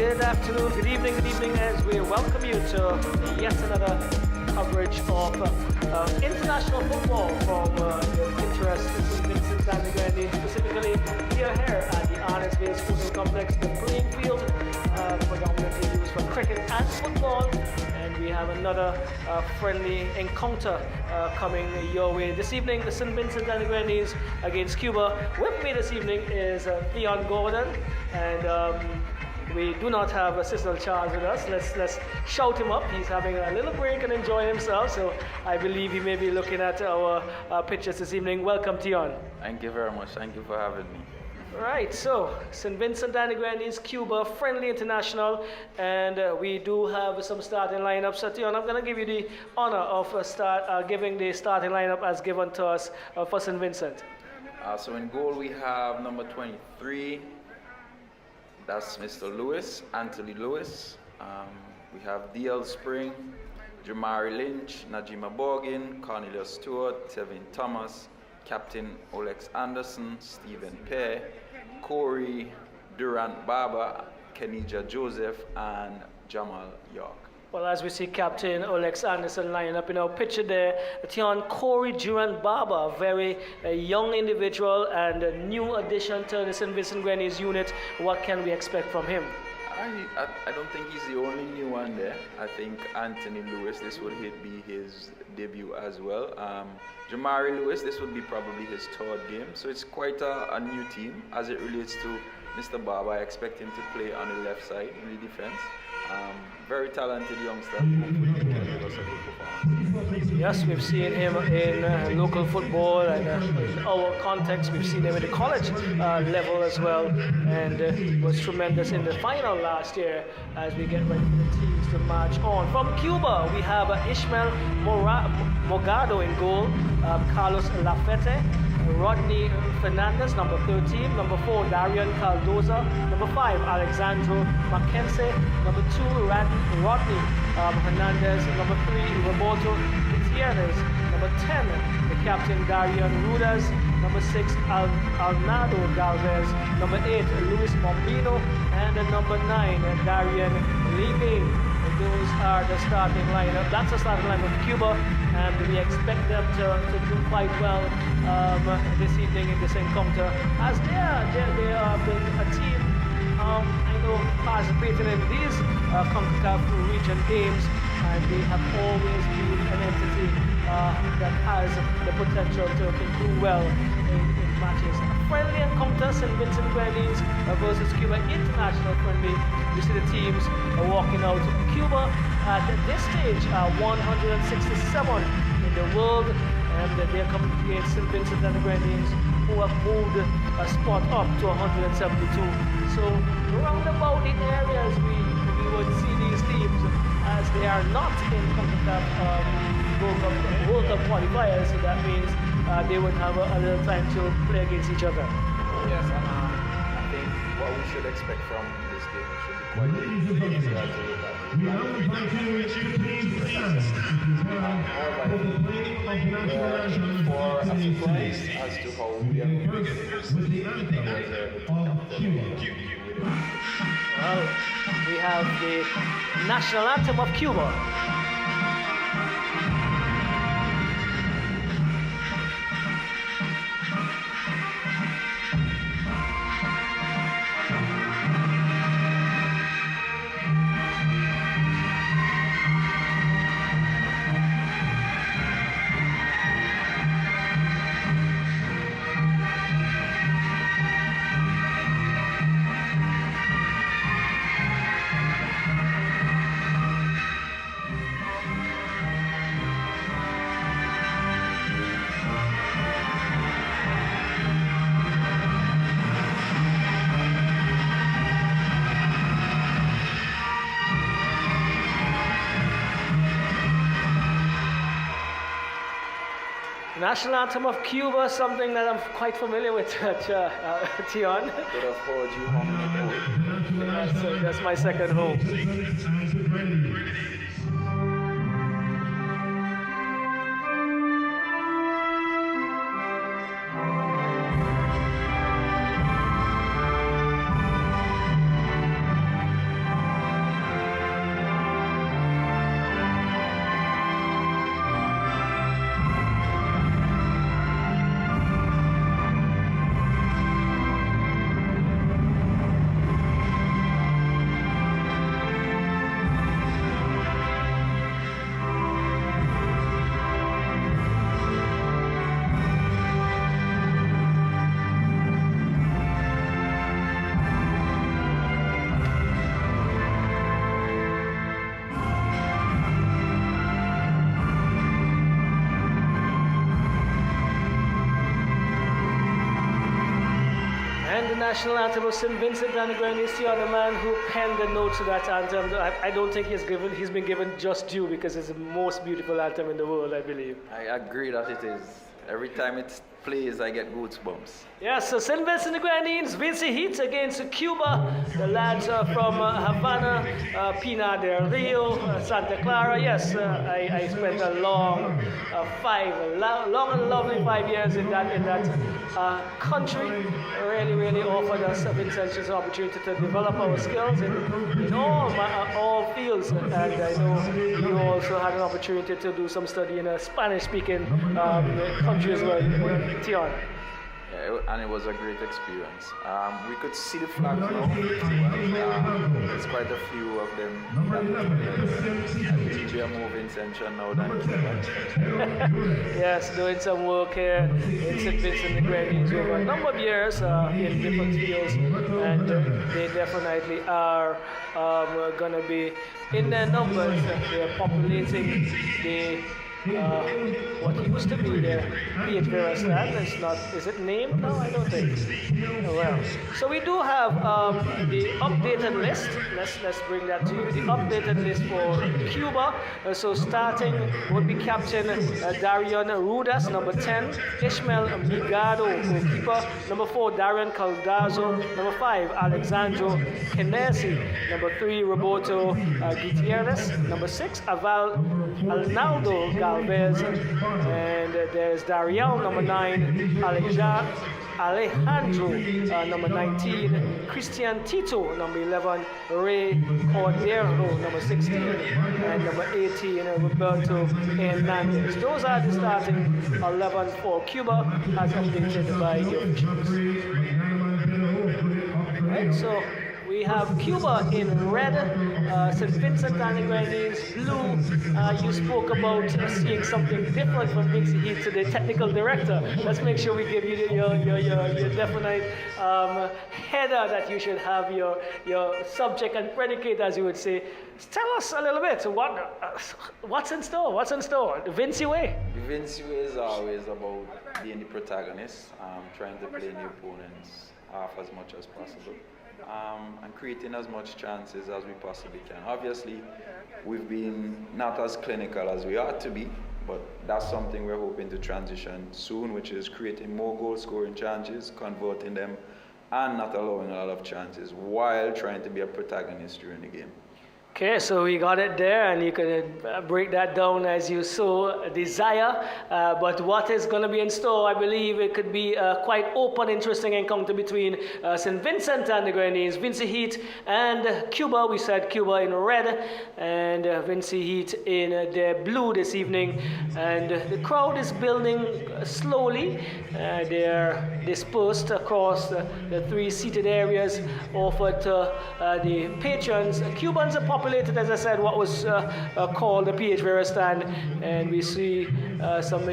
Good afternoon, good evening as we welcome you to yet another coverage of international football from the interest in St. Vincent The Grenadines, specifically here at the Arnett Sporting Complex, the playing field predominantly used for cricket and football. And we have another friendly encounter coming your way this evening. The St. Vincent The Grenadines against Cuba. With me this evening is Theon Gordon, and we do not have Assistant Charles with us. Let's shout him up. He's having a little break and enjoying himself, so I believe he may be looking at our pictures this evening. Welcome, Theon. Thank you very much. Thank you for having me. Right, so St. Vincent The Grenadines, Cuba, friendly international, and we do have some starting lineups. So, Theon, I'm going to give you the honor of giving the starting lineup as given to us for St. Vincent. So in goal we have number 23. That's Mr. Lewis, Anthony Lewis. We have D.L. Spring, Jamari Lynch, Najima Borgin, Cornelius Stewart, Tevin Thomas, Captain Olex Anderson, Stephen Pear, Corey Durant Baba, Kenija Joseph, and Jamal York. Well, as we see Captain Olex Anderson lining up in our picture there, Theon, Corey Durant Baba, a very young individual and a new addition to the St. Vincent Grenadines unit. What can we expect from him? I don't think he's the only new one there. I think Anthony Lewis, this would be his debut as well. Jamari Lewis, this would be probably his third game. So it's quite a new team as it relates to Mr. Baba. I expect him to play on the left side in the defense. Very talented youngster. Hopefully he can give us a good performance. Yes, we've seen him in local football and in our context. We've seen him at the college level as well, and was tremendous in the final last year as we get ready for the teams to march on. From Cuba, we have Ishmael Mogado in goal, Carlos Lafete, Rodney Fernandez, number 13, number 4, Darian Caldoza, number 5, Alexandro Mackenzie, number 2, Rodney Hernandez, number 3, Roberto Gutierrez, number 10, the captain Darian Rudas, number 6, Alnado Galvez, number 8, Luis Bombino, and number 9, Darian Levine. Those are the starting lineup. That's the starting lineup of Cuba, and we expect them to do quite well this evening in this encounter, as they are a team I know participating in these CONCACAF region games, and they have always been an entity that has the potential to do well in matches. A friendly encounter, St. Vincent Grenadines versus Cuba, international friendly. You see the teams walking out. Cuba at this stage are 167 in the world, and they're coming against St. Vincent and the Grenadines, who have moved a spot up to 172. So around about the areas we would see these teams, as they are not in CONCACAF World Cup qualifiers, so that means they would have a little time to play against each other. Yes, and I think what we should expect from this game should be quite easy to look at. For a surprise as to how we are going to get Well, we have the national anthem of Cuba. National anthem of Cuba, something that I'm quite familiar with, Theon. Could have heard you humming it. That's my second home. And the national anthem of St. Vincent and the Grenadines, the man who penned the notes to that anthem. I don't think he's been given just due because it's the most beautiful anthem in the world, I believe. I agree that it is. Every time it plays, I get goosebumps. Yes, so St. Vincent the Grenadines, Vinci Heat against Cuba. The lads from Havana, Pina del Rio, Santa Clara. Yes, I spent a long and lovely 5 years in that country. Really offered us Vincentians an opportunity to develop our skills in all fields. And I know you also had an opportunity to do some study in a Spanish-speaking country as well, Tion. Yeah, and it was a great experience. We could see the flags now. There's quite a few of them. I think we are more Vincentian now than Cuba. Yes, doing some work here in St. Vincent the Grenadines over a number of years in different fields, and they definitely are going to be in their numbers. They're populating the what used to be the PH Vera stand. It's not, is it named now? I don't think. Oh, well, so we do have the updated list. Let's bring that to you. The updated list for Cuba. So starting would be Captain Darion Rudas, number 10. Ishmael Migado, goalkeeper. Number 4, Darian Caldazo. Number 5, Alexandro Kenesi. Number 3, Roberto Gutierrez. Number 6, Arnaldo Galvez, and there's Dariel, number 9, Alejandro, number 19, Christian Tito, number 11, Ray Cordero, number 16, and number 18, Roberto Hernandez. Those are the starting 11 for Cuba, as updated by the officials. Right, so we have Cuba in red, St. Vincent and the Grenadines blue. You spoke about seeing something different from Vinci Heat to the technical director. Let's make sure we give you your definite header that you should have, your subject and predicate, as you would say. Tell us a little bit, what's in store? What's in store? The Vinci way? The Vinci way is always about being the protagonist, trying to play the opponents half as much as possible. And creating as much chances as we possibly can. Obviously, we've been not as clinical as we ought to be, but that's something we're hoping to transition soon, which is creating more goal-scoring chances, converting them, and not allowing a lot of chances while trying to be a protagonist during the game. Okay, so we got it there, and you can break that down as you so desire. But what is going to be in store, I believe it could be a quite open, interesting encounter between St. Vincent and the Grenadines, Vinci Heat and Cuba. We said Cuba in red and Vinci Heat in the blue this evening. And the crowd is building slowly. They're dispersed across the 3 seated areas offered to the patrons. Cubans are populated, as I said, what was called the PH Vera stand, and we see some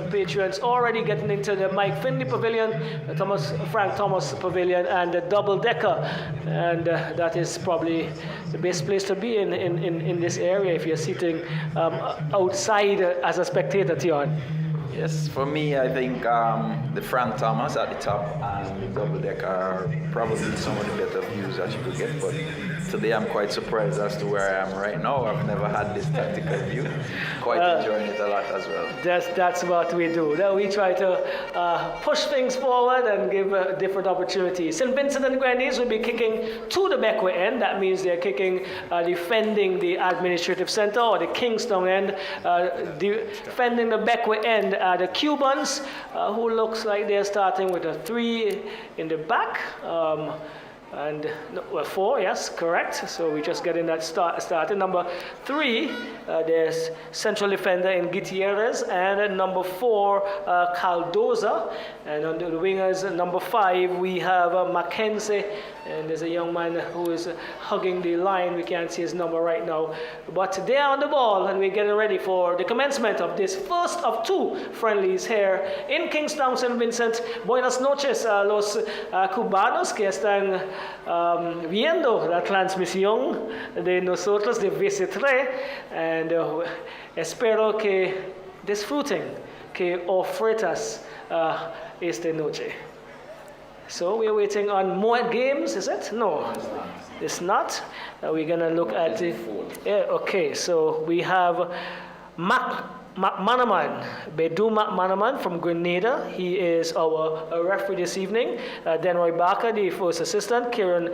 patrons already getting into the Mike Finley Pavilion, Frank Thomas Pavilion, and the double decker, and that is probably the best place to be in this area if you're sitting outside as a spectator, Tion. Yes, for me, I think the Frank Thomas at the top and the double decker are probably some of the better views that you could get. But today I'm quite surprised as to where I am right now. I've never had this tactical view. Quite enjoying it a lot as well. That's what we do. We try to push things forward and give different opportunities. St. Vincent and the Grenadines will be kicking to the backward end. That means they're kicking, defending the administrative center, or the Kingston end, defending the backward end. The Cubans, who looks like they're starting with a 3 in the back. And 4, yes, correct. So we're just getting that started. Number 3, there's central defender in Gutierrez, and number 4, Caldoza. And on the wingers, number 5, we have Mackenzie, and there's a young man who is hugging the line. We can't see his number right now, but they're on the ball, and we're getting ready for the commencement of this first of 2 friendlies here in Kingstown, St. Vincent. Buenas noches a los cubanos que están viendo la transmisión de nosotros de VC3, and espero que disfruten, que ofretas esta noche. So we're waiting on more games, is it? No, it's not. We're gonna look at the. Yeah, okay. So we have McManaman, Bedu McManaman from Grenada. He is our referee this evening. Denroy Barker, the first assistant. Kieran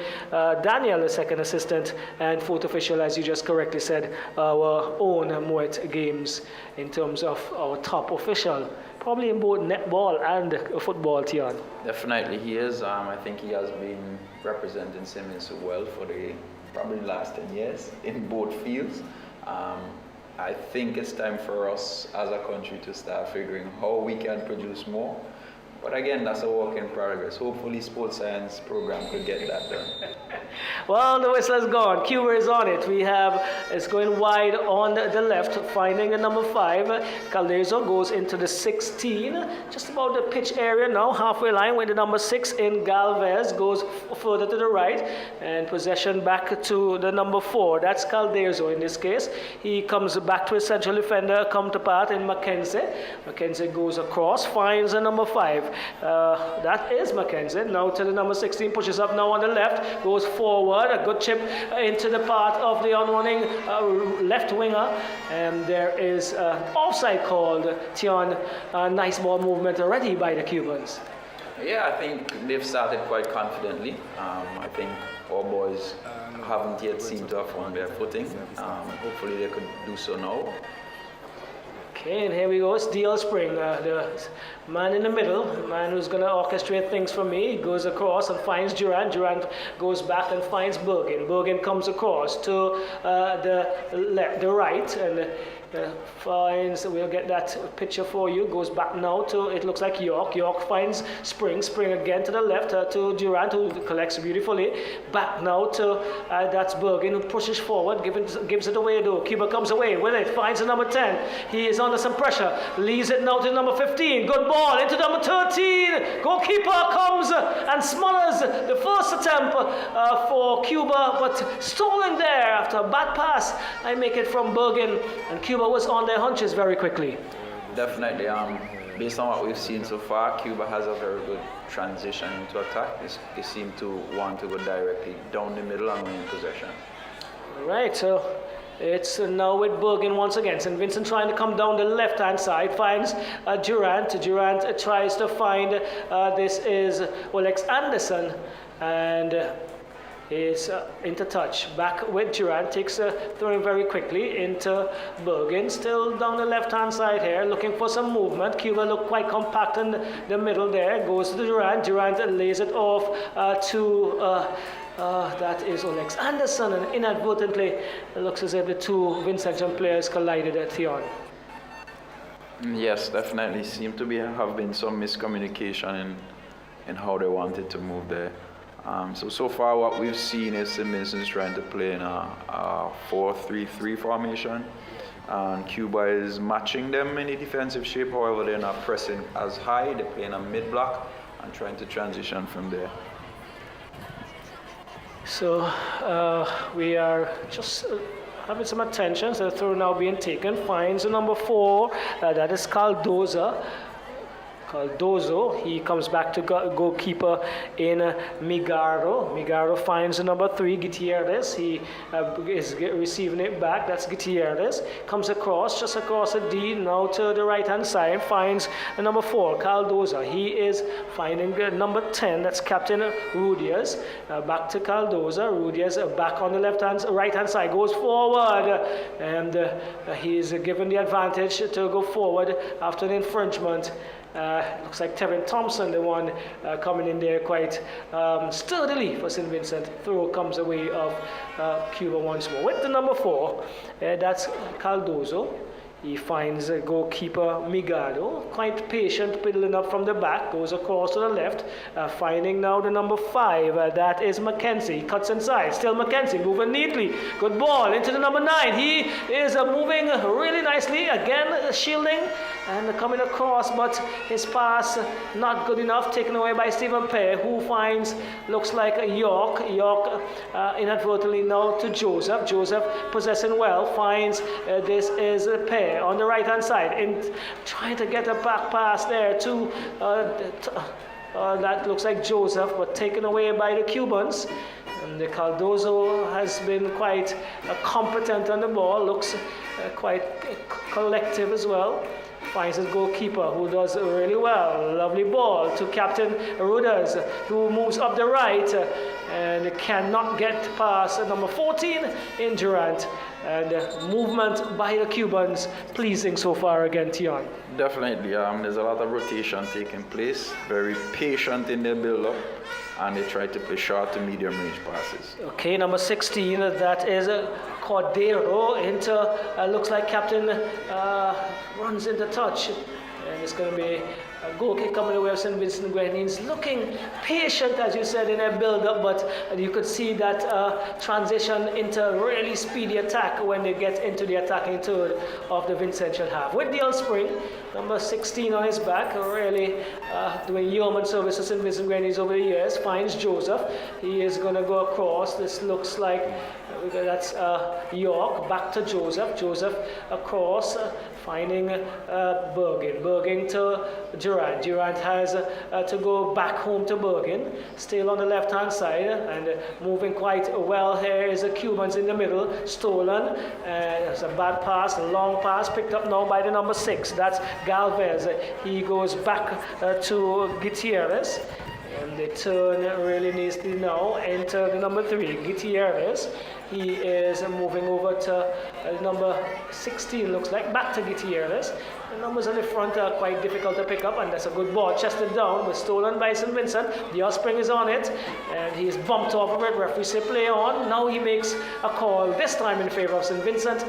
Daniel, the second assistant. And fourth official, as you just correctly said, our own Moet Games in terms of our top official. Probably in both netball and football, Tion. Definitely he is. I think he has been representing St. Vincent well for the probably last 10 years in both fields. I think it's time for us as a country to start figuring how we can produce more. But again, that's a work in progress. Hopefully sports science program could get that done. Well, the whistle has gone. Cuba is on it. It's going wide on the left, finding the number 5. Caldezo goes into the 16, just about the pitch area now, halfway line with the number 6 in Galvez, goes further to the right, and possession back to the number 4. That's Caldezo in this case. He comes back to his central defender, counterpart in Mackenzie. Mackenzie goes across, finds the number 5. That is Mackenzie. Now to the number 16, pushes up now on the left, goes forward, a good chip into the path of the on-running left winger, and there is offside called. Tion, nice ball movement already by the Cubans. Yeah, I think they've started quite confidently. I think our boys haven't yet seemed to have found their footing. Hopefully they could do so now. Okay, and here we go. It's DL Spring, the man in the middle, the man who's going to orchestrate things for me. He goes across and finds Durant. Durant goes back and finds Bergen. Bergen comes across to the right and finds, we'll get that picture for you, goes back now to, it looks like York. York finds Spring again to the left to Durant, who collects beautifully. Back now to, that's Bergen, who pushes forward, gives it away though. Cuba comes away with it, finds the number 10. He is under some pressure, leaves it now to number 15. Good ball into number 13. Goalkeeper comes and smothers the first attempt for Cuba, but stolen there after a bad pass. I make it from Bergen, and Cuba was on their hunches very quickly. Definitely. Based on what we've seen so far, Cuba has a very good transition into attack. They seem to want to go directly down the middle and win possession. All right, so it's now with Bergen once again. St. Vincent trying to come down the left-hand side, finds Durant. Durant tries to find, this is Alex Anderson, and is into touch. Back with Durant, takes throwing very quickly into Bergen, still down the left-hand side here, looking for some movement. Cuba look quite compact in the middle there, goes to Durant. Durant lays it off to that is Alex Anderson, and inadvertently it looks as if the two Vincentian players collided at Tion. Yes, definitely. Seem to have been some miscommunication in how they wanted to move there. So far what we've seen is St. Vincent's trying to play in a 4-3-3 formation, and Cuba is matching them in a defensive shape. However, they're not pressing as high. They're playing a mid-block and trying to transition from there. So we are just having some attention. So the throw now being taken, finds the number 4, that is Cardozo. He comes back to goalkeeper in Migaro. Migaro finds the number 3, Gutierrez. He is receiving it back. That's Gutierrez. Comes across, just across the D, now to the right-hand side. Finds the number 4, Cardozo. He is finding the number 10. That's Captain Rudias. Back to Cardozo. Rudias back on the right-hand side. Goes forward, and he is given the advantage to go forward after the infringement. Looks like Tevin Thompson, the one coming in there quite sturdily for St. Vincent. Throw comes away of Cuba once more. With the number 4, that's Cardozo. He finds goalkeeper Migado, quite patient, piddling up from the back, goes across to the left, finding now the number 5, that is Mackenzie. Cuts inside, still Mackenzie, moving neatly. Good ball into the number 9. He is moving really nicely, again shielding and coming across, but his pass not good enough, taken away by Stephen Pear, who finds, looks like York. York inadvertently now to Joseph. Joseph possessing well, finds this is Pear on the right hand side, in trying to get a back pass there to That looks like Joseph, but taken away by the Cubans. And the Cardozo has been quite competent on the ball, looks quite collective as well. Finds his goalkeeper, who does really well. Lovely ball to Captain Ruders, who moves up the right and cannot get past number 14 in Durant. And movement by the Cubans pleasing so far again, Tion. Definitely, there's a lot of rotation taking place. Very patient in their build-up, and they try to play short to medium range passes. Okay, number 16, that is Cordero into, looks like Captain runs into touch. And it's going to be a goal kick coming away of St. Vincent The Grenadines, looking patient, as you said, in their build-up, but you could see that transition into really speedy attack when they get into the attacking third of the Vincentian half. With DL Spring, number 16 on his back, really doing yeoman service to St. Vincent The Grenadines over the years, finds Joseph. He is going to go across. This looks like that's York, back to Joseph. Joseph across, finding Bergen. Bergen to Durant. Durant has to go back home to Bergen. Still on the left-hand side and moving quite well here is the Cubans in the middle. Stolen. It's a bad pass, a long pass, picked up now by the number 6. That's Galvez. He goes back to Gutierrez. And the turn really needs to now enter the number 3, Gutierrez. He is moving over to number 16, looks like, back to Gutierrez. The numbers on the front are quite difficult to pick up, and that's a good ball, chested down, but stolen by St. Vincent. The Offspring is on it, and he is bumped off of it. Referee say play on. Now he makes a call, this time in favor of St. Vincent.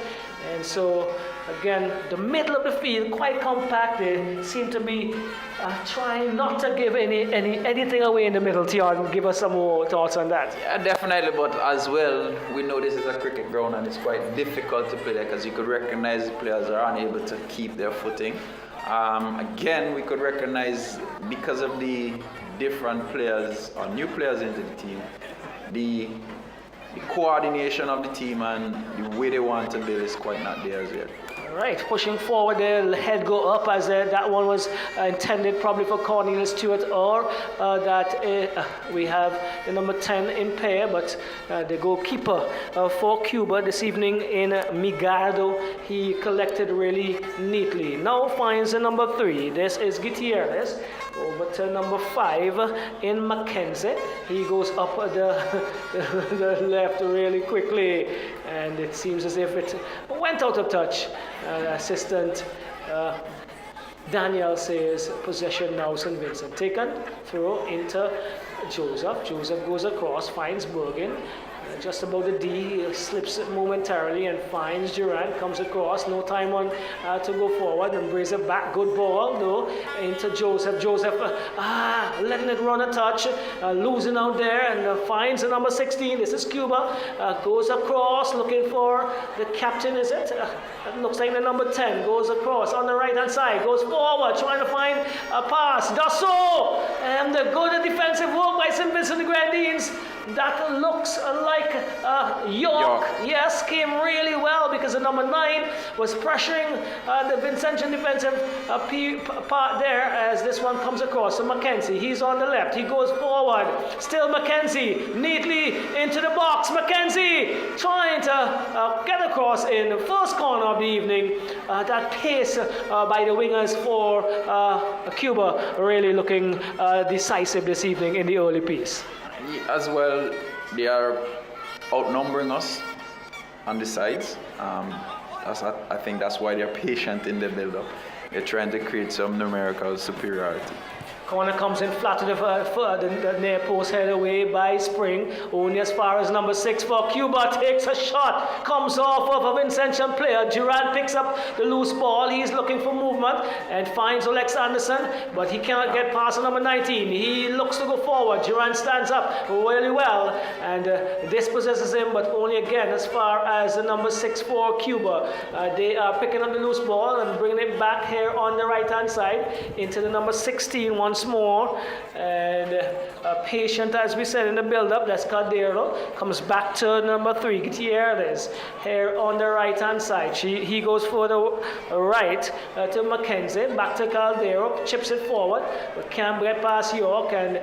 And so, again, the middle of the field, quite compact. They seem to be trying not to give anything away in the middle. Tion, give us some more thoughts on that. Yeah, definitely, but as well, we know this is a cricket ground and it's quite difficult to play there because you could recognize the players are unable to keep their footing. Again, we could recognize, because of the different players or new players into the team, the coordination of the team and the way they want to build is quite not there as yet. Right, pushing forward, the head go up as that one was intended probably for Cornelius Stewart, or that we have the number 10 in pair, but the goalkeeper for Cuba this evening in Migardo, he collected really neatly. Now finds the number 3. This is Gutierrez. Over to number 5 in Mackenzie. He goes up the left really quickly, and it seems as if it went out of touch. Assistant Daniel says possession now St. Vincent. Taken, throw into Joseph. Joseph goes across, finds Bergen. Just about the D, he slips it momentarily and finds Durant, comes across, no time on to go forward and brings it back. Good ball though into Joseph. Joseph letting it run a touch, losing out there, and finds the number 16. This is Cuba. Goes across looking for the captain, is it? It looks like the number 10 goes across on the right hand side, goes forward, trying to find a pass. Does so, and the good defensive work by St. Vincent The Grenadines. That looks like York. Yes, came really well because the number 9 was pressuring the Vincentian defensive part there as this one comes across. So Mackenzie, he's on the left. He goes forward. Still Mackenzie, neatly into the box. Mackenzie trying to get across in the first corner of the evening. That pace by the wingers for Cuba really looking decisive this evening in the early piece. As well, they are outnumbering us on the sides. I think that's why they're patient in the build-up. They're trying to create some numerical superiority. Corner comes in flat to the near post, head away by Spring. Only as far as number 6 for Cuba. Takes a shot. Comes off of a Vincentian player. Durant picks up the loose ball. He's looking for movement and finds Olex Anderson, but he cannot get past number 19. He looks to go forward. Durant stands up really well and dispossesses him, but only again as far as the number 6 for Cuba. They are picking up the loose ball and bringing it back here on the right-hand side into the number 16 once once more. And patient, as we said in the build-up, that's Caldero. Comes back to number 3, Gutierrez, here on the right-hand side. He goes for the right to Mackenzie, back to Caldero, chips it forward, but can't get past York, and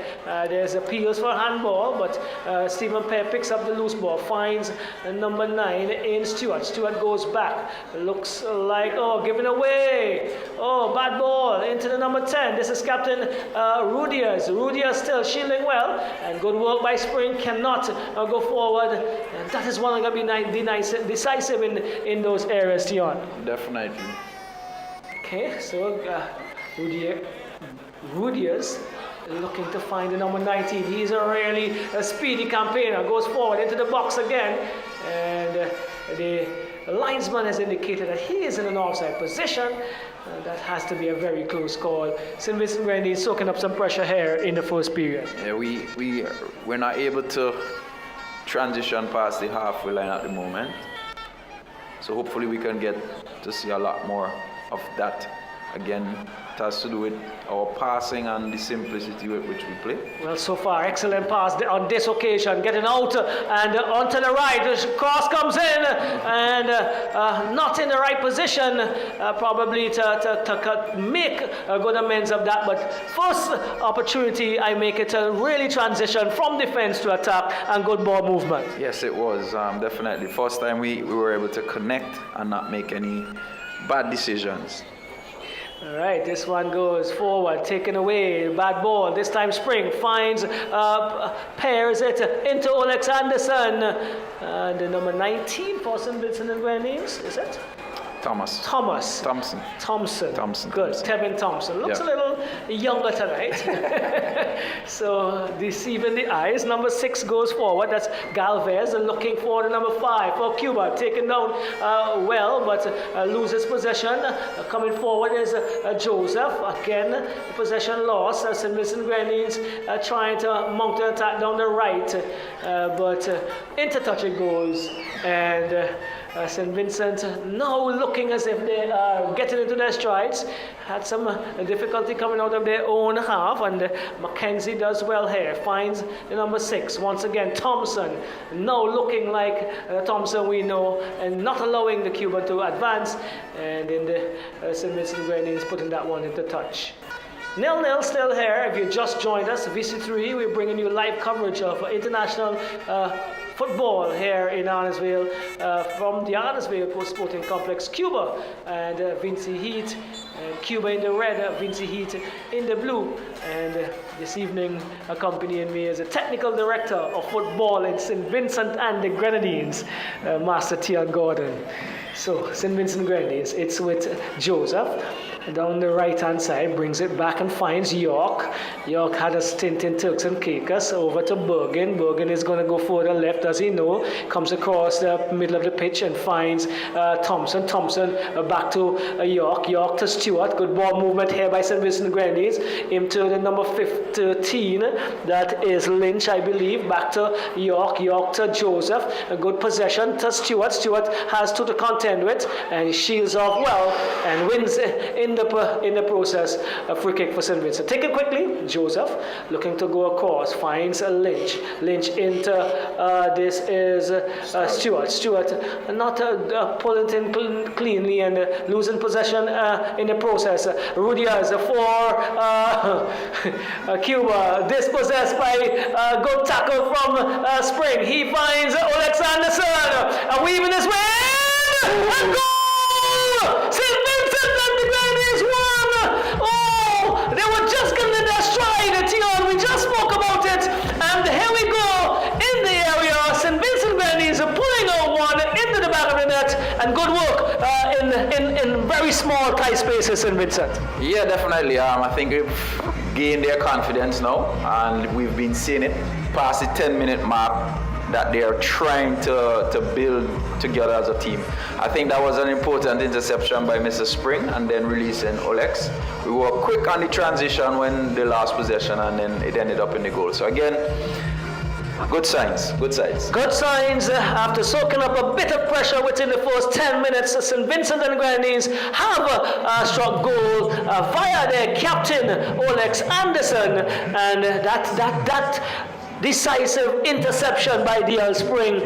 there's appeals for handball, but Stephen Pear picks up the loose ball, finds number 9 in Stewart. Stewart goes back, looks like, giving away. Bad ball into the number 10. This is Captain Rudias. Rudias still shielding well, and good work by Spring, cannot go forward, and that is one going to be decisive in those areas, Tion. Definitely. Okay, so Rudias looking to find the number 19. He's a really speedy campaigner, goes forward into the box again, and the linesman has indicated that he is in an offside position. That has to be a very close call. St. Vincent the Grenadines soaking up some pressure here in the first period. Yeah, we're not able to transition past the halfway line at the moment. So hopefully we can get to see a lot more of that. Again, it has to do with our passing and the simplicity with which we play. Well, so far, excellent pass on this occasion, getting out and onto the right. The cross comes in and not in the right position, probably to make a good amends of that. But first opportunity, I make it to really transition from defense to attack and good ball movement. Yes, it was definitely. First time we were able to connect and not make any bad decisions. All right, this one goes forward, taken away, bad ball. This time Spring finds, pairs it into Olex Anderson. The number 19 for St. Vincent the Grenadines, is it? Thompson. Good. Tevin Thompson. Looks a little younger tonight. So deceiving the eyes. Number 6 goes forward. That's Galvez looking for the number 5 for Cuba. Taken down but loses possession. Coming forward is Joseph. Again, possession loss. St. Vincent the Grenadines trying to mount an attack down the right. But into touch it goes. And St. Vincent now looking as if they are getting into their strides. Had some difficulty coming out of their own half, and Mackenzie does well here. Finds the number 6. Once again, Thompson. Now looking like Thompson we know, and not allowing the Cuban to advance. And in the St. Vincent Grenadines putting that one into touch. 0-0 still here. If you just joined us, VC3, we're bringing you live coverage of international football here in Arnesville from the Arnesville Sporting Complex, Cuba, and Vinci Heat, and Cuba in the red, Vinci Heat in the blue. And this evening accompanying me is the technical director of football in St. Vincent and the Grenadines, Master Tion Gordon. So St. Vincent Grenadines, it's with Joseph. Down the right-hand side, brings it back and finds York. York had a stint in Turks and Caicos, over to Bergen. Bergen is going to go further left, does he know? Comes across the middle of the pitch and finds Thompson. Thompson back to York. York to Stewart. Good ball movement here by St. Vincent Grenadines. Into the number 13. That is Lynch, I believe. Back to York. York to Joseph. A good possession to Stewart. Stewart has 2 to contend with, and he shields off well and wins in the process. A free kick for St. Vincent. Take it quickly. Joseph looking to go across, finds a Lynch. Lynch into this is Stewart. Stewart not pulling it in cleanly and losing possession in the process. Rudias for Cuba, dispossessed by a good tackle from Spring. He finds Olex Anderson, weaving his way in, and goal! St. Vincent and the Grenadines won! Oh, they were just getting in their stride, Tion. We just spoke about it, and here we go in the area. St. Vincent Grenadines are pulling out one into the back of the net, and good work in very small, tight spaces, St. Vincent. Yeah, definitely. I think we've gained their confidence now, and we've been seeing it past the 10-minute mark, that they are trying to build together as a team. I think that was an important interception by Mr. Spring, and then releasing Olex. We were quick on the transition when they lost possession, and then it ended up in the goal. So again, Good signs, good signs. Good signs after soaking up a bit of pressure within the first 10 minutes. St. Vincent The Grenadines have struck goal via their captain, Alex Anderson, and that decisive interception by DL Spring,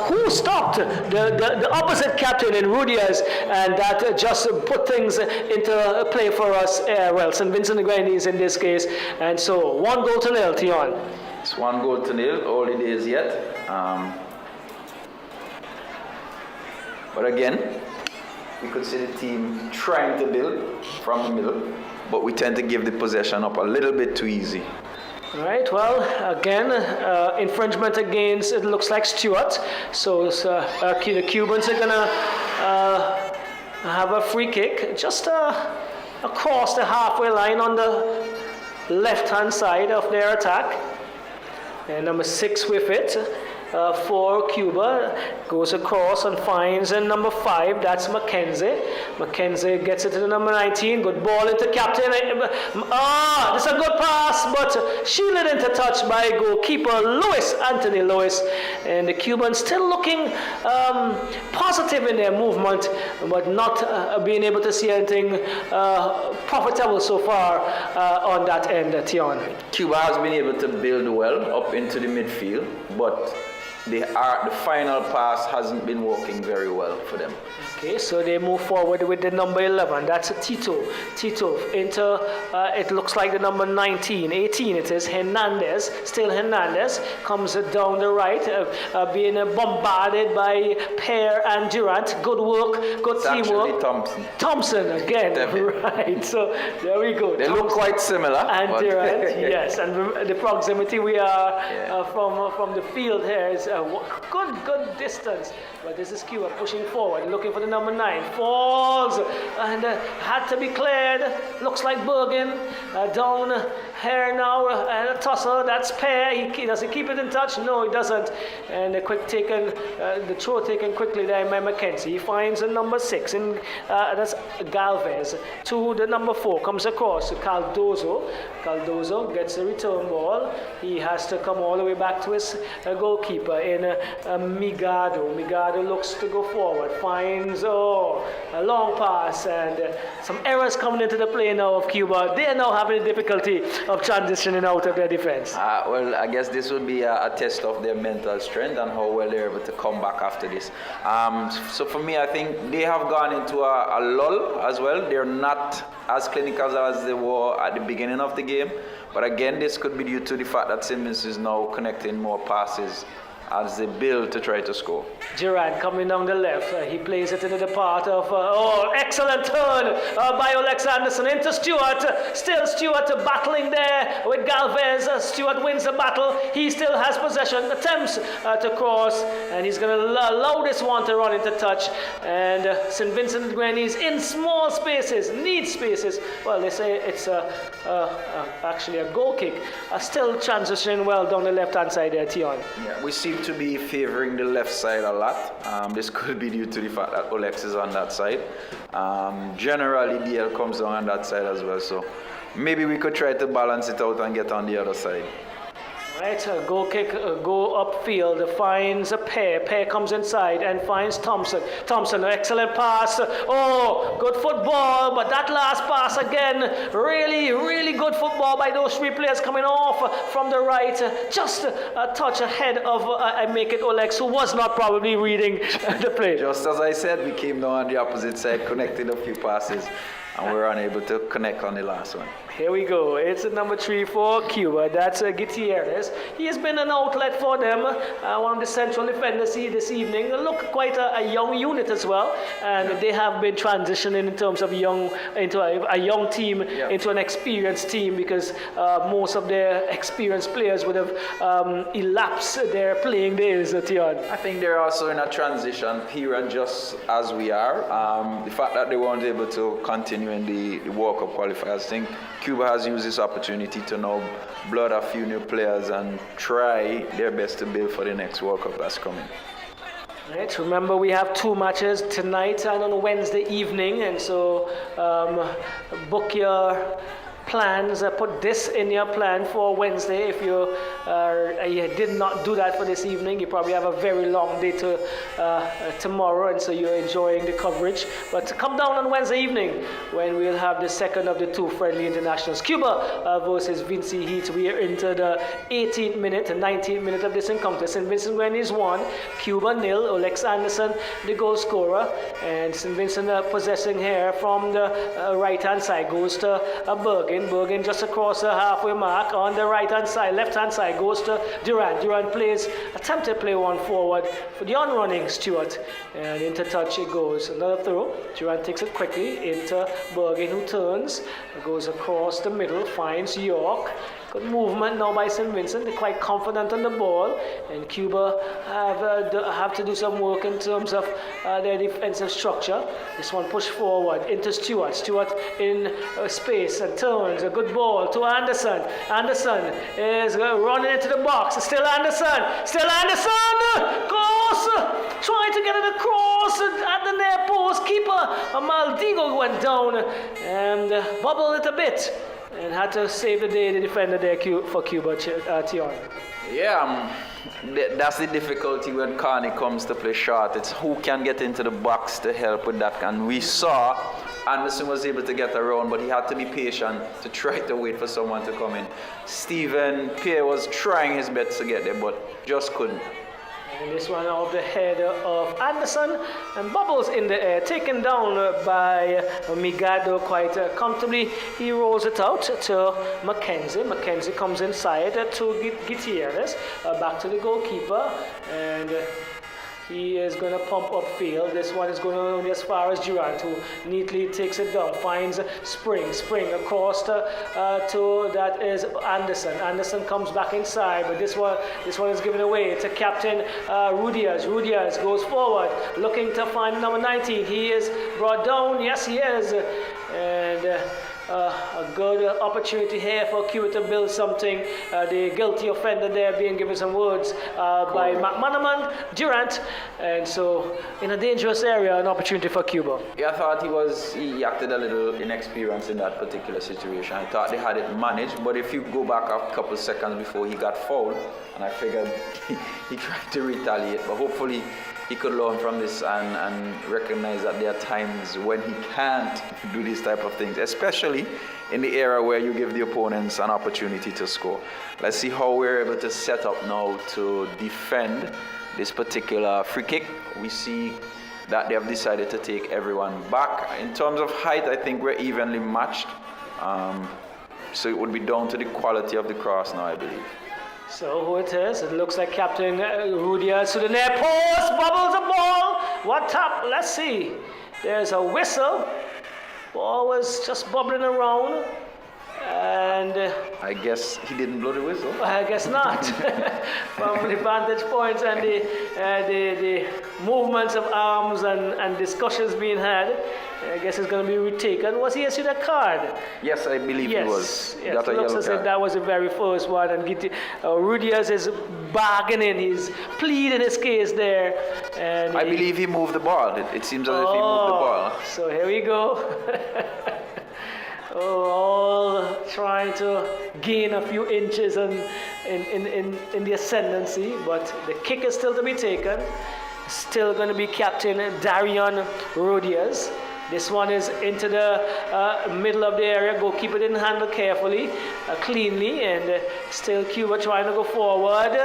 who stopped the opposite captain in Rudias, and that just put things into play for us, St. Vincent The Grenadines in this case. And so 1-0, Tion. It's 1-0, early days yet. But again, we could see the team trying to build from the middle, but we tend to give the possession up a little bit too easy. All right, well, again, infringement against, it looks like Stewart. So the Cubans are going to have a free kick just across the halfway line on the left-hand side of their attack. And number 6 with it for Cuba. Goes across and finds number 5. That's Mackenzie. Mackenzie gets it to the number 19. Good ball into captain. This is a good pass, but shielded into touch by goalkeeper Anthony Lewis. And the Cubans still looking positive in their movement, but not being able to see anything profitable so far on that end, Tion. Cuba has been able to build well up into the midfield, but the final pass hasn't been working very well for them. Okay, so they move forward with the number 11. That's Tito. Tito into, it looks like the number 19. 18 it is, Hernandez. Still Hernandez. Comes down the right, being bombarded by Pear and Durant. Good work, good teamwork. Thompson again. Definitely. Right, so there we go. They look quite similar. And Durant, yes. And the proximity we are from the field here is good distance. But this is Cuba pushing forward, looking for the number 9. Falls and had to be cleared. Looks like Bergen down here now, and a tussle. That's Pear. Does he keep it in touch? No, he doesn't. And the throw taken quickly there by Mackenzie. He finds the number 6, and that's Galvez. To the number 4 comes across to Cardozo. Cardozo gets the return ball. He has to come all the way back to his goalkeeper in Migado. Migado looks to go forward, finds a long pass, and some errors coming into the play now of Cuba. They are now having a difficulty of transitioning out of their defense. Well, I guess this will be a test of their mental strength and how well they're able to come back after this. So for me, I think they have gone into a lull as well. They're not as clinical as they were at the beginning of the game. But again, this could be due to the fact that St. Vincent is now connecting more passes as they build to try to score. Gerard coming down the left. He plays it into the part of, excellent turn by Alex Anderson into Stewart. Still Stewart battling there with Galvez. Stewart wins the battle. He still has possession, attempts to cross, and he's going to allow this one to run into touch. And St. Vincent The Grenadines in small spaces, need spaces. Well, they say it's actually a goal kick. Still transitioning well down the left-hand side there, Tion. Yeah, we seem to be favoring the left side a lot. This could be due to the fact that Olex is on that side. Generally, DL comes down on that side as well, so maybe we could try to balance it out and get on the other side. Right, a goal kick, go upfield, finds a Pear. Pear comes inside and finds Thompson. Thompson, excellent pass. Good football, but that last pass again, really, really good football by those 3 players coming off from the right. Just a touch ahead of I make it Olex, who was not probably reading the play. Just as I said, we came down on the opposite side, connected a few passes, and we were unable to connect on the last one. Here we go. It's number 3 for Cuba. That's Gutierrez. He has been an outlet for them. One of the central defenders this evening. Look, quite a young unit as well. And they have been transitioning in terms of into a young team, into an experienced team, because most of their experienced players would have elapsed their playing days at Tion. I think they're also in a transition period, just as we are. The fact that they weren't able to continue in the World Cup qualifiers, I think Cuba has used this opportunity to now blood a few new players and try their best to build for the next World Cup that's coming. Right. Remember, we have 2 matches tonight and on Wednesday evening, and so book your plans. Put this in your plan for Wednesday if you You did not do that for this evening. You probably have a very long day tomorrow, and so you're enjoying the coverage. But come down on Wednesday evening when we'll have the second of the two friendly internationals. Cuba versus Vinci Heat. We are into the 18th minute and 19th minute of this encounter. St. Vincent The Grenadines 1, Cuba 0. Alex Anderson, the goal scorer. And St. Vincent possessing here from the right-hand side. Goes to Bergen. Bergen just across the halfway mark on the right-hand side. Left-hand side goes to Durant. Durant plays, attempted to play one forward for the on-running Stewart. And into touch it goes. Another throw. Durant takes it quickly into Bergen, who turns. Goes across the middle, finds York. Good movement now by St. Vincent. They're quite confident on the ball. And Cuba have to do some work in terms of their defensive structure. This one pushed forward into Stewart. Stewart in space and turns. A good ball to Anderson. Anderson is running into the box. Still Anderson. Still Anderson goes trying to get it across at the near post. Keeper Maldigo went down and bubbled it a bit. And had to save the day, the defender there for Cuba, Tion. Yeah, that's the difficulty when Carney comes to play short. It's who can get into the box to help with that. And we saw Anderson was able to get around, but he had to be patient to try to wait for someone to come in. Stephen Pierre was trying his best to get there, but just couldn't. And this one off the head of Anderson, and bubbles in the air, taken down by Migado quite comfortably. He rolls it out to Mackenzie. Mackenzie comes inside to Gutierrez, back to the goalkeeper, and he is going to pump upfield. This one is going only as far as Durant, who neatly takes it down, finds Spring across to that is Anderson. Anderson comes back inside, but this one is given away to Captain Rudias. Rudias goes forward, looking to find number 19. He is brought down. Yes, he is, and. A good opportunity here for Cuba to build something. The guilty offender there being given some words by McManaman, Durant, and so in a dangerous area, an opportunity for Cuba. Yeah, I thought he acted a little inexperienced in that particular situation. I thought they had it managed, but if you go back a couple seconds before he got fouled, and I figured he tried to retaliate, but hopefully he could learn from this and recognize that there are times when he can't do these type of things, especially in the era where you give the opponents an opportunity to score. Let's see how we're able to set up now to defend this particular free kick. We see that they have decided to take everyone back. In terms of height, I think we're evenly matched. So it would be down to the quality of the cross now, I believe. So who it is? It looks like Captain Rudias to the near post, bubbles the ball. What tap? Let's see. There's a whistle. Ball was just bubbling around. And I guess he didn't blow the whistle. I guess not. From the vantage points and the movements of arms and discussions being had, I guess it's going to be retaken. Was he issued a card? Yes, I believe he was. Yes, it looks as if that was the very first one. And Rudias is bargaining, he's pleading his case there. And I believe he moved the ball. It seems as if he moved the ball. So here we go. All trying to gain a few inches in the ascendancy, but the kick is still to be taken. Still going to be Captain Darion Rudias. This one is into the middle of the area. Goalkeeper didn't handle carefully, cleanly, and still Cuba trying to go forward.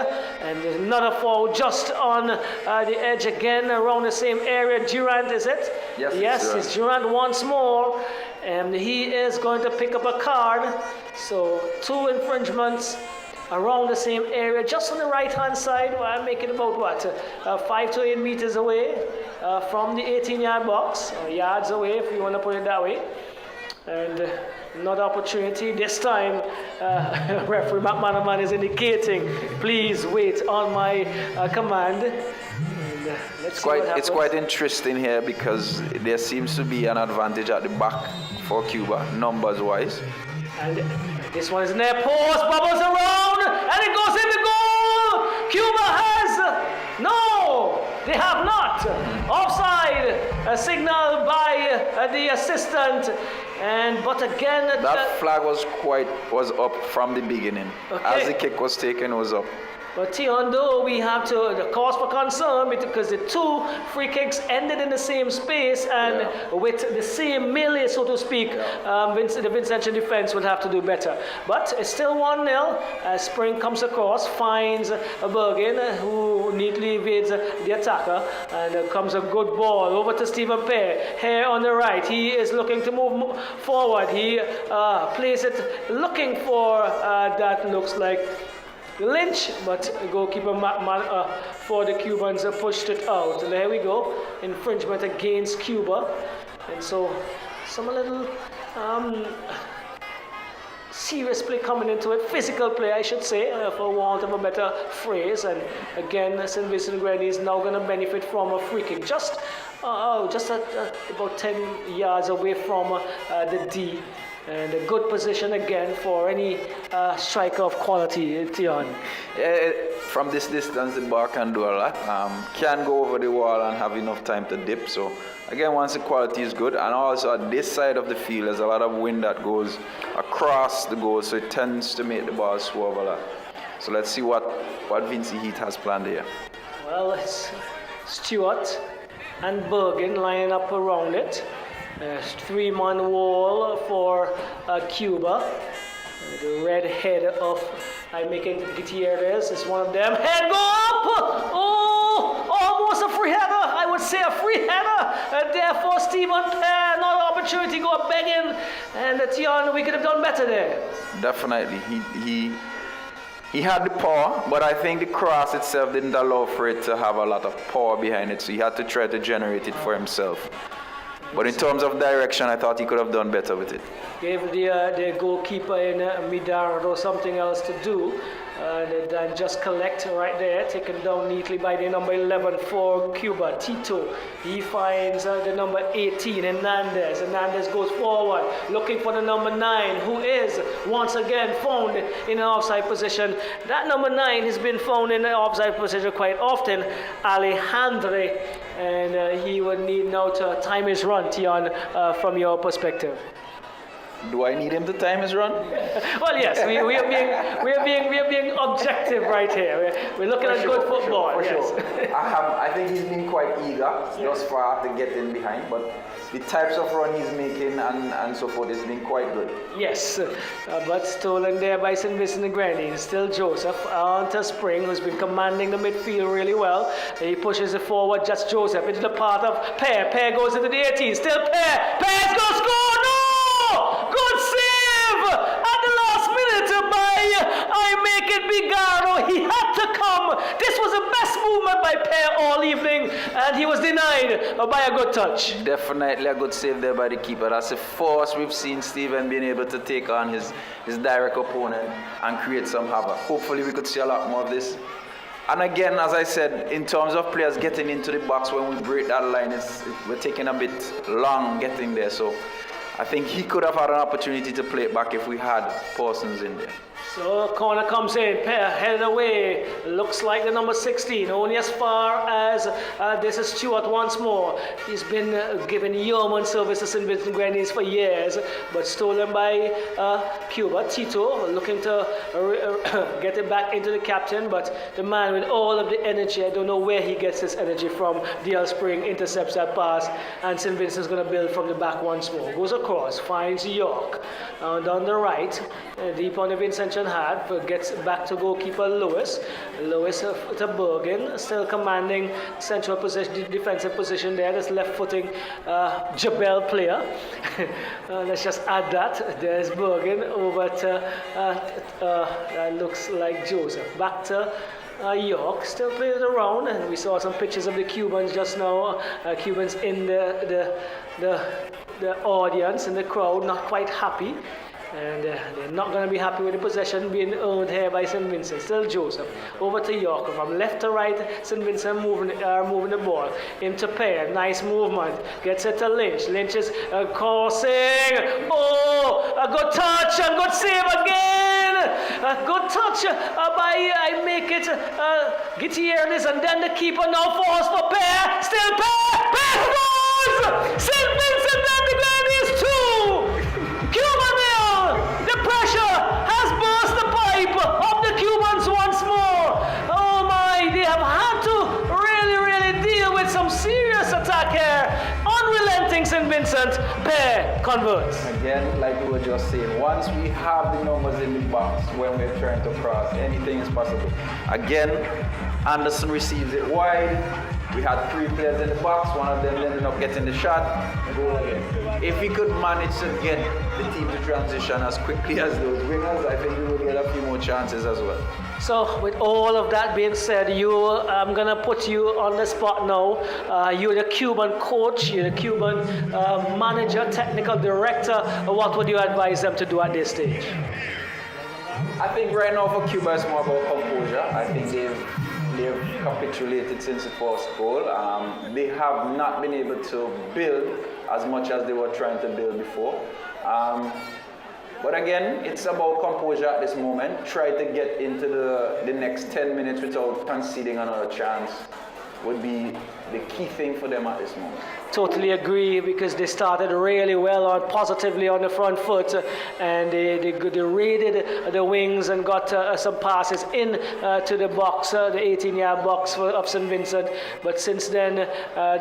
And there's another foul just on the edge again, around the same area. Durant, is it? Yes, it's Durant once more. And he is going to pick up a card. So 2 infringements around the same area, just on the right-hand side. Well, I'm making about what, 5 to 8 meters away from the 18-yard box, or yards away, if you want to put it that way. And another opportunity. This time, referee McManaman is indicating, please wait on my command. And, it's quite interesting here because there seems to be an advantage at the back for Cuba, numbers-wise. And this one is in there, post, bubbles around, and it goes in the goal! Cuba has, no, they have not. Offside, a signal by the assistant, But again, that flag was up from the beginning. Okay. As the kick was taken, it was up. But Tion, though, we have the cause for concern because the two free kicks ended in the same space and with the same melee, so to speak. The Vincentian defense would have to do better. But it's still 1-0 as Spring comes across, finds Bergen, who neatly evades the attacker, and comes a good ball over to Stephen Pear. Here on the right, he is looking to move forward. He plays it looking for that looks like Lynch, but goalkeeper for the Cubans pushed it out. And there we go, infringement against Cuba. And so some little serious play coming into it, physical play I should say, for want of a better phrase. And again, St. Vincent The Grenadines is now going to benefit from a free kick, just about 10 yards away from the D. And a good position again for any striker of quality, Tion. From this distance, the ball can do a lot. Can go over the wall and have enough time to dip. So again, once the quality is good, and also at this side of the field, there's a lot of wind that goes across the goal, so it tends to make the ball swerve a lot. So let's see what Vincy Heat has planned here. Well, it's Stewart and Bergen lining up around it. Three-man wall for Cuba. The red head of Gutierrez is one of them. Head go up! Oh, almost a free header. I would say a free header. Therefore, Stephen Pear, another opportunity to go begging. And Tion, we could have done better there. Definitely. He had the power, but I think the cross itself didn't allow for it to have a lot of power behind it, so he had to try to generate it for himself. But in terms of direction, I thought he could have done better with it. Gave the goalkeeper in Midar or something else to do. And just collect right there, taken down neatly by the number 11 for Cuba, Tito. He finds the number 18, Hernandez. Hernandez goes forward, looking for the number 9, who is once again found in an offside position. That number 9 has been found in an offside position quite often, Alejandre. And he would need now to time his run, Tion, from your perspective. Do I need him to time his run? Well, yes, we are being objective right here. We're looking at good football. For yes. sure. I think he's been quite eager thus far to get in behind, but the types of run he's making and so forth has been quite good. Yes, but stolen there by St. Vincent The Grenadines. Still Joseph on to Spring, who's been commanding the midfield really well. He pushes it forward, just Joseph into the path of Pear. Pear goes into the 18. Still Pear. Pear's going to score. No! Good save at the last minute by Bigaro. He had to come. This was the best movement by Pear all evening, and he was denied by a good touch. Definitely a good save there by the keeper. That's the first we've seen Stephen being able to take on his direct opponent and create some havoc. Hopefully we could see a lot more of this. And again, as I said, in terms of players getting into the box when we break that line, we're taking a bit long getting there. So I think he could have had an opportunity to play it back if we had Parsons in there. So corner comes in, Pear headed away, looks like the number 16, only as far as this is Stewart once more. He's been given yeoman service to St. Vincent Grenadines for years, but stolen by Cuba. Tito looking to get it back into the captain, but the man with all of the energy, I don't know where he gets his energy from. DL Spring intercepts that pass, and St. Vincent's going to build from the back once more. Goes across, finds York, and on the right, deep on the Vincentian half, gets back to goalkeeper Lewis. Lewis to Bergen, still commanding central position, defensive position there. This left-footing Jabel player. Let's just add that. There's Bergen over to that looks like Joseph. Back to York, still playing it around, and we saw some pictures of the Cubans just now. Cubans in the audience, in the crowd, not quite happy. And they're not going to be happy with the possession being owned here by St. Vincent. Still Joseph. Over to York. From left to right, St. Vincent moving the ball. Into Pear. Nice movement. Gets it to Lynch. Lynch is crossing. Oh! A good touch and good save again! A good touch by Gutierrez. And then the keeper now falls for Pear. Still Pear! Pear scores! St. Vincent and the Grenadines 2! Vincent pair converts. Again, like we were just saying, once we have the numbers in the box when we're trying to cross, anything is possible. Again, Anderson receives it wide. We had 3 players in the box, one of them ended up getting the shot, goal again. If we could manage to get the team to transition as quickly as those wingers, I think we will get a few more chances as well. So with all of that being said, I'm going to put you on the spot now. You're the Cuban coach, you're the Cuban manager, technical director. What would you advise them to do at this stage? I think right now for Cuba it's more about composure. I think they've capitulated since the first goal. They have not been able to build as much as they were trying to build before. But again, it's about composure at this moment. Try to get into the next 10 minutes without conceding another chance would be the key thing for them at this moment. Totally agree, because they started really well positively on the front foot, and they raided the wings and got some passes in to the box, the 18-yard box of St. Vincent. But since then,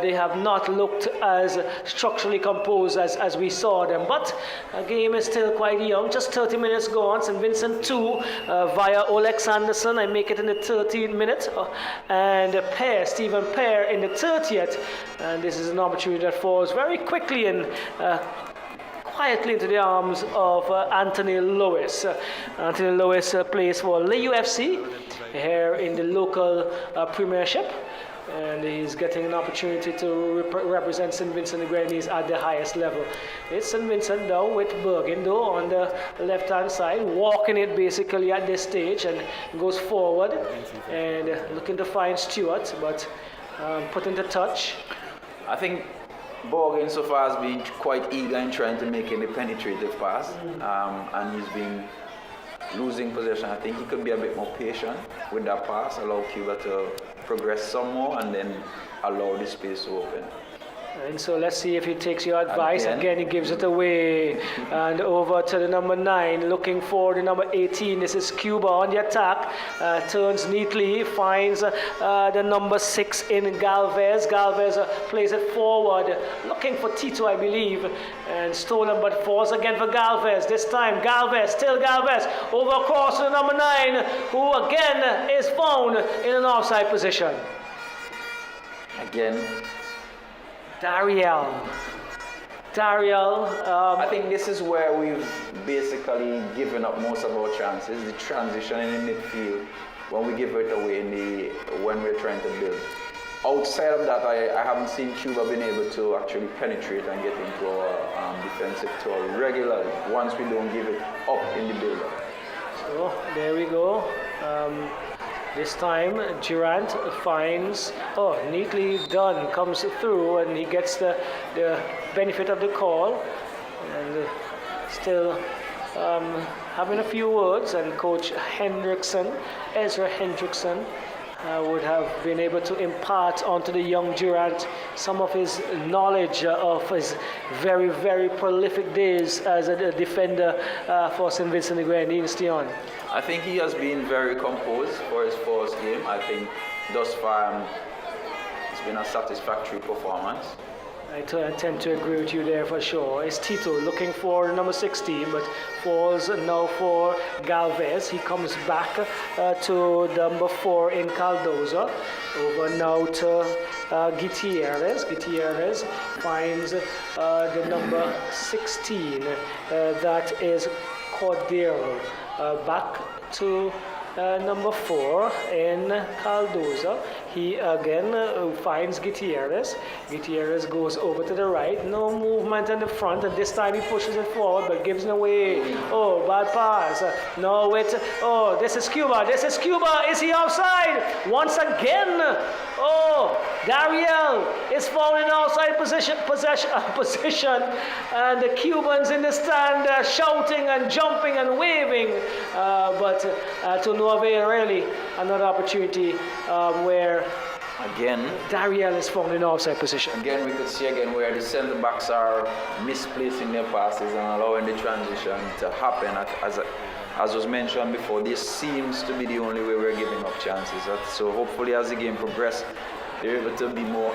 they have not looked as structurally composed as we saw them. But the game is still quite young, just 30 minutes gone. St. Vincent 2 via Olex Anderson, I make it in the 13th minute, and Stephen Pear in the 30th. And this is an opportunity that falls very quickly and quietly into the arms of Anthony Lewis. Anthony Lewis plays for LAUFC here in the local premiership, and he's getting an opportunity to represent St. Vincent The Grenadines at the highest level. It's St. Vincent now with Bergindo on the left-hand side, walking it basically at this stage, and goes forward and looking to find Stewart, but put into touch. I think Borgen so far has been quite eager in trying to make any penetrative pass, and he's been losing possession. I think he could be a bit more patient with that pass, allow Cuba to progress some more, and then allow the space to open. And so let's see if he takes your advice. Again, he gives it away. And over to the number 9, looking for the number 18. This is Cuba on the attack. Turns neatly, finds the number 6 in Galvez. Galvez plays it forward, looking for Tito, I believe. And stolen, but falls again for Galvez. This time, Galvez, still Galvez. Over across to the number 9, who again is found in an offside position. Again, Dariel. I think this is where we've basically given up most of our chances, the transition in the midfield, when we give it away when we're trying to build. Outside of that, I haven't seen Cuba being able to actually penetrate and get into our defensive tour regularly once we don't give it up in the build-up. So there we go. This time, Durant finds, neatly done, comes through, and he gets the benefit of the call. And still having a few words, and Coach Ezra Hendrickson, would have been able to impart onto the young Durant some of his knowledge of his very, very prolific days as a defender for St. Vincent The Grenadines. Tion. I think he has been very composed for his first game. I think thus far it's been a satisfactory performance. I tend to agree with you there for sure. It's Tito looking for number 16, but falls now for Galvez. He comes back to number 4 in Cardozo. Over now to Gutierrez. Gutierrez finds the number 16. That is Cordero. Back to number 4 in Cardozo. He again finds Gutierrez. Gutierrez goes over to the right. No movement in the front, and this time he pushes it forward but gives it away. Oh, bad pass. No, wait. Oh, this is Cuba. This is Cuba. Is he offside? Once again. Oh, Dariel is found in outside position, and the Cubans in the stand shouting and jumping and waving, but to no avail really. Another opportunity where again Dariel is found in outside position. Again, we could see where the centre backs are misplacing their passes and allowing the transition to happen. As was mentioned before, this seems to be the only way we're giving up chances. So hopefully as the game progresses, they're able to be more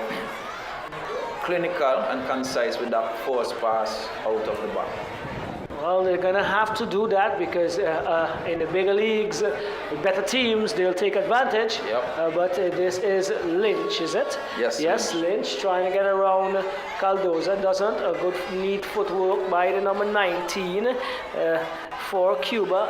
clinical and concise with that forced pass out of the back. Well, they're going to have to do that because in the bigger leagues, with better teams, they'll take advantage. Yep. But this is Lynch, is it? Yes. Yes, Lynch trying to get around Cardoza. Doesn't. A good neat footwork by the number 19 for Cuba,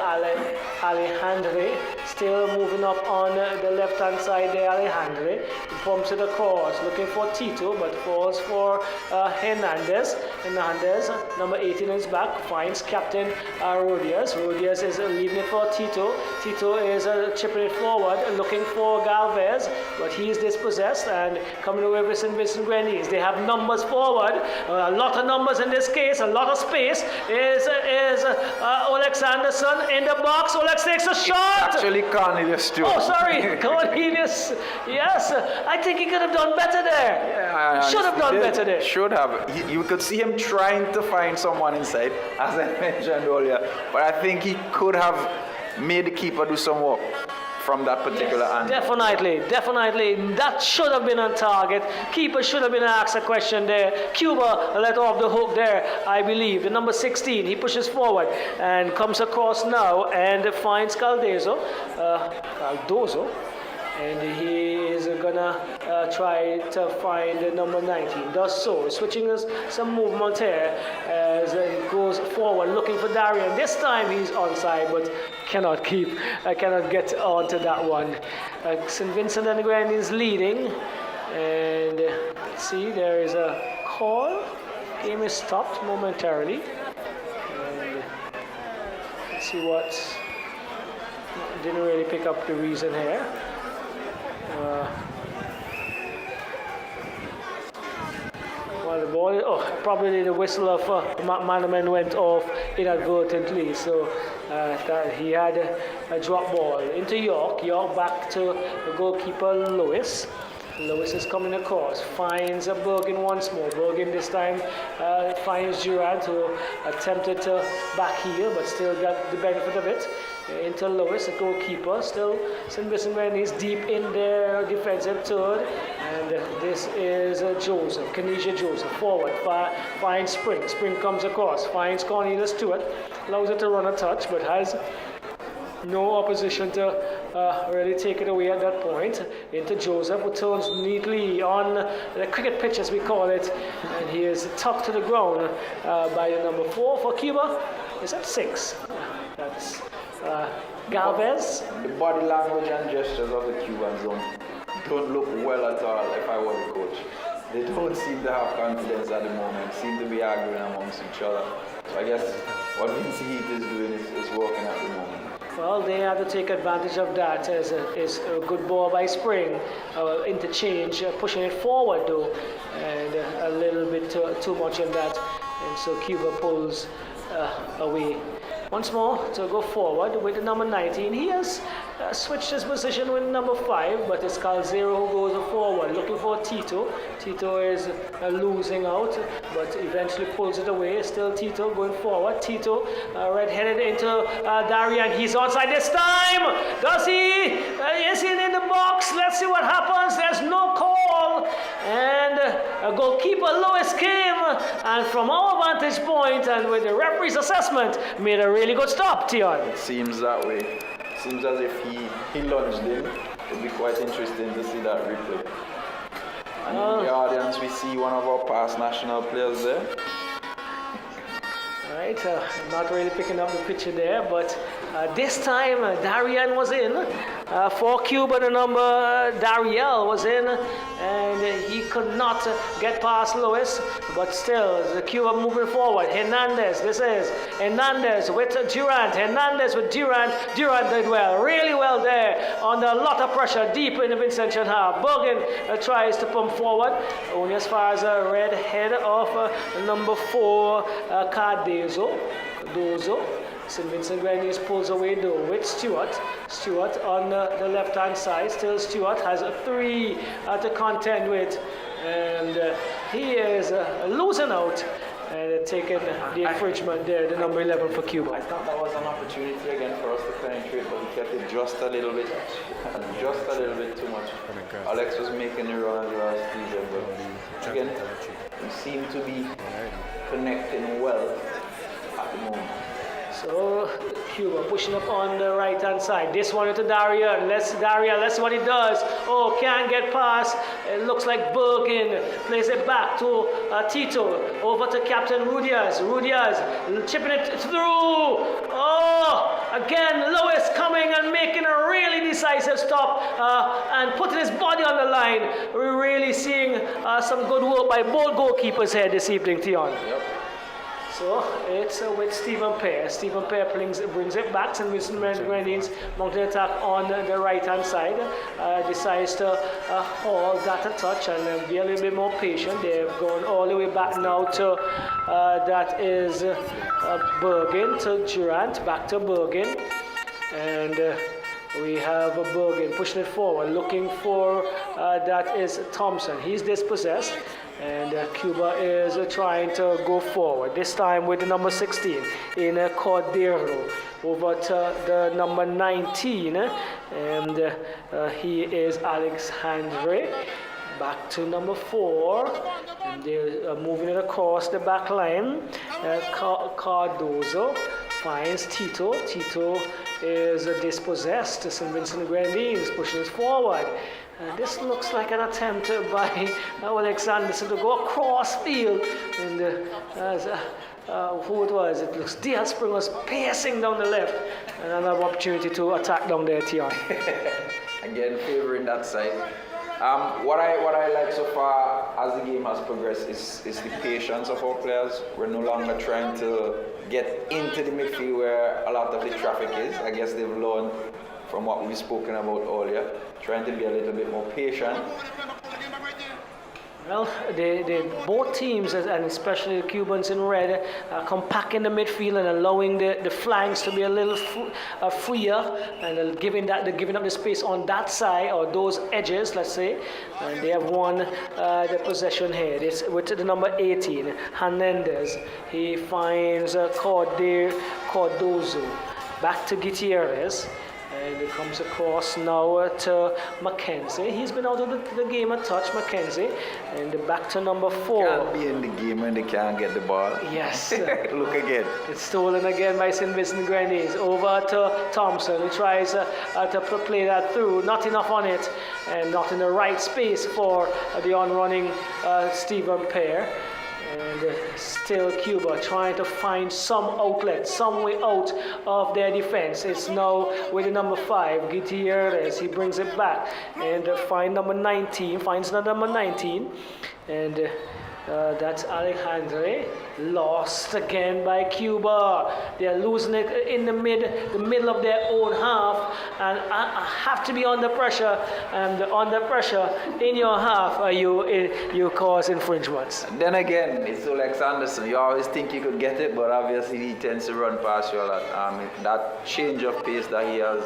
Alejandre. Still moving up on the left-hand side there, Alejandre. He pumps it across, looking for Tito, but falls for Hernandez. Hernandez, number 18 is back, finds captain Rodias. Rodias is leaving it for Tito. Tito is chipping it forward, looking for Galvez, but he is dispossessed and coming away with St. Vincent The Grenadines. They have numbers forward, a lot of numbers in this case, a lot of space. Is Olex Anderson in the box? Olex takes a shot! Actually, Cornelius Stewart. Oh, sorry, Cornelius. Yes, I think he could have done better there. Yeah, should have done better there. Should have. You could see him trying to find someone inside, as I mentioned earlier. But I think he could have made the keeper do some work from that particular angle. Definitely. That should have been on target. Keeper should have been asked a question there. Cuba let off the hook there, I believe. The number 16, he pushes forward and comes across now and finds Cardozo. And he is gonna try to find the number 19. Does so, switching us some movement here as he goes forward, looking for Darian. This time he's onside, but cannot get onto that one. St. Vincent and the Grenadines leading, and let's see, there is a call. Game is stopped momentarily. And let's see what. Didn't really pick up the reason here. Well, the ball, probably the whistle of Manaman went off inadvertently, so that he had a drop ball into York. York back to the goalkeeper Lewis. Lewis is coming across, finds Bergen once more. Bergen this time finds Durant, who attempted to back heel, but still got the benefit of it. Into Lewis, the goalkeeper, still St. Vincent Grenadines deep in their defensive third, and this is Joseph, Kenesha Joseph, forward, finds Spring. Spring comes across, finds Cornelius Stewart, allows it to run a touch, but has no opposition to really take it away at that point. Into Joseph, who turns neatly on the cricket pitch, as we call it, and he is tucked to the ground by the number 4 for Cuba. Is that 6? That's Galvez. The body language and gestures of the Cubans don't look well at all if I were the coach. They don't seem to have confidence at the moment, seem to be arguing amongst each other. So I guess what Vince Heath is doing is working at the moment. Well, they have to take advantage of that as a good ball by Spring. Interchange, pushing it forward though, and a little bit too much in that. And so Cuba pulls away. Once more to go forward with the number 19. He has switched his position with number 5, but it's Calzero who goes forward, looking for Tito. Tito is losing out, but eventually pulls it away. Still Tito going forward. Tito red-headed into Darian. He's onside this time. Does he? Is he in the box? Let's see what happens. There's no call. And goalkeeper Lewis came, and from our vantage point and with the referee's assessment, made a really good stop, Tion. It seems that way. Seems as if he lunged in. It'll be quite interesting to see that replay. And in the audience, we see one of our past national players there. Right, not really picking up the picture there, but this time Darian was in. For Cuba, the number Dariel was in, and he could not get past Lewis, but still, the Cuba moving forward. Hernandez, this is Hernandez with Durant. Hernandez with Durant. Durant did well, really well there, under a lot of pressure, deep in the Vincentian half. Bergen tries to pump forward, only as far as a red head of number 4, Cardozo. St. Vincent Grenadines pulls away though with Stewart. Stewart on the left-hand side. Still Stewart has a 3 to contend with. And he is losing out and taking the infringement there, the number 11 for Cuba. I thought that was an opportunity again for us to penetrate, but we kept it just a little bit too much. Alex was making the runs last season, but again, we seem to be connecting well at the moment. So Cuba pushing up on the right hand side. This one to Darian. Let's see what he does. Oh, can't get past. It looks like Bergen plays it back to Tito. Over to Captain Rudias. Rudias chipping it through. Oh, again Lewis coming and making a really decisive stop and putting his body on the line. We're really seeing some good work by both goalkeepers here this evening, Tion. Yep. So it's with Stephen Pear. Stephen Pear brings it back. St. Vincent The Grenadines mounting attack on the right-hand side. Decides to hold that a touch and be a little bit more patient. They're going all the way back now to, that is Bergen to Durant, back to Bergen. And we have Bergen pushing it forward, looking for, that is Thompson. He's dispossessed. And Cuba is trying to go forward, this time with the number 16 in Cordero. Over to the number 19, and he is Alexandre. Back to number 4, and they're moving it across the back line. Cardozo finds Tito. Tito is dispossessed. St. Vincent The Grenadines pushing it forward. This looks like an attempt by Alexander to go across field, and who it was? It looks Diaz Spring was pacing down the left, and another opportunity to attack down there, Tion. Again, favouring that side. What I like so far as the game has progressed is the patience of our players. We're no longer trying to get into the midfield where a lot of the traffic is. I guess they've learned from what we've spoken about earlier, trying to be a little bit more patient. Well, both teams, and especially the Cubans in red, compacting the midfield and allowing the flanks to be a little freer, and giving up the space on that side or those edges, let's say. And they have won the possession here. It's with the number 18, Hernandez. He finds Cardozo. Back to Gutierrez. And it comes across now to Mackenzie. He's been out of the game a touch, Mackenzie. And back to number 4. Can't be in the game when they can't get the ball. Yes. Look again. It's stolen again by St. Vincent The Grenadines. Over to Thompson. He tries to play that through. Not enough on it. And not in the right space for the on-running Stephen Pear. And still Cuba trying to find some outlet, some way out of their defense. It's now with the number 5, Gutierrez. He brings it back and finds number 19, finds the number 19. And that's Alejandre. Lost again by Cuba. They're losing it in the middle of their own half, and I have to be under pressure. And under pressure in your half, you cause infringements. And then again, it's Alex Anderson. You always think you could get it, but obviously he tends to run past you a lot. That change of pace that he has,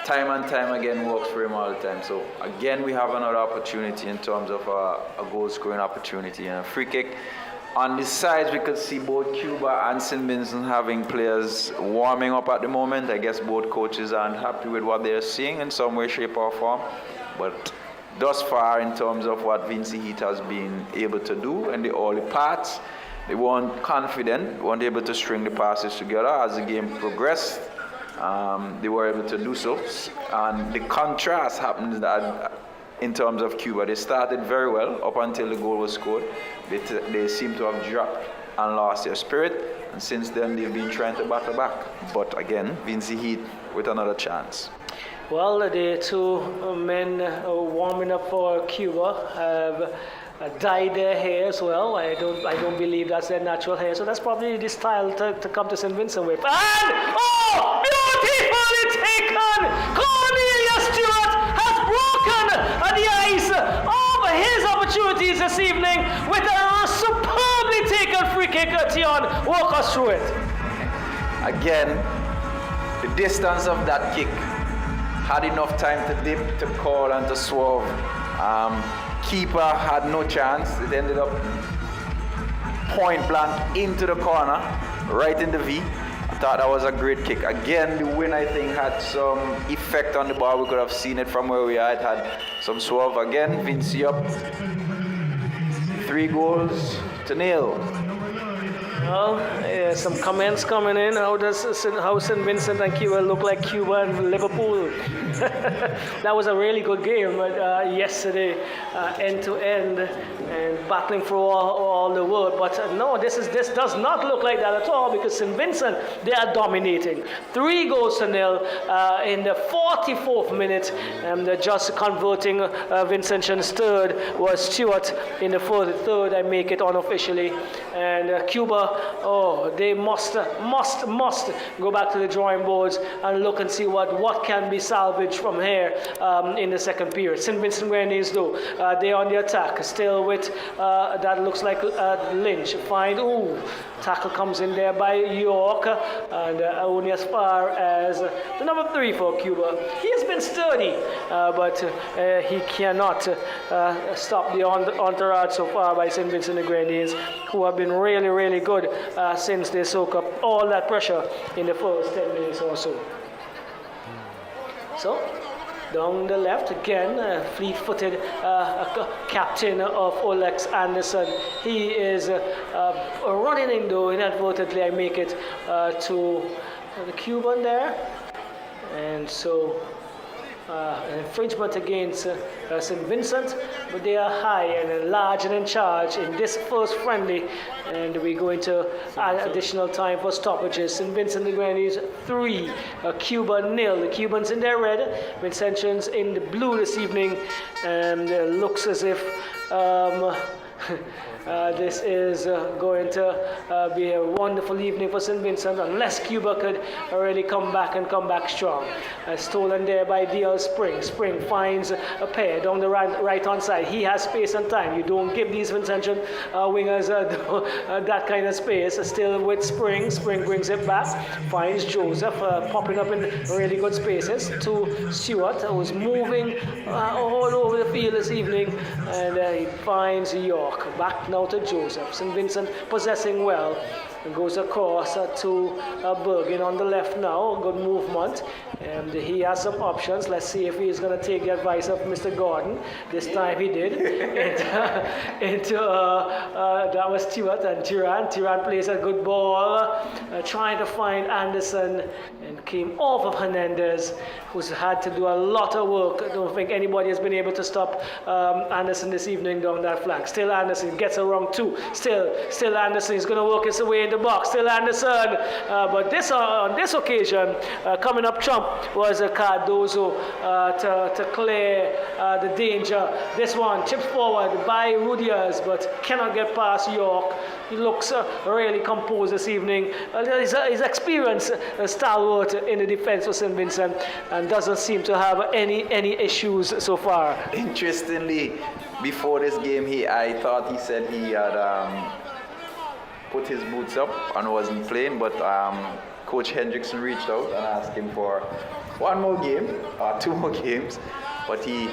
time and time again works for him all the time. So again, we have another opportunity in terms of a goal scoring opportunity and a free kick. On the sides, we could see both Cuba and St. Vincent having players warming up at the moment. I guess both coaches aren't happy with what they're seeing in some way, shape or form. But thus far, in terms of what Vincy Heat has been able to do in the early parts, they weren't confident, weren't able to string the passes together. As the game progressed, they were able to do so. And the contrast happens that in terms of Cuba, they started very well up until the goal was scored. They seem to have dropped and lost their spirit, and since then they've been trying to battle back. But again, Vincy Heat with another chance. Well, the two men warming up for Cuba have dyed their hair as well. I don't believe that's their natural hair, so that's probably the style to come to St. Vincent with. And beautifully taken! Cornelius Stewart has broken the ice of his opportunities this evening with a superbly taken free kick. Tion, walk us through it. Again, the distance of that kick had enough time to dip, to call, and to swerve. Keeper had no chance. It ended up point blank into the corner, right in the V. Thought that was a great kick. Again, the wind, I think, had some effect on the ball. We could have seen it from where we are. It had some swerve. Again, Vinci up. 3-0. Well, yeah, some comments coming in. How St. Vincent and Cuba look like Cuba and Liverpool? That was a really good game yesterday, end to end, and battling for all the world. But no, this does not look like that at all, because St. Vincent, they are dominating. 3-0 in the 44th minute, and just converting Vincentian's third was Stewart in the 43rd. I make it unofficially, and Cuba. Oh, they must go back to the drawing boards and look and see what can be salvaged from here in the second period. St. Vincent The Grenadines, though, they're on the attack, still with that looks like Lynch. Tackle comes in there by York, and only as far as the number 3 for Cuba. He has been sturdy, but he cannot stop the entourage so far by St. Vincent The Grenadines, who have been really, really good since they soak up all that pressure in the first 10 minutes or so. So, down the left again, fleet-footed captain of Olex Anderson. He is running in, though, inadvertently. I make it to the Cuban there. And so an infringement against St. Vincent, but they are high and large and in charge in this first friendly, and we're going to add additional time for stoppages. St. Vincent The Grenadines 3, Cuba 0. The Cubans in their red, Vincentians in the blue this evening, and looks as if this is going to be a wonderful evening for St. Vincent, unless Cuba could really come back strong. Stolen there by D.L. Spring. Spring finds a pair down the right-hand side. He has space and time. You don't give these Vincentian wingers that kind of space. Still with Spring. Spring brings it back. Finds Joseph popping up in really good spaces to Stewart, who's moving all over the field this evening, and he finds York. Back now to Joseph. St. Vincent possessing well. And goes across to Bergen on the left now. Good movement. And he has some options. Let's see if he's going to take the advice of Mr. Gordon. This time he did. That was Stewart and Tiran. Tiran plays a good ball. Trying to find Anderson, and came off of Hernandez, who's had to do a lot of work. I don't think anybody has been able to stop Anderson this evening down that flank. Still Anderson gets around 2. Still Anderson is going to work his way in the box. Still Anderson, but on this occasion, coming up trump was Cardozo to clear the danger. This one chips forward by Rudias, but cannot get past York. He looks really composed this evening. His experience stalwart in the defense for St. Vincent, and doesn't seem to have any issues so far. Interestingly, before this game, I thought he said he had put his boots up and wasn't playing, but Coach Hendrickson reached out and asked him for 1 more game, 2 more games, but he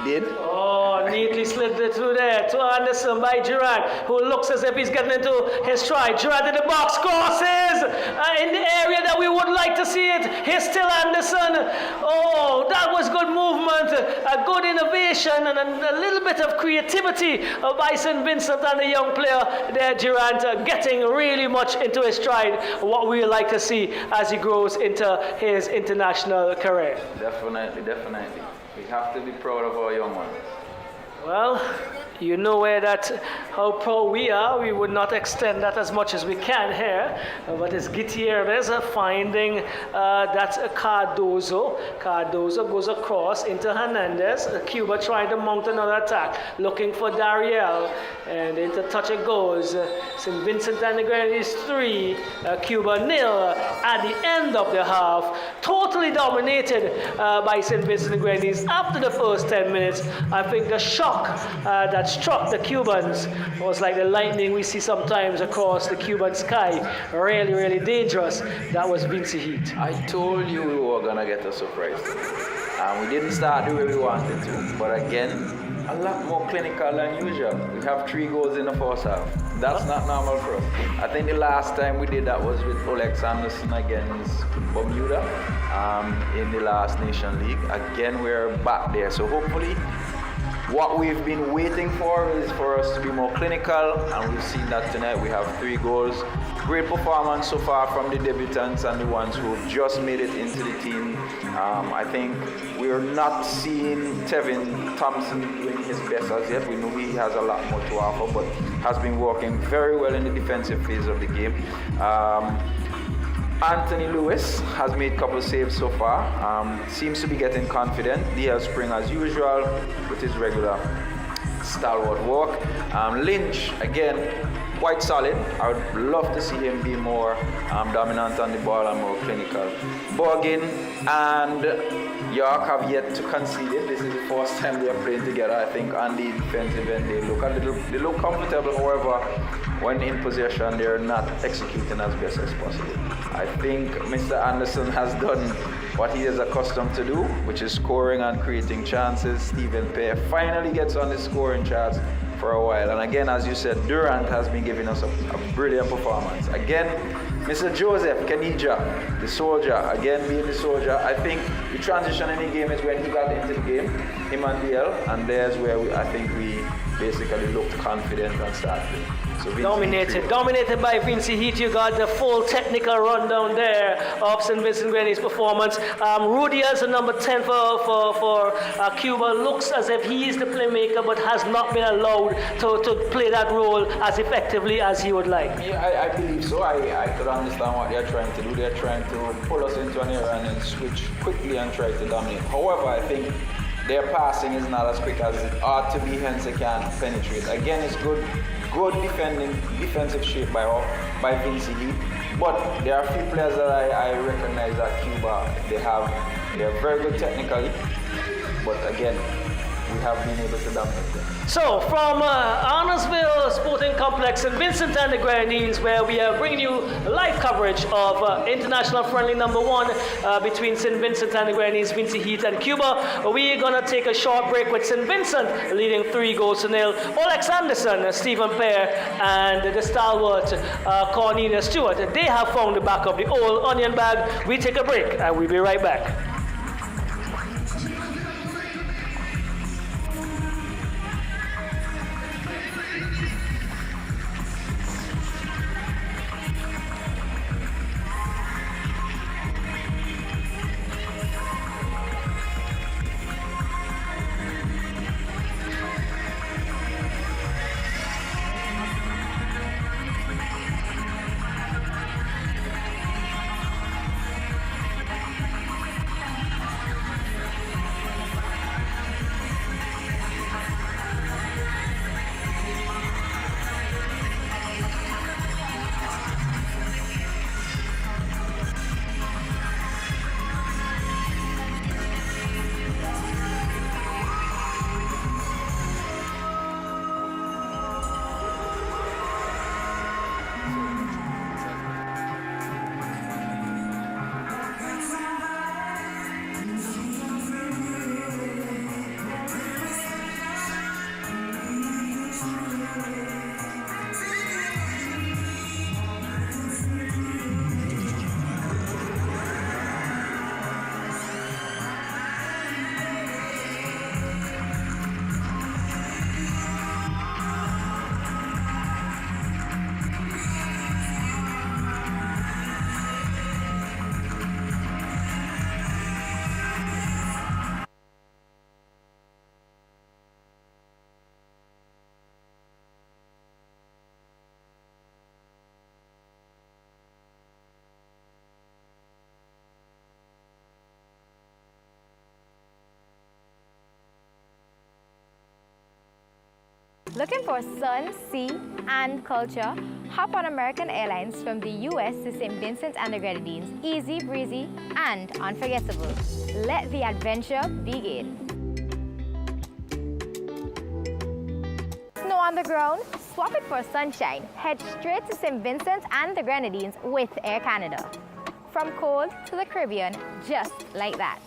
did. Oh, neatly slid it through there to Anderson by Gerard, who looks as if he's getting into his stride. Gerard in the box, crosses in the area that we would like to see it. Here's still Anderson. Oh, that was good movement, a good innovation, and a little bit of creativity by St. Vincent and the young player there, Gerard, getting really much into his stride. What we like to see as he grows into his international career. Definitely. We have to be proud of our young ones. Well, you know how proud we are. We would not extend that as much as we can here. But it's Gutierrez finding that's Cardozo. Cardozo goes across into Hernandez. Cuba trying to mount another attack, looking for Dariel. And into touch it goes. St. Vincent and the Grenadines 3, Cuba 0 at the end of the half. Totally dominated by St. Vincent the Grenadines after the first 10 minutes. I think the shock that struck the Cubans was like the lightning we see sometimes across the Cuban sky. Really, really dangerous. That was Vincey Heat. I told you we were gonna get a surprise. We didn't start the way we wanted to, but again, a lot more clinical than usual. We have 3 goals in the first half. That's not normal for us. I think the last time we did that was with Alex Anderson against Bermuda in the last Nation League. Again, we're back there. So hopefully, what we've been waiting for is for us to be more clinical, and we've seen that tonight. We have 3 goals. Great performance so far from the debutants and the ones who've just made it into the team. I think we're not seeing Tevin Thompson doing his best as yet. We know he has a lot more to offer, but has been working very well in the defensive phase of the game. Anthony Lewis has made a couple saves so far. Seems to be getting confident. D.L. Spring, as usual, with his regular stalwart work. Lynch, again, quite solid. I would love to see him be more dominant on the ball and more clinical. Borgin and York have yet to concede it. This is the first time they are playing together. I think on the defensive end they look comfortable. However, when in possession, they're not executing as best as possible. I think Mr. Anderson has done what he is accustomed to do, which is scoring and creating chances. Stephen Pear finally gets on the scoring charts for a while. And again, as you said, Durant has been giving us a brilliant performance. Again, Mr. Joseph Kenija, the soldier, again being the soldier. I think the transition in the game is when he got into the game, him and DL, and there's where I think we basically looked confident and started. So Dominated by Vincey Heat. You got the full technical rundown there of St. Vincent Grenadines' performance. Rudy as a number 10 for Cuba looks as if he is the playmaker, but has not been allowed to play that role as effectively as he would like. Yeah, I believe so. I could understand what they're trying to do. They're trying to pull us into an area and then switch quickly and try to dominate. However, I think their passing is not as quick as it ought to be, hence they can't penetrate. Again, it's good defensive shape by Vincey Heat. But there are a few players that I recognize at Cuba. They're very good technically, but again, we have been able to dominate them. So, from Arnorsville Sporting Complex, St. Vincent and the Grenadines, where we are bringing you live coverage of international friendly number 1 between St. Vincent and the Grenadines, Vincey Heat and Cuba. We're going to take a short break with St. Vincent leading 3-0. Alex Anderson, Stephen Pear, and the stalwart Cornelius Stewart. They have found the back of the old onion bag. We take a break and we'll be right back. Looking for sun, sea, and culture? Hop on American Airlines from the US to St. Vincent and the Grenadines. Easy, breezy, and unforgettable. Let the adventure begin. Snow on the ground, Swap it for sunshine. Head straight to St. Vincent and the Grenadines with Air Canada. From cold to the Caribbean, just like that.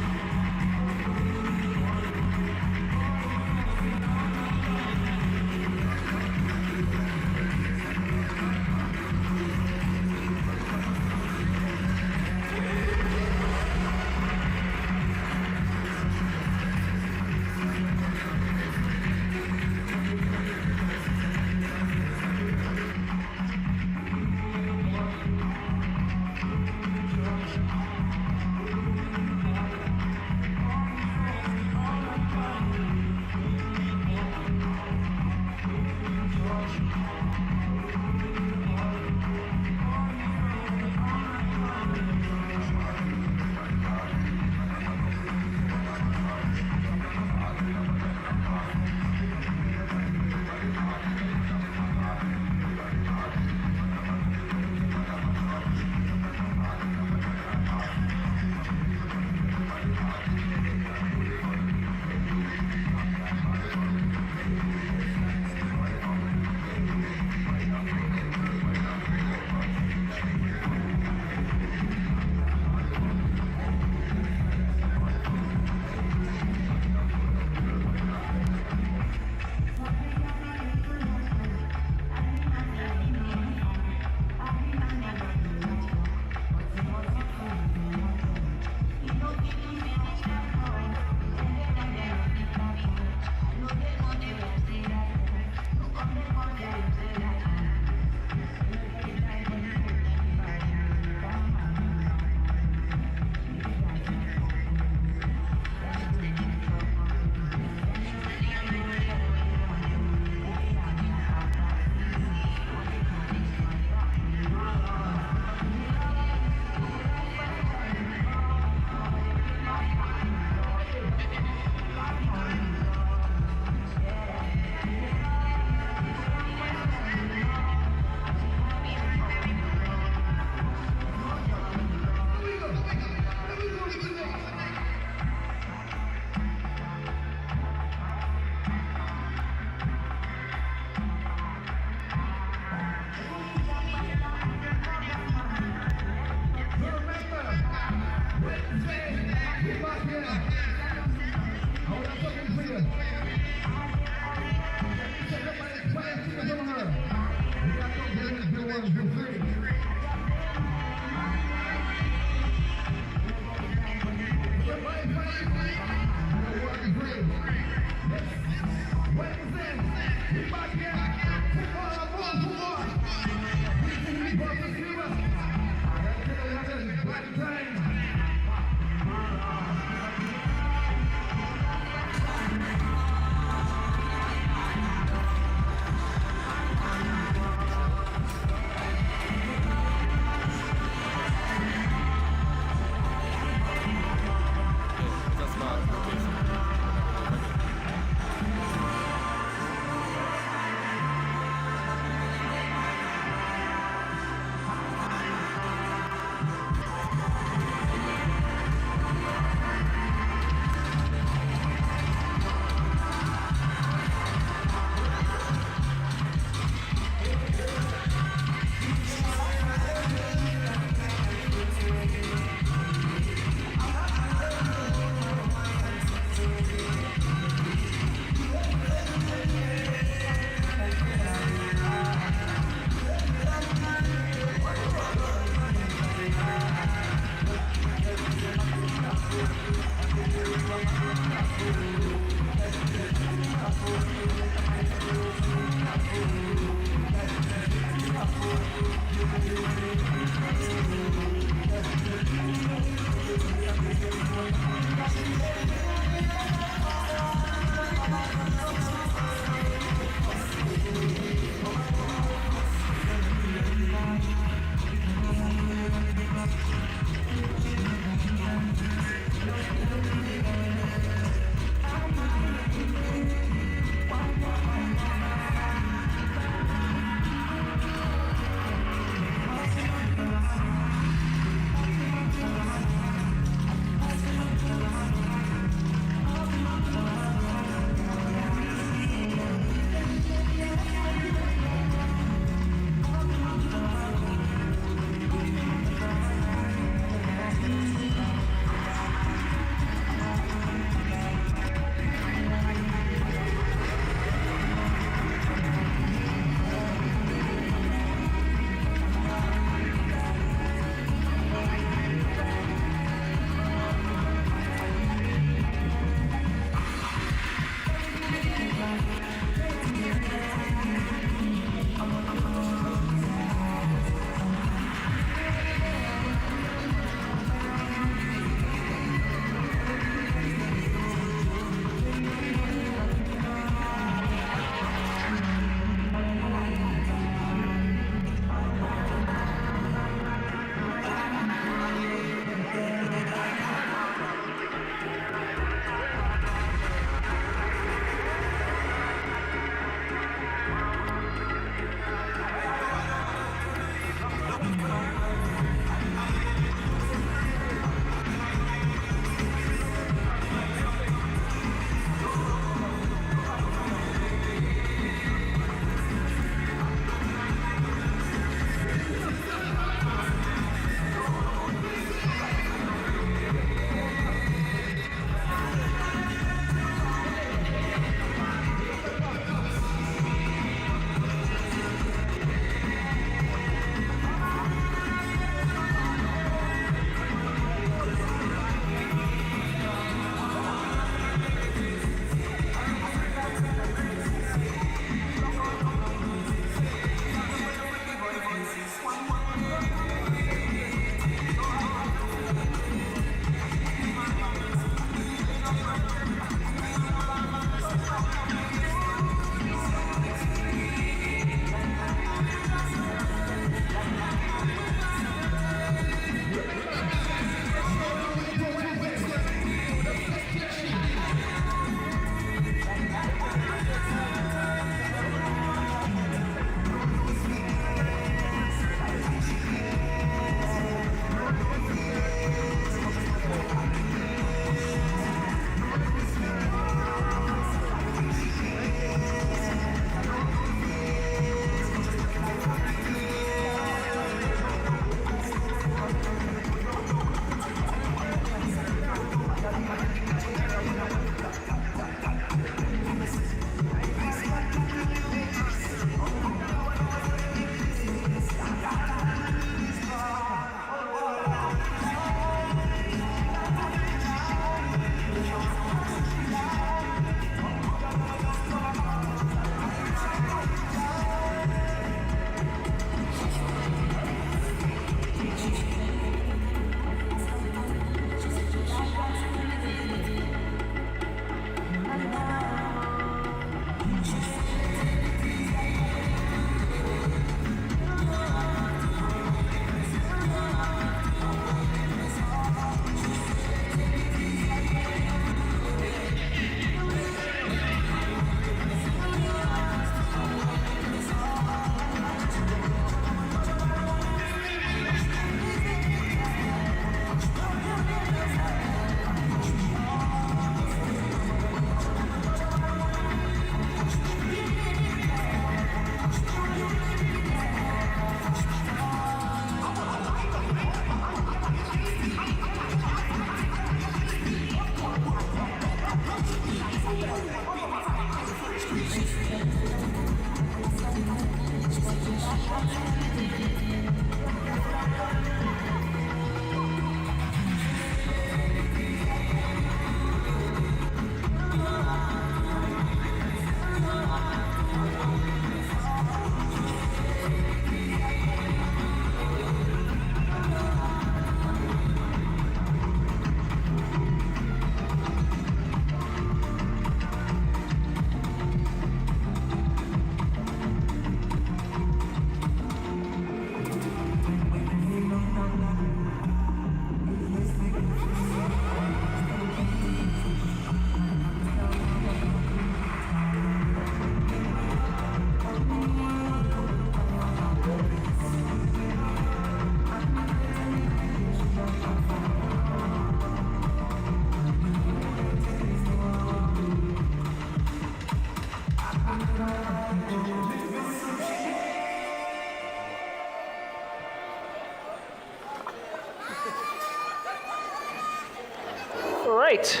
right.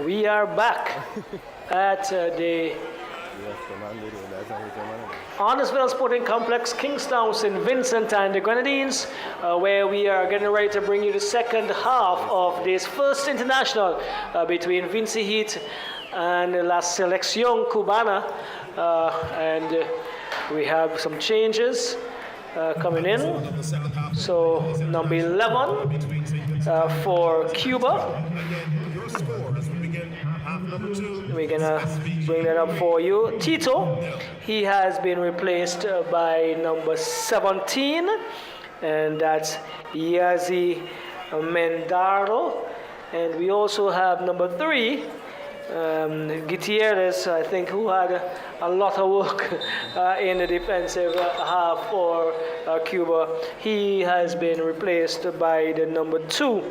We are back at the Arnesville Sporting Complex, Kingstown, St. Vincent and the Grenadines, where we are getting ready to bring you the second half of this first international between Vinci Heat and La Selección Cubana. And we have some changes coming in. So number 11 for Cuba. We're gonna bring that up for you. Tito, he has been replaced by number 17, and that's Yazi Mendaro. And we also have number 3, Gutierrez, I think, who had a lot of work in the defensive half for Cuba. He has been replaced by the number 2.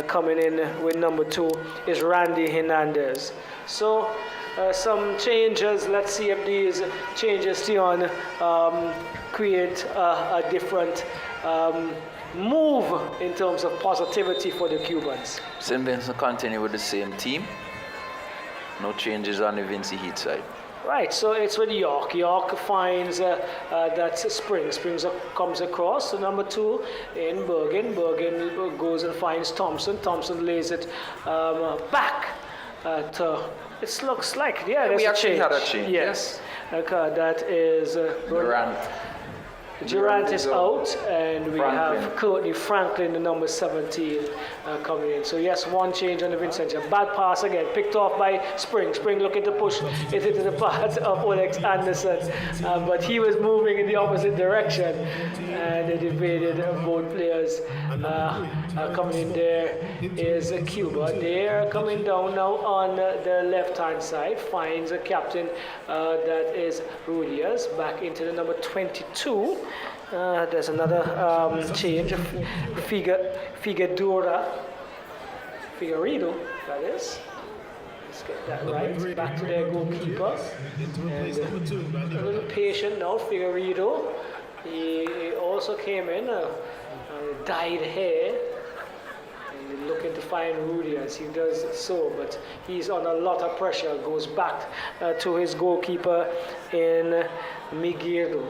Coming in with number 2 is Randy Hernandez. So some changes. Let's see if these changes, Tion, create a different move in terms of positivity for the Cubans. St. Vincent continue with the same team. No changes on the Vinci Heat side. Right, so it's with York. York finds that Springs comes across. So number 2 in Bergen. Bergen goes and finds Thompson. Thompson lays it back to. It looks like, yeah, there's we a actually change. had a change. Yes, that is Durant. Durant is out, and we Franklin. have Courtney Franklin, the number 17, coming in. So yes, one change on the Vincentia. Bad pass again, picked off by Spring. Spring looking to push it into the path of Alex Anderson, but he was moving in the opposite direction, and it evaded both players. Coming in there is Cuba. They're coming down now on the left-hand side, finds a captain that is Rudias, back into the number 22. There's another change. Figueredo, that is. Let's get that right. Back to their goalkeeper. And a little patient now, Figueredo. He also came in, dyed hair. And looking to find Rudy as he does so, but he's on a lot of pressure. Goes back to his goalkeeper in Miguel.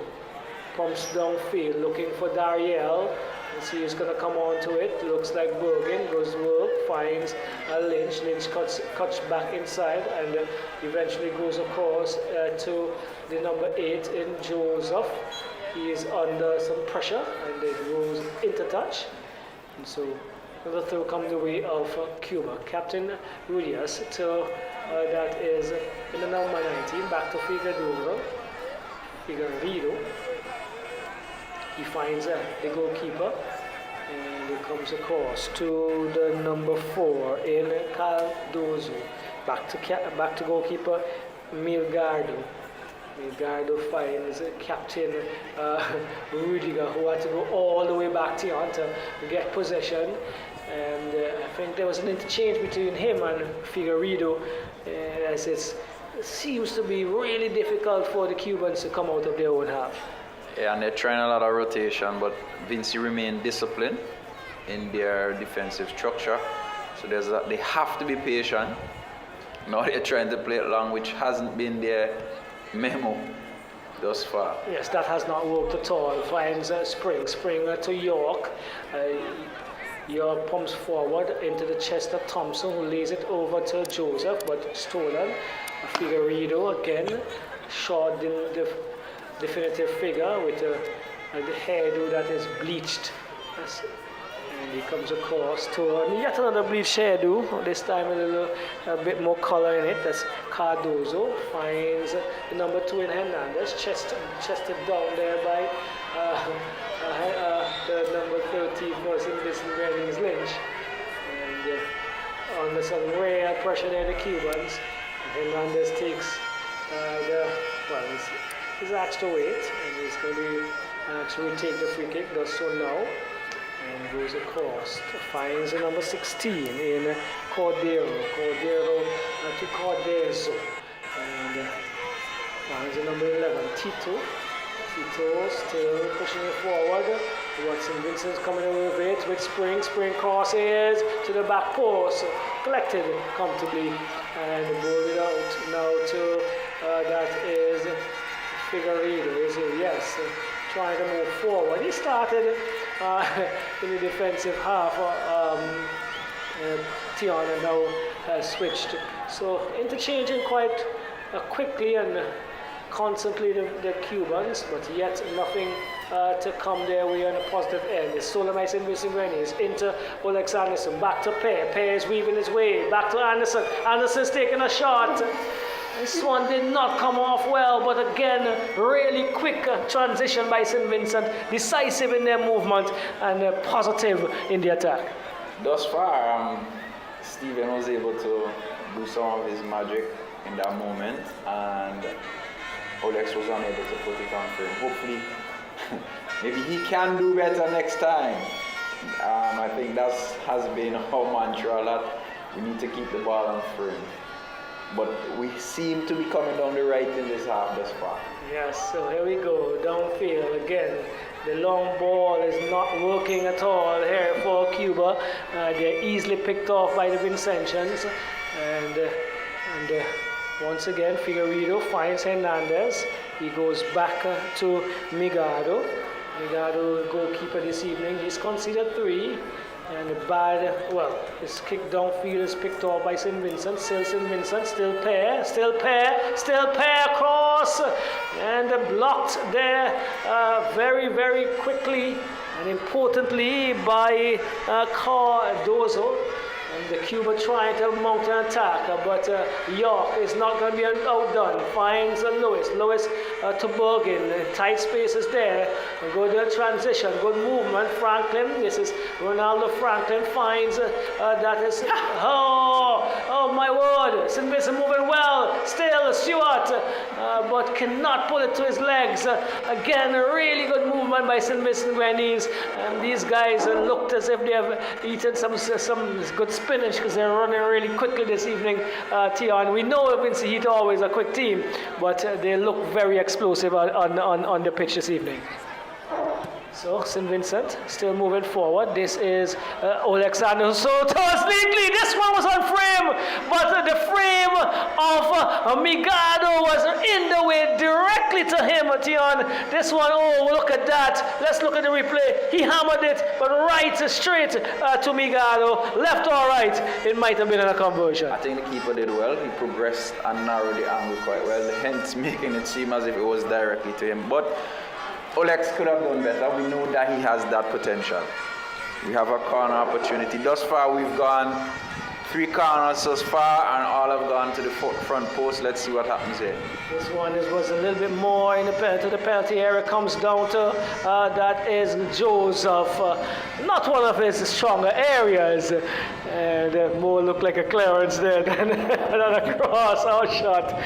Pumps downfield, looking for Dariel. And see who's going to come on to it. Looks like Bergen goes to work, finds Lynch. Lynch cuts back inside and eventually goes across to the number 8 in Joseph. He is under some pressure and it goes into touch. And so another throw comes the way of Cuba. Captain Rudias to that is in the number 19, back to Figueredo. He finds the goalkeeper and he comes across to the number 4 in Cardozo. Back to goalkeeper Milgardo. Milgardo finds Captain Rudiger, who had to go all the way back to get possession. And I think there was an interchange between him and Figueredo, as it seems to be really difficult for the Cubans to come out of their own half. Yeah, and they're trying a lot of rotation, but Vinci remain disciplined in their defensive structure. So they have to be patient. Now they're trying to play it long, which hasn't been their memo thus far. Yes, that has not worked at all. Finds Spring to York. York pumps forward into the chest of Thompson, who lays it over to Joseph, but stolen. Figueredo again, short the definitive figure with the hairdo that is bleached. And he comes across to yet another bleached hairdo, this time a bit more color in it. That's Cardozo. Finds the number 2 in Hernandez, chested down there by the number 13 person, this is Lynch. And under some rare pressure there, the Cubans. Hernandez takes he's asked to wait, and he's going to actually take the free kick, does so now, and goes across, finds the number 16 in Cordero to Cordezo, and finds the number 11, Tito. Tito still pushing it forward. St. Vincent's coming away with it with Spring. Spring crosses to the back post. Collected comfortably. And moved it out now to that is Figueredo, is it? Yes. Trying to move forward. He started in the defensive half. Tiana now has switched. So interchanging quite quickly and constantly the Cubans, but yet nothing to come their way on a positive end. It's Solomon St. Vincent The Grenadines into Olex Anderson, back to Pear. Pear is weaving his way, back to Anderson. Anderson's taking a shot. This one did not come off well, but again, really quick transition by St. Vincent, decisive in their movement and positive in the attack. Thus far, Stephen was able to do some of his magic in that moment, and Olex was unable to put it on frame. Hopefully, maybe he can do better next time. I think that has been our mantra a lot. We need to keep the ball on frame. But we seem to be coming down the right in this half thus far. Yes, so here we go, downfield again. The long ball is not working at all here for Cuba. They're easily picked off by the Vincentians. And once again, Figueredo finds Hernandez. He goes back to Migado. Migado, goalkeeper this evening, he's conceded 3. And his kick downfield is picked off by St. Vincent. Still St. Vincent, still Pear cross. And blocked there very, very quickly and importantly by Cardozo. And the Cuba trying to mount an attack, but York is not going to be outdone. Finds Lewis. Lewis to Bergen. Tight spaces there. And good transition. Good movement. Franklin. This is Ronaldo Franklin. Finds that is. Oh my word. St. Vincent moving well. Still Stewart. But cannot pull it to his legs. Again, a really good movement by St. Vincent Grenadines. And these guys looked as if they have eaten some good spinach because they're running really quickly this evening, Tion. We know Vinci Heat always a quick team, but they look very explosive on the pitch this evening. So St. Vincent still moving forward. This is Alexander. So towards neatly. This one was on frame, but the frame of Migado was in the way directly to him, Tion. This one, oh, look at that. Let's look at the replay. He hammered it, but right straight to Migado. Left or right, it might have been a conversion. I think the keeper did well. He progressed and narrowed the angle quite well, hence making it seem as if it was directly to him. But Olex could have done better. We know that he has that potential. We have a corner opportunity. Thus far, we've gone 3 corners thus far, and all have gone to the front post. Let's see what happens here. This one was a little bit more in the penalty area. Comes down to that is Joseph. Not one of his stronger areas. And more looked like a clearance there than a cross or shot.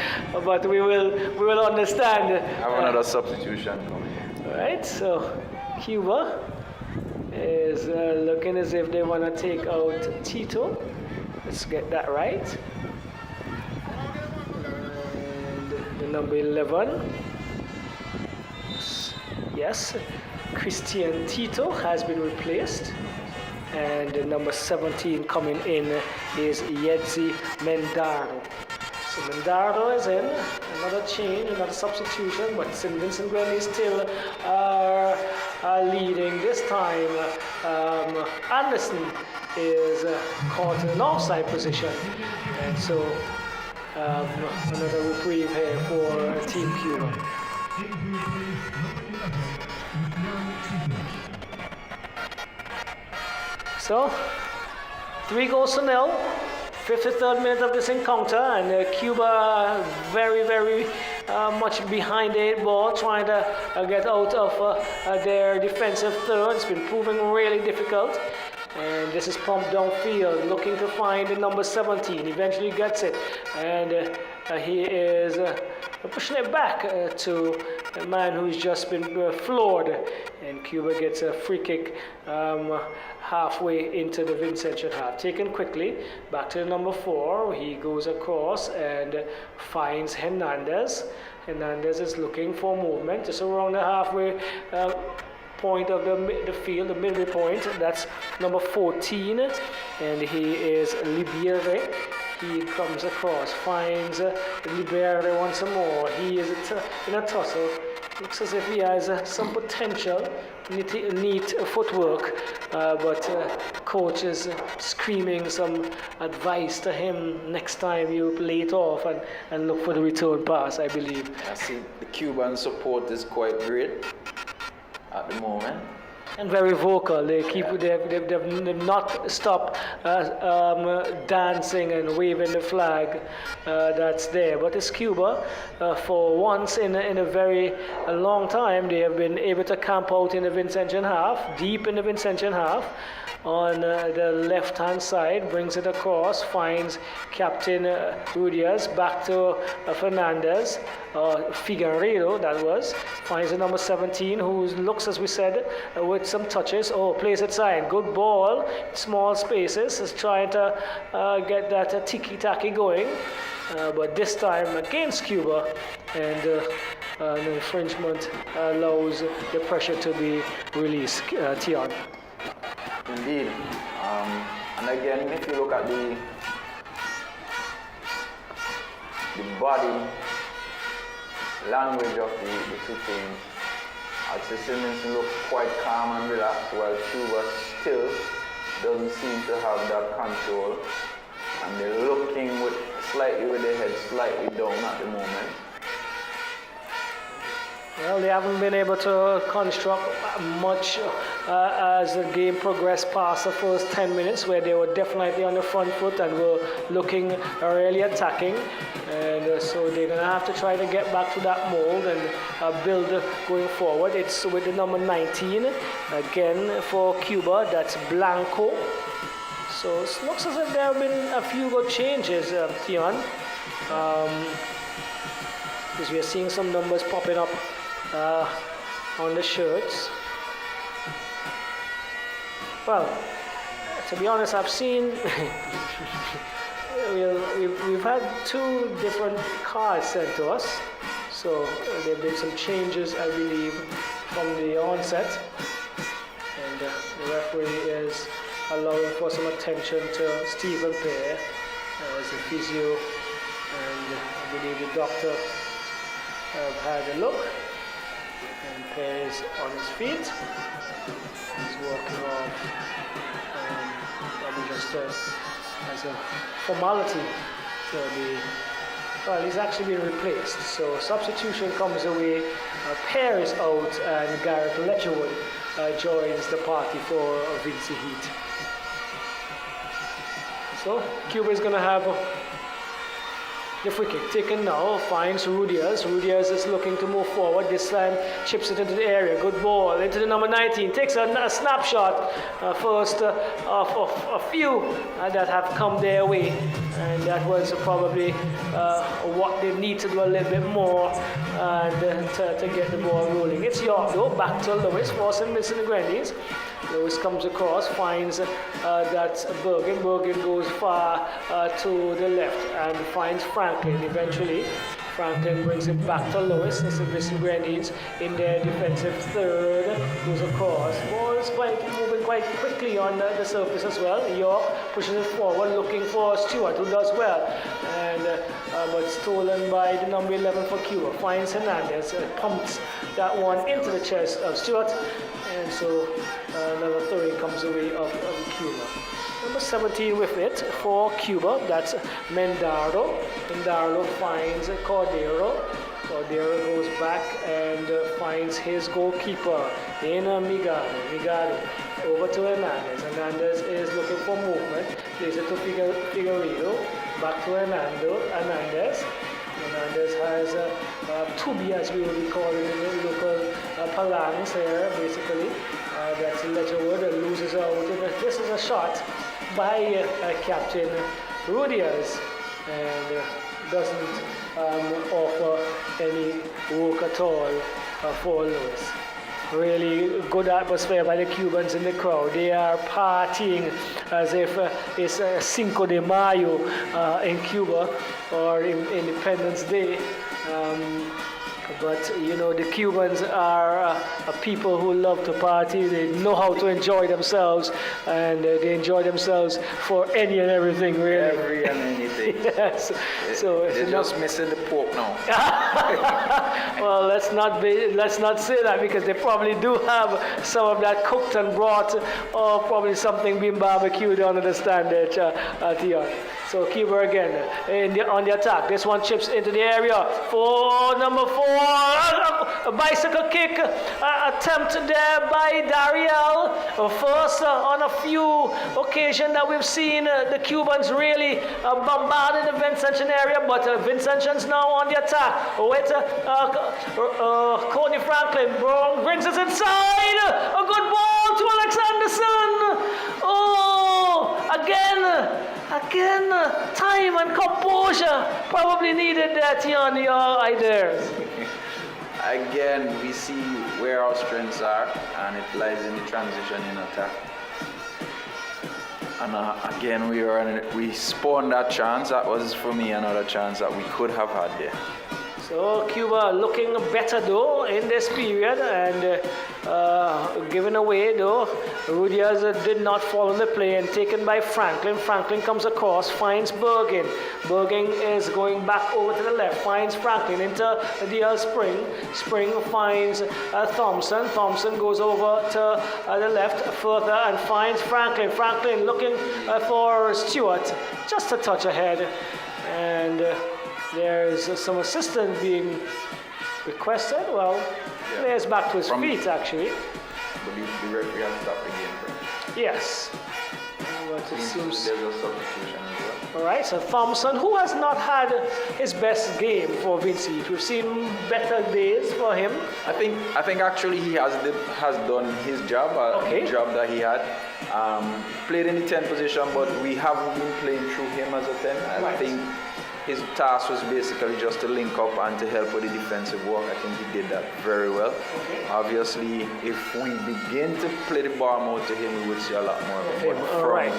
But we will understand. Have another substitution coming. Right, so Cuba is looking as if they want to take out Tito. Let's get that right. And the number 11. Yes, Christian Tito has been replaced. And the number 17 coming in is Yedzi Mendaro. So Mendaro is in, another change, another substitution, but St. Vincent Grenadines still are leading. This time, Anderson is caught in an offside position. And so, another reprieve here for Team Cuba. So, 3-0. 53rd minute of this encounter, and Cuba very, very much behind the 8 ball, trying to get out of their defensive third. It's been proving really difficult. And this is pumped downfield, looking to find the number 17. Eventually gets it, and he is pushing it back to a man who's just been floored. And Cuba gets a free kick halfway into the Vincentian half. Taken quickly, back to the number 4. He goes across and finds Hernandez. Hernandez is looking for movement just around the halfway point of the field, the midway point. That's number 14, and he is Libere. He comes across, finds Libere once more. He is in a tussle. Looks as if he has some potential, neat footwork, but coach is screaming some advice to him. Next time you play it off and look for the return pass, I believe. I see the Cuban support is quite great at the moment. And very vocal. They've not stopped dancing and waving the flag that's there. But it's Cuba. For once in a very long time, they have been able to camp out in the Vincentian half, deep in the Vincentian half. On the left-hand side, brings it across, finds Captain Rudias, back to Fernandez, Figueiredo that was, finds the number 17, who looks, as we said, with some touches. Plays it side, good ball, small spaces, is trying to get that tiki-taki going, but this time against Cuba, and an infringement allows the pressure to be released. Tion. Indeed. And again, if you look at the body language of the two teams, I'd say St. Vincent looks quite calm and relaxed, while Cuba still doesn't seem to have that control. And they're looking with their head slightly down at the moment. Well, they haven't been able to construct much as the game progressed past the first 10 minutes, where they were definitely on the front foot and were looking really attacking. And so they're going to have to try to get back to that mold and build going forward. It's with the number 19, again for Cuba, that's Blanco. So it looks as if there have been a few good changes, Tion. Because we are seeing some numbers popping up on the shirts. Well, to be honest, I've seen we've had 2 different cards sent to us, so there have been some changes, I believe, from the onset, and the referee is allowing for some attention to Stephen Pear as a physio, and I believe the doctor have had a look. And Pear is on his feet. He's walking off, probably just as a formality to be. Well, he's actually been replaced. So substitution comes away. Pear is out, and Garrett Letcherwood joins the party for Vinci Heat. So Cuba is going to have the free kick taken now, finds Rudias. Rudias is looking to move forward. This time chips it into the area. Good ball into the number 19. Takes a snapshot first of a few that have come their way. And that was probably what they need to do a little bit more to get the ball rolling. It's York though, back to Lewis for St. Vincent The Grenadines. Lewis comes across, finds that Bergen. Bergen goes far to the left and finds Franklin eventually. Franklin brings it back to Lewis. The St. Vincent Grenadines in their defensive third goes across. Ball is moving quite quickly on the surface as well. York pushes it forward, looking for Stewart, who does well, and but stolen by the number 11 for Cuba. Finds Hernandez, pumps that one into the chest of Stewart, and so another throw comes away of Cuba. Number 17 with it for Cuba, that's Mendardo. Mendardo finds Cordero. Cordero goes back and finds his goalkeeper in Migado. Migado over to Hernandez. Hernandez is looking for movement. Plays it to Figueiredo. Back to Hernandez. Hernandez has Tubi, as we will be calling in the local parlance here, basically. That's Letcherwood loses out. This is a shot by Captain Rudias, and doesn't offer any work at all for Lewis. Really good atmosphere by the Cubans in the crowd. They are partying as if it's Cinco de Mayo in Cuba, or Independence Day. But you know, the Cubans are a people who love to party. They know how to enjoy themselves, and they enjoy themselves for any and everything, really. Every and anything. Yes. So They're just missing the pork now. well, let's not say that, because they probably do have some of that cooked and brought, or probably something being barbecued under the standard Theon. So Cuba again on the attack. This one chips into the area for number 4. A bicycle kick attempt there by Dariel. First on a few occasions that we've seen the Cubans really bombarding the Vincentian area, but Vincentians now on the attack with Courtney Franklin brings us inside. A good ball to Alex Anderson. Oh, again, time and composure probably needed that on your ideas. Again, we see where our strengths are, and it lies in the transition in attack. And again, we spawned that chance. That was, for me, another chance that we could have had there. So Cuba looking better though in this period, and given away though. Rudias did not fall in the play and taken by Franklin. Franklin comes across, finds Bergen. Bergen is going back over to the left, finds Franklin into the Spring. Spring finds Thompson. Thompson goes over to the left further and finds Franklin. Franklin looking for Stewart, just a touch ahead. And there's some assistance being requested. Well, player's back to his feet, actually. But the referee has stopped the game for him. Yes. But it seems... There's a substitution as well. All right, so Thompson, who has not had his best game for Vinci. We've seen better days for him. I think actually he has done his job, the job that he had. Played in the 10 position, but we haven't been playing through him as a 10. I think his task was basically just to link up and to help with the defensive work. I think he did that very well. Okay. Obviously, if we begin to play the ball more to him, we would see a lot more of him.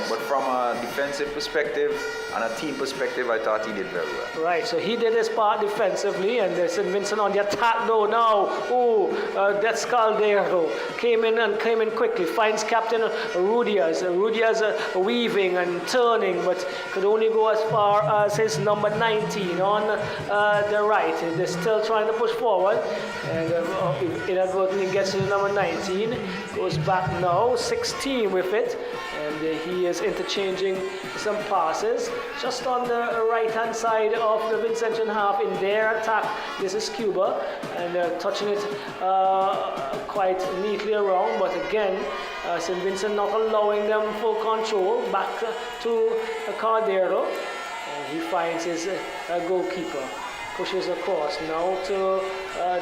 But from a defensive perspective and a team perspective, I thought he did very well. Right, so he did his part defensively, and St. Vincent on the attack though now. That's Caldero. Came in quickly, finds Captain Rudias. Rudias weaving and turning, but could only go as far as his number 19 on the right. They're still trying to push forward, and inadvertently gets to the number 19. Goes back now, 16 with it, and he is interchanging some passes just on the right-hand side of the Vincentian half in their attack. This is Cuba, and they're touching it quite neatly around, but again, St. Vincent not allowing them full control. Back to Caldero. He finds his goalkeeper, pushes across now to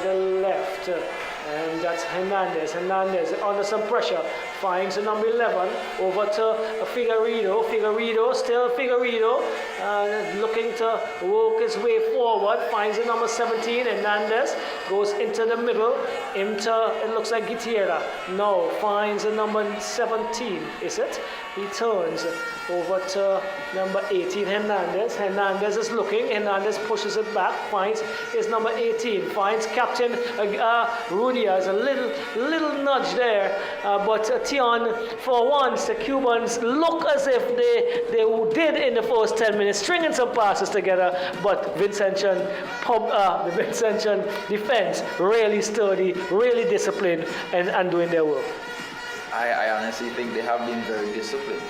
the left, and that's Hernandez. Hernandez under some pressure, finds the number 11 over to Figueiredo. Figueiredo, looking to work his way forward, finds the number 17. Hernandez goes into the middle, it looks like Gutierrez. No, finds the number 17, is it? He turns over to number 18, Hernandez. Hernandez is looking. Hernandez pushes it back, finds his number 18, finds Captain Rudias. A little nudge there, but Tion, for once, the Cubans look as if they did in the first 10 minutes, stringing some passes together, but the Vincentian defense really sturdy, really disciplined, and doing their work. I honestly think they have been very disciplined,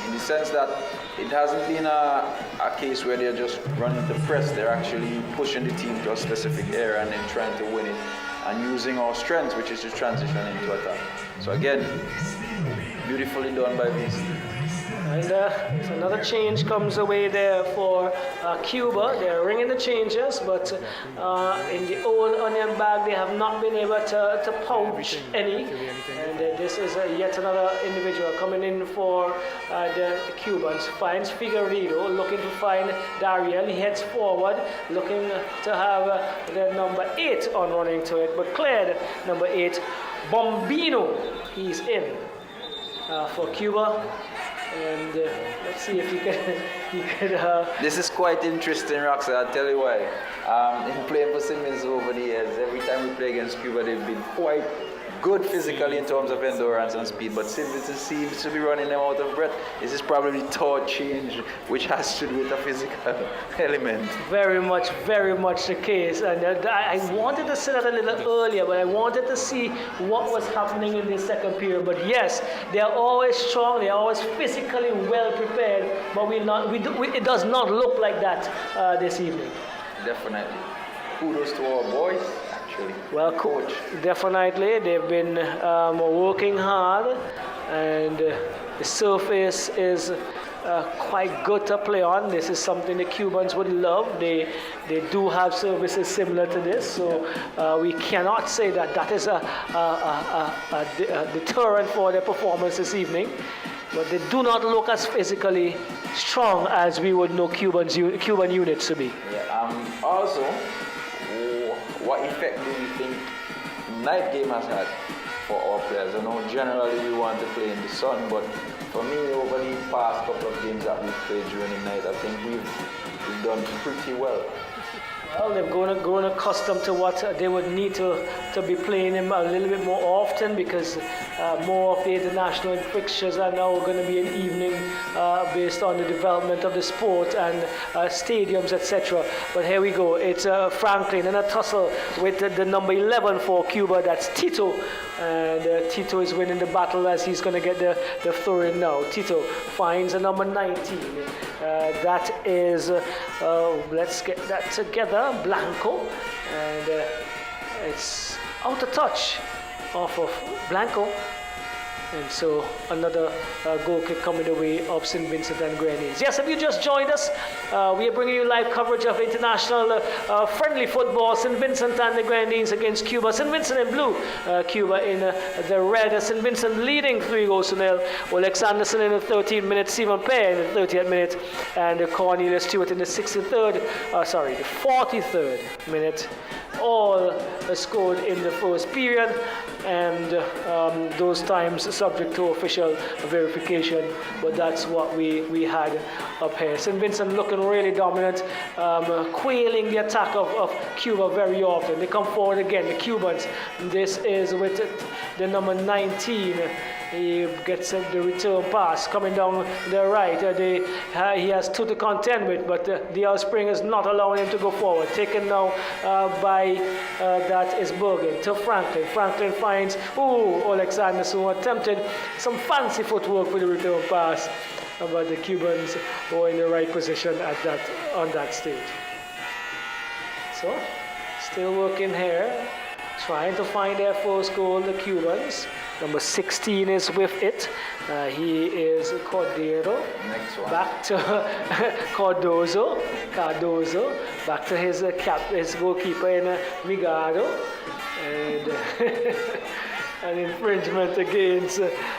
in the sense that it hasn't been a case where they're just running the press. They're actually pushing the team to a specific area and then trying to win it, and using our strengths, which is to transition into attack. So again, beautifully done by VC. And so another change comes away there for Cuba. They're ringing the changes, but in the old onion bag, they have not been able to pouch any. And this is yet another individual coming in for the Cubans. Finds Figueiredo, looking to find Dariel. He heads forward, looking to have the number 8 on running to it, but cleared number 8. Bombino, he's in for Cuba. and let's see if he could. This is quite interesting, Roxy. I'll tell you why. In playing for St. Vincent over the years, every time we play against Cuba, they've been quite good physically in terms of endurance and speed, but St. Vincent seems to be running them out of breath. This is probably thought change, which has to do with a physical element. Very much the case. And I wanted to say that a little earlier, but I wanted to see what was happening in the second period. But yes, they are always strong, they are always physically well prepared, but it does not look like that this evening. Definitely. Kudos to our boys. Well, coach, definitely they've been working hard, and the surface is quite good to play on. This is something the Cubans would love. They do have services similar to this, so we cannot say that is a deterrent for their performance this evening. But they do not look as physically strong as we would know Cuban units to be. Yeah, also, what effect do you think night game has had for our players? I know generally we want to play in the sun, but for me, over the past couple of games that we've played during the night, I think we've done pretty well. Well, they've grown accustomed to what they would need to be playing him a little bit more often, because more of the international fixtures are now going to be in evening based on the development of the sport and stadiums, etc. But here we go. It's Franklin in a tussle with the number 11 for Cuba. That's Tito. And Tito is winning the battle as he's going to get the throw in now. Tito finds a number 19. That is, let's get that together, Blanco. And it's out of touch off of Blanco. And so another goal kick coming the way of St. Vincent and Grenadines. Yes, if you just joined us, we are bringing you live coverage of international friendly football. St. Vincent and the Grenadines against Cuba. St. Vincent in blue, Cuba in the red. St. Vincent leading 3-0. Olex Anderson in the 13th minute, Stephen Pear in the 30th minute, and Cornelius Stewart in the 43rd minute. All scored in the first period, and those times subject to official verification, but that's what we had up here. St. Vincent looking really dominant, quailing the attack of Cuba very often. They come forward again, the Cubans. This is with the number 19. He gets the return pass coming down the right. He has two to contend with, but the Spring is not allowing him to go forward. Taken now by that is Bergen to Franklin. Franklin finds Olex Anderson, who attempted some fancy footwork for the return pass, but the Cubans were in the right position on that stage. So, still working here, trying to find their first goal, the Cubans. Number 16 is with it. He is Cordero. Next one. Back to Cardozo. Back to his goalkeeper in Migado. And an infringement against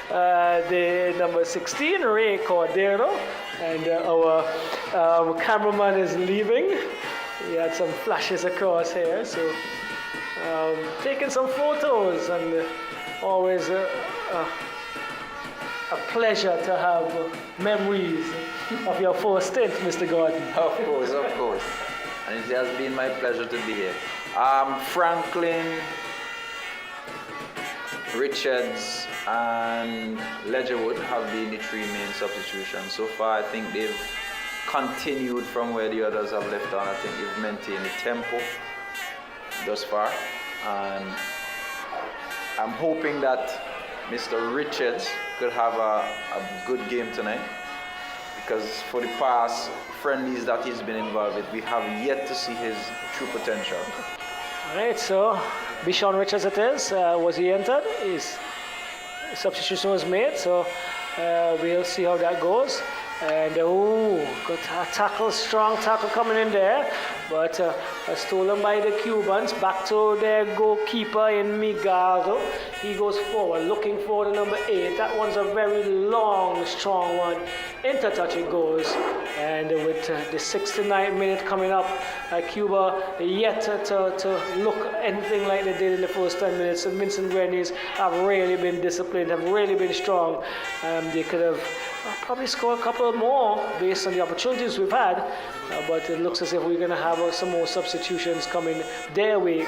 the number 16, Ray Cordero. And our cameraman is leaving. He had some flashes across here, so taking some photos, and always a pleasure to have memories of your first stint, Mr. Gordon. Of course. And it has been my pleasure to be here. Franklin, Richards, and Ledgerwood have been the three main substitutions. So far, I think they've continued from where the others have left on. I think they've maintained the tempo thus far. And I'm hoping that Mr. Richards could have a good game tonight, because for the past friendlies that he's been involved with, we have yet to see his true potential. All right, so Bishon Richards it is. Was he entered? His substitution was made, so we'll see how that goes. And good tackle, strong tackle coming in there. But stolen by the Cubans. Back to their goalkeeper in Miguel. He goes forward, looking for the number 8. That one's a very long, strong one. Into touch it goes. And with the 69th minute coming up, Cuba yet to look anything like they did in the first 10 minutes. St. Vincent The Grenadines have really been disciplined, have really been strong. They could have probably scored a couple more based on the opportunities we've had. But it looks as if we're going to have some more substitutions coming their way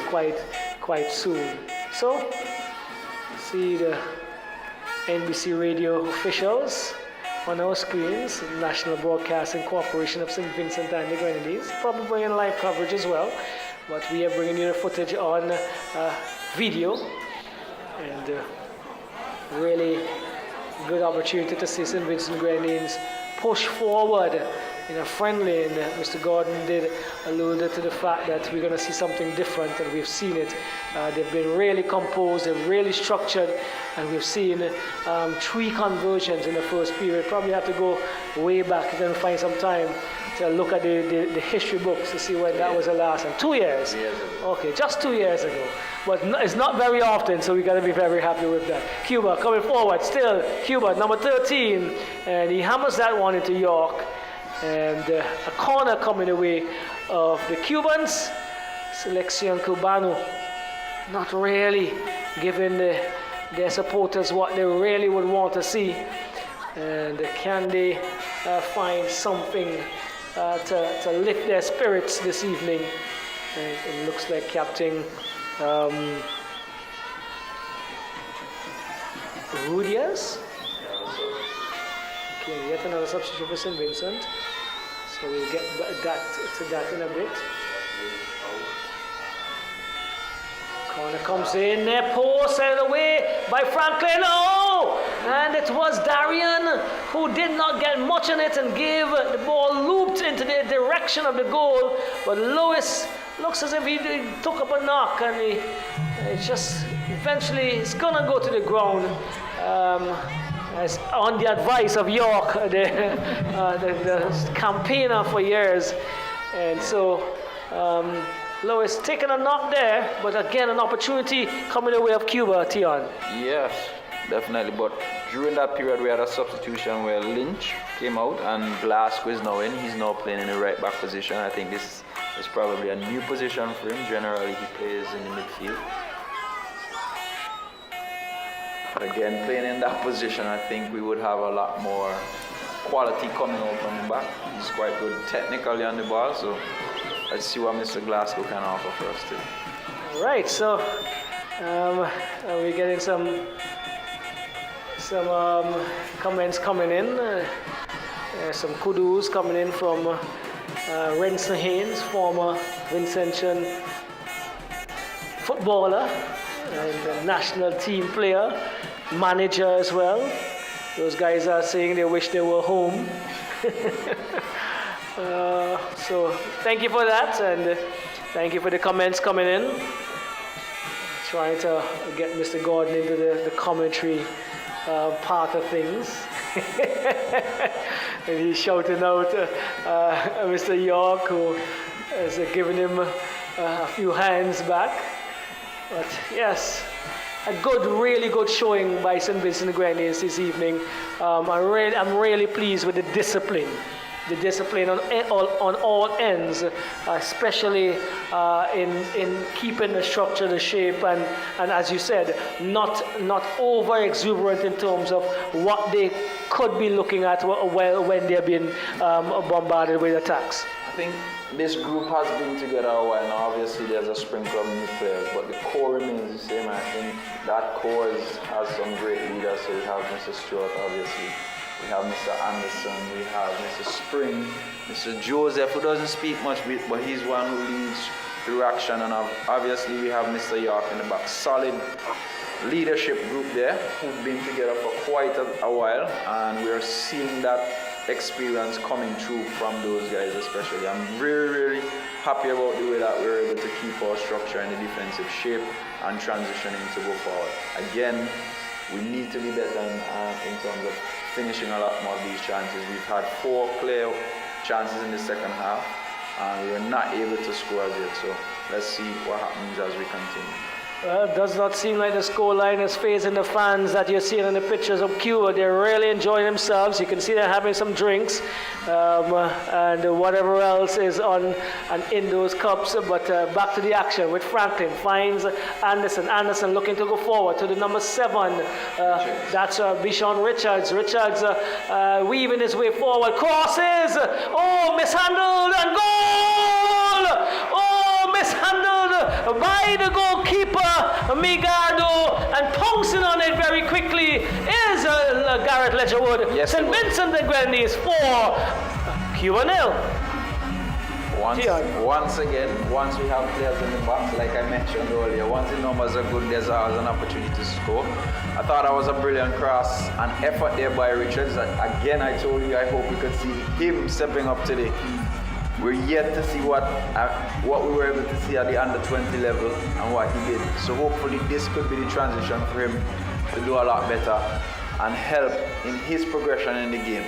quite soon. So, see the NBC radio officials on our screens, National Broadcasting Corporation of St. Vincent and the Grenadines, probably bringing live coverage as well, but we are bringing you the footage on video, and really good opportunity to see St. Vincent Grenadines push forward in a friendly, and Mr. Gordon did allude to the fact that we're going to see something different, and we've seen it. They've been really composed, they're really structured, and we've seen 3 conversions in the first period. Probably have to go way back and find some time to look at the history books to see when that was the last time. 2 years? Okay, just 2 years ago. But it's not very often, so we got to be very happy with that. Cuba coming forward, still Cuba, number 13, and he hammers that one into York. And a corner coming away of the Cubans. Selección Cubano not really giving their supporters what they really would want to see. And can they find something to lift their spirits this evening? And it looks like Captain Rudias. Okay, yet another substitution for St. Vincent. So we'll get to that in a bit. Corner comes in there, post sent away by Franklin. Oh! And it was Darian who did not get much on it and gave the ball looped into the direction of the goal. But Lewis looks as if he took up a knock, and it's just eventually it's gonna go to the ground. As on the advice of York, the campaigner for years. And so Lois taking a knock there, but again an opportunity coming the way of Cuba, Tion. Yes, definitely. But during that period we had a substitution where Lynch came out and Blasco is now in. He's now playing in the right back position. I think this is probably a new position for him. Generally he plays in the midfield. Again, playing in that position, I think we would have a lot more quality coming out from the back. He's quite good technically on the ball, so let's see what Mr. Glasgow can offer for us today. All right, so we're getting some comments coming in. Some kudos coming in from Renson Haynes, former Vincentian footballer and national team player, manager as well. Those guys are saying they wish they were home. So thank you for that, and thank you for the comments coming in. Trying to get Mr. Gordon into the commentary part of things. And he's shouting out Mr. York, who has given him a few hands back. But yes, a really good showing by St. Vincent The Grenadines this evening. I'm really pleased with the discipline on all ends, especially in keeping the structure, the shape, and as you said, not over exuberant in terms of what they could be looking at when they're being bombarded with attacks. I think this group has been together a while now. Obviously, there's a sprinkle of new players, but the core remains the same. I think that core has some great leaders. So we have Mr. Stewart, obviously. We have Mr. Anderson. We have Mr. Spring, Mr. Joseph, who doesn't speak much, but he's one who leads through action. And obviously, we have Mr. York in the back. Solid leadership group there who've been together for quite a while, and we're seeing that experience coming through from those guys especially. I'm really happy about the way that we're able to keep our structure in the defensive shape and transitioning to go forward. Again, we need to be better in terms of finishing a lot more of these chances. We've had 4 clear chances in the second half, and we were not able to score as yet. So let's see what happens as we continue. Well, it does not seem like the scoreline is phasing the fans that you're seeing in the pictures of Cuba. They're really enjoying themselves. You can see they're having some drinks and whatever else is on and in those cups. But back to the action with Franklin. Finds Anderson. Anderson looking to go forward to the number 7. That's Bishon Richards. Richards weaving his way forward. Crosses. Oh, mishandled and goal! Oh, mishandled by the goalkeeper, Migado, and pouncing on it very quickly is Garrett Ledgerwood. Yes, St. Vincent The Grenadines 4, Cuba 0. Once again, once we have players in the box, like I mentioned earlier, once the numbers are good, there's always an opportunity to score. I thought that was a brilliant cross, an effort there by Richards. Again, I told you I hope we could see him stepping up today. We're yet to see what we were able to see at the under 20 level and what he did. So hopefully this could be the transition for him to do a lot better and help in his progression in the game.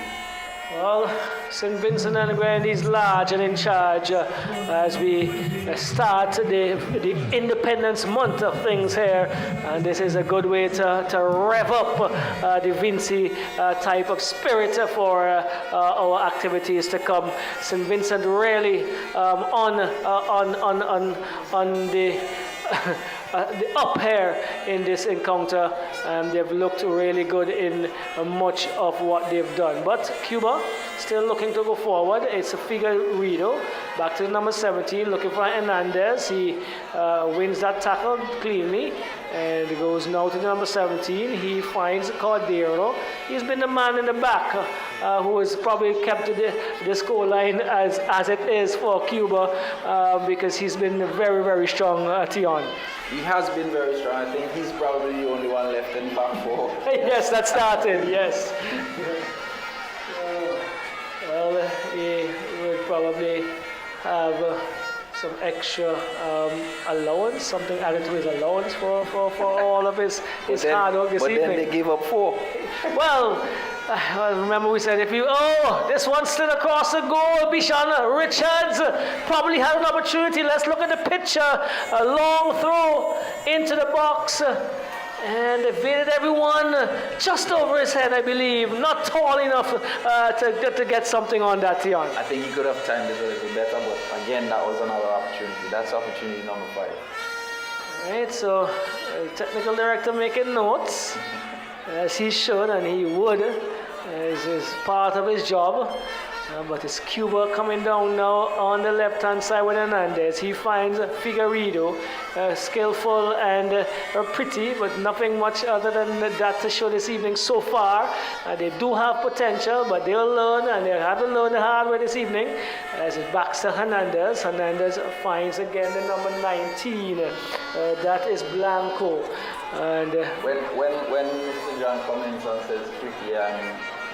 Well, St. Vincent and the Grenadines large and in charge as we start the Independence Month of things here. And this is a good way to rev up the Vinci type of spirit for our activities to come. St. Vincent really on the the up here in this encounter. They've looked really good in much of what they've done. But Cuba still looking to go forward. It's a Figueiredo back to the number 17, looking for Hernandez. He wins that tackle cleanly and goes now to the number 17. He finds Cordero. He's been the man in the back who has probably kept the score line as it is for Cuba because he's been very, very strong, Tion. He has been very strong. I think he's probably the only one left in back 4. Yes, that started, yes. Well, he would probably have some extra allowance, something added to his allowance for all of his hard work this evening. But then they gave up 4. Well, remember we said this one slid across the goal. Bishon Richards probably had an opportunity. Let's look at the picture. A long throw into the box. And evaded everyone just over his head, I believe. Not tall enough to get something on that, Tion. I think he could have timed it a little better, but again, that was another opportunity. That's opportunity number 5. All right, so technical director making notes, as he should and he would, as is part of his job. But it's Cuba coming down now on the left-hand side with Hernandez. He finds Figueiredo, skillful and pretty, but nothing much other than that to show this evening so far. They do have potential, but they'll learn, and they have to learn the hard way this evening. As it backs to Hernandez. Hernandez finds again the number 19. That is Blanco. And when Mr. John comments and says pretty,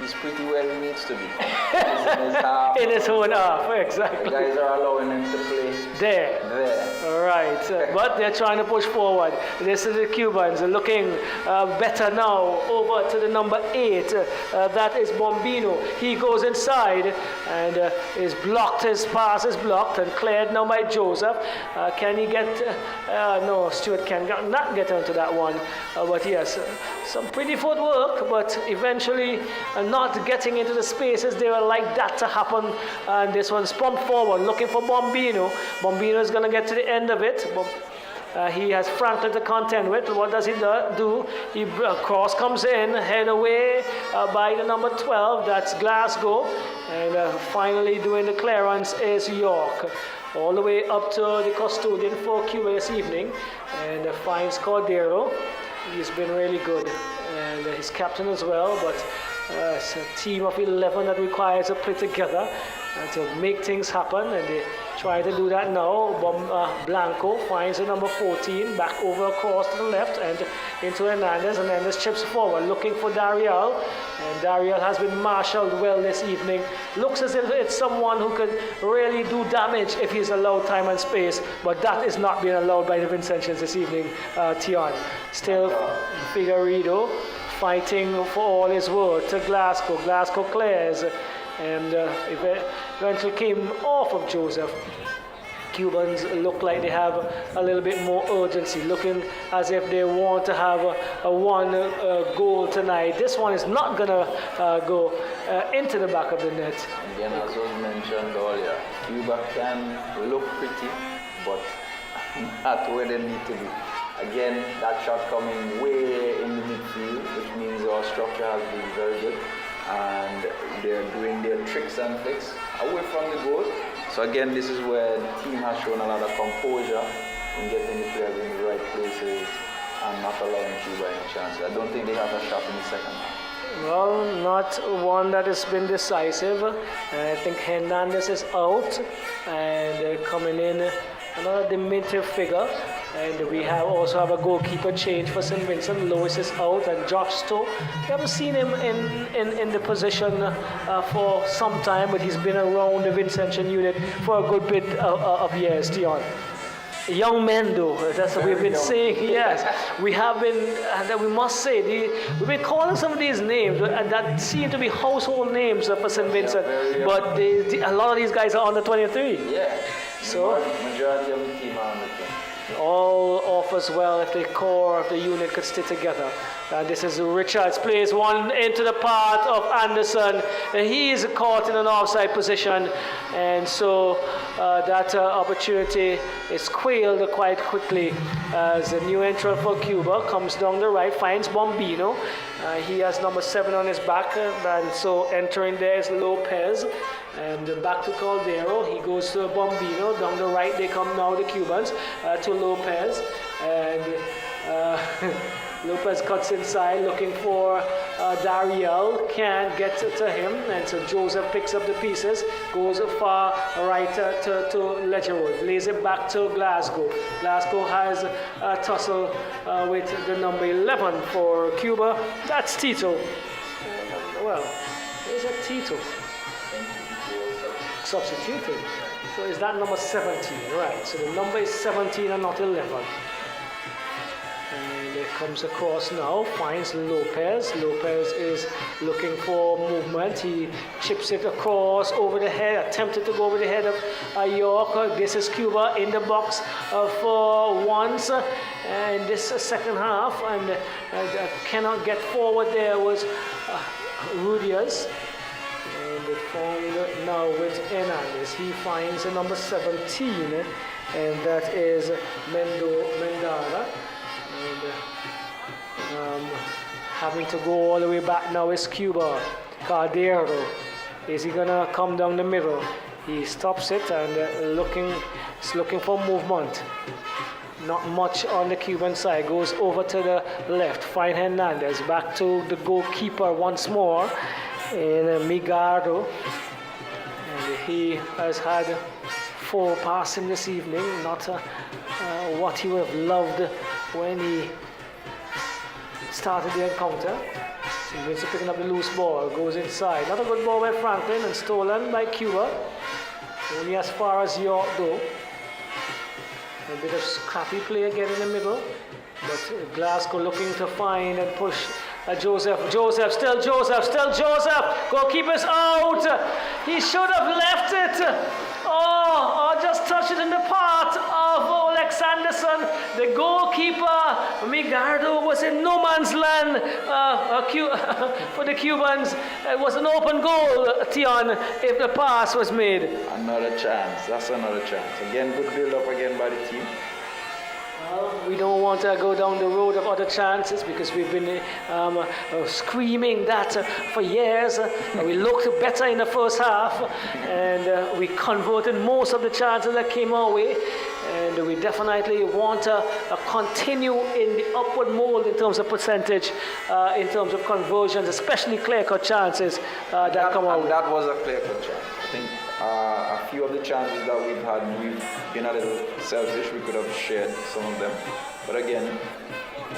he's pretty where he needs to be. In his own half, exactly. The guys are allowing him to play there. All right, but they're trying to push forward. This is the Cubans looking better now. Over to the number 8. That is Bombino. He goes inside and is blocked. His pass is blocked and cleared now by Joseph. Can he get? No, Stewart can not get onto that one. But yes, some pretty footwork, but eventually not getting into the spaces they were like that to happen. And this one's pumped forward, looking for Bombino. Bombino is going to get to the end of it. He has Franklin to contend with. What does he do? He cross comes in, head away by the number 12. That's Glasgow. And finally doing the clearance is York. All the way up to the custodian for Cuba this evening. And finds Cordero. He's been really good. And his captain as well. But it's a team of 11 that requires to play together to make things happen, and they try to do that now. Blanco finds the number 14, back over across to the left and into Hernandez. Hernandez chips forward, looking for Dariel, and Dariel has been marshaled well this evening. Looks as if it's someone who could really do damage if he's allowed time and space, but that is not being allowed by the Vincentians this evening, Tion. Still, Figueiredo fighting for all his worth to Glasgow. Glasgow clears, and eventually came off of Joseph. Cubans look like they have a little bit more urgency, looking as if they want to have a one goal tonight. This one is not going to go into the back of the net. Again, as was mentioned earlier, Cuba can look pretty, but not where they need to be. Again, that shot coming way in the midfield, which means our structure has been very good, and they're doing their tricks and flicks away from the goal. So again, this is where the team has shown a lot of composure in getting the players in the right places and not allowing Cuba any chance. I don't think they have a shot in the second half. Well, not one that has been decisive. I think Hernandez is out, and coming in another diminutive figure. And we also have a goalkeeper change for St. Vincent. Lewis is out, and Josh Stowe. We haven't seen him in the position for some time, but he's been around the Vincentian unit for a good bit of years, Dion. Young men, though, that's what we've been saying. Yes, we have been, and we must say, we've been calling some of these names, and that seem to be household names for St. Vincent. But a lot of these guys are under 23. Yeah. So majority of the team are under 23. All offers well if the core of the unit could stay together. And this is Richards, plays one into the path of Anderson, and he is caught in an offside position, and so that opportunity is quailed quite quickly as a new entrant for Cuba comes down the right, finds Bombino. He has number 7 on his back, and so entering there is Lopez. And back to Caldero, he goes to Bombino, down the right they come now, the Cubans, to Lopez, and Lopez cuts inside looking for Dariel, can't get to him, and so Joseph picks up the pieces, goes far right to Ledgerwood, lays it back to Glasgow. Glasgow has a tussle with the number 11 for Cuba, that's Tito. Well, there's a Tito. Substituted. So is that number 17? Right. So the number is 17 and not 11. And it comes across now, finds Lopez. Lopez is looking for movement. He chips it across over the head, attempted to go over the head of York. This is Cuba in the box for once in this second half, and cannot get forward. There was Rudias. And found now with Hernandez. He finds the number 17, and that is Mendara. And having to go all the way back now is Cuba. Caldero. Is he gonna come down the middle? He stops it and looking for movement. Not much on the Cuban side. Goes over to the left. Find Hernandez. Back to the goalkeeper once more. In Migardo, and he has had 4 passing this evening, not what he would have loved when he started the encounter. So Vincent picking up the loose ball, goes inside. Not a good ball by Franklin and stolen by Cuba. Only as far as York though. A bit of scrappy play again in the middle, but Glasgow looking to find and push Joseph, still Joseph, goalkeeper's out, he should have left it, or just touched it in the path of Alexanderson, the goalkeeper. Migardo was in no man's land for the Cubans. It was an open goal, Tion, if the pass was made. Another chance, that's another chance. Again, good build up again by the team. We don't want to go down the road of other chances because we've been screaming that for years. We looked better in the first half, and we converted most of the chances that came our way. And we definitely want to continue in the upward mold in terms of percentage, in terms of conversions, especially clear-cut chances that come our way. That was a clear-cut chance. I think a few of the chances that we've had, we've been a little selfish. We could have shared some of them. But again,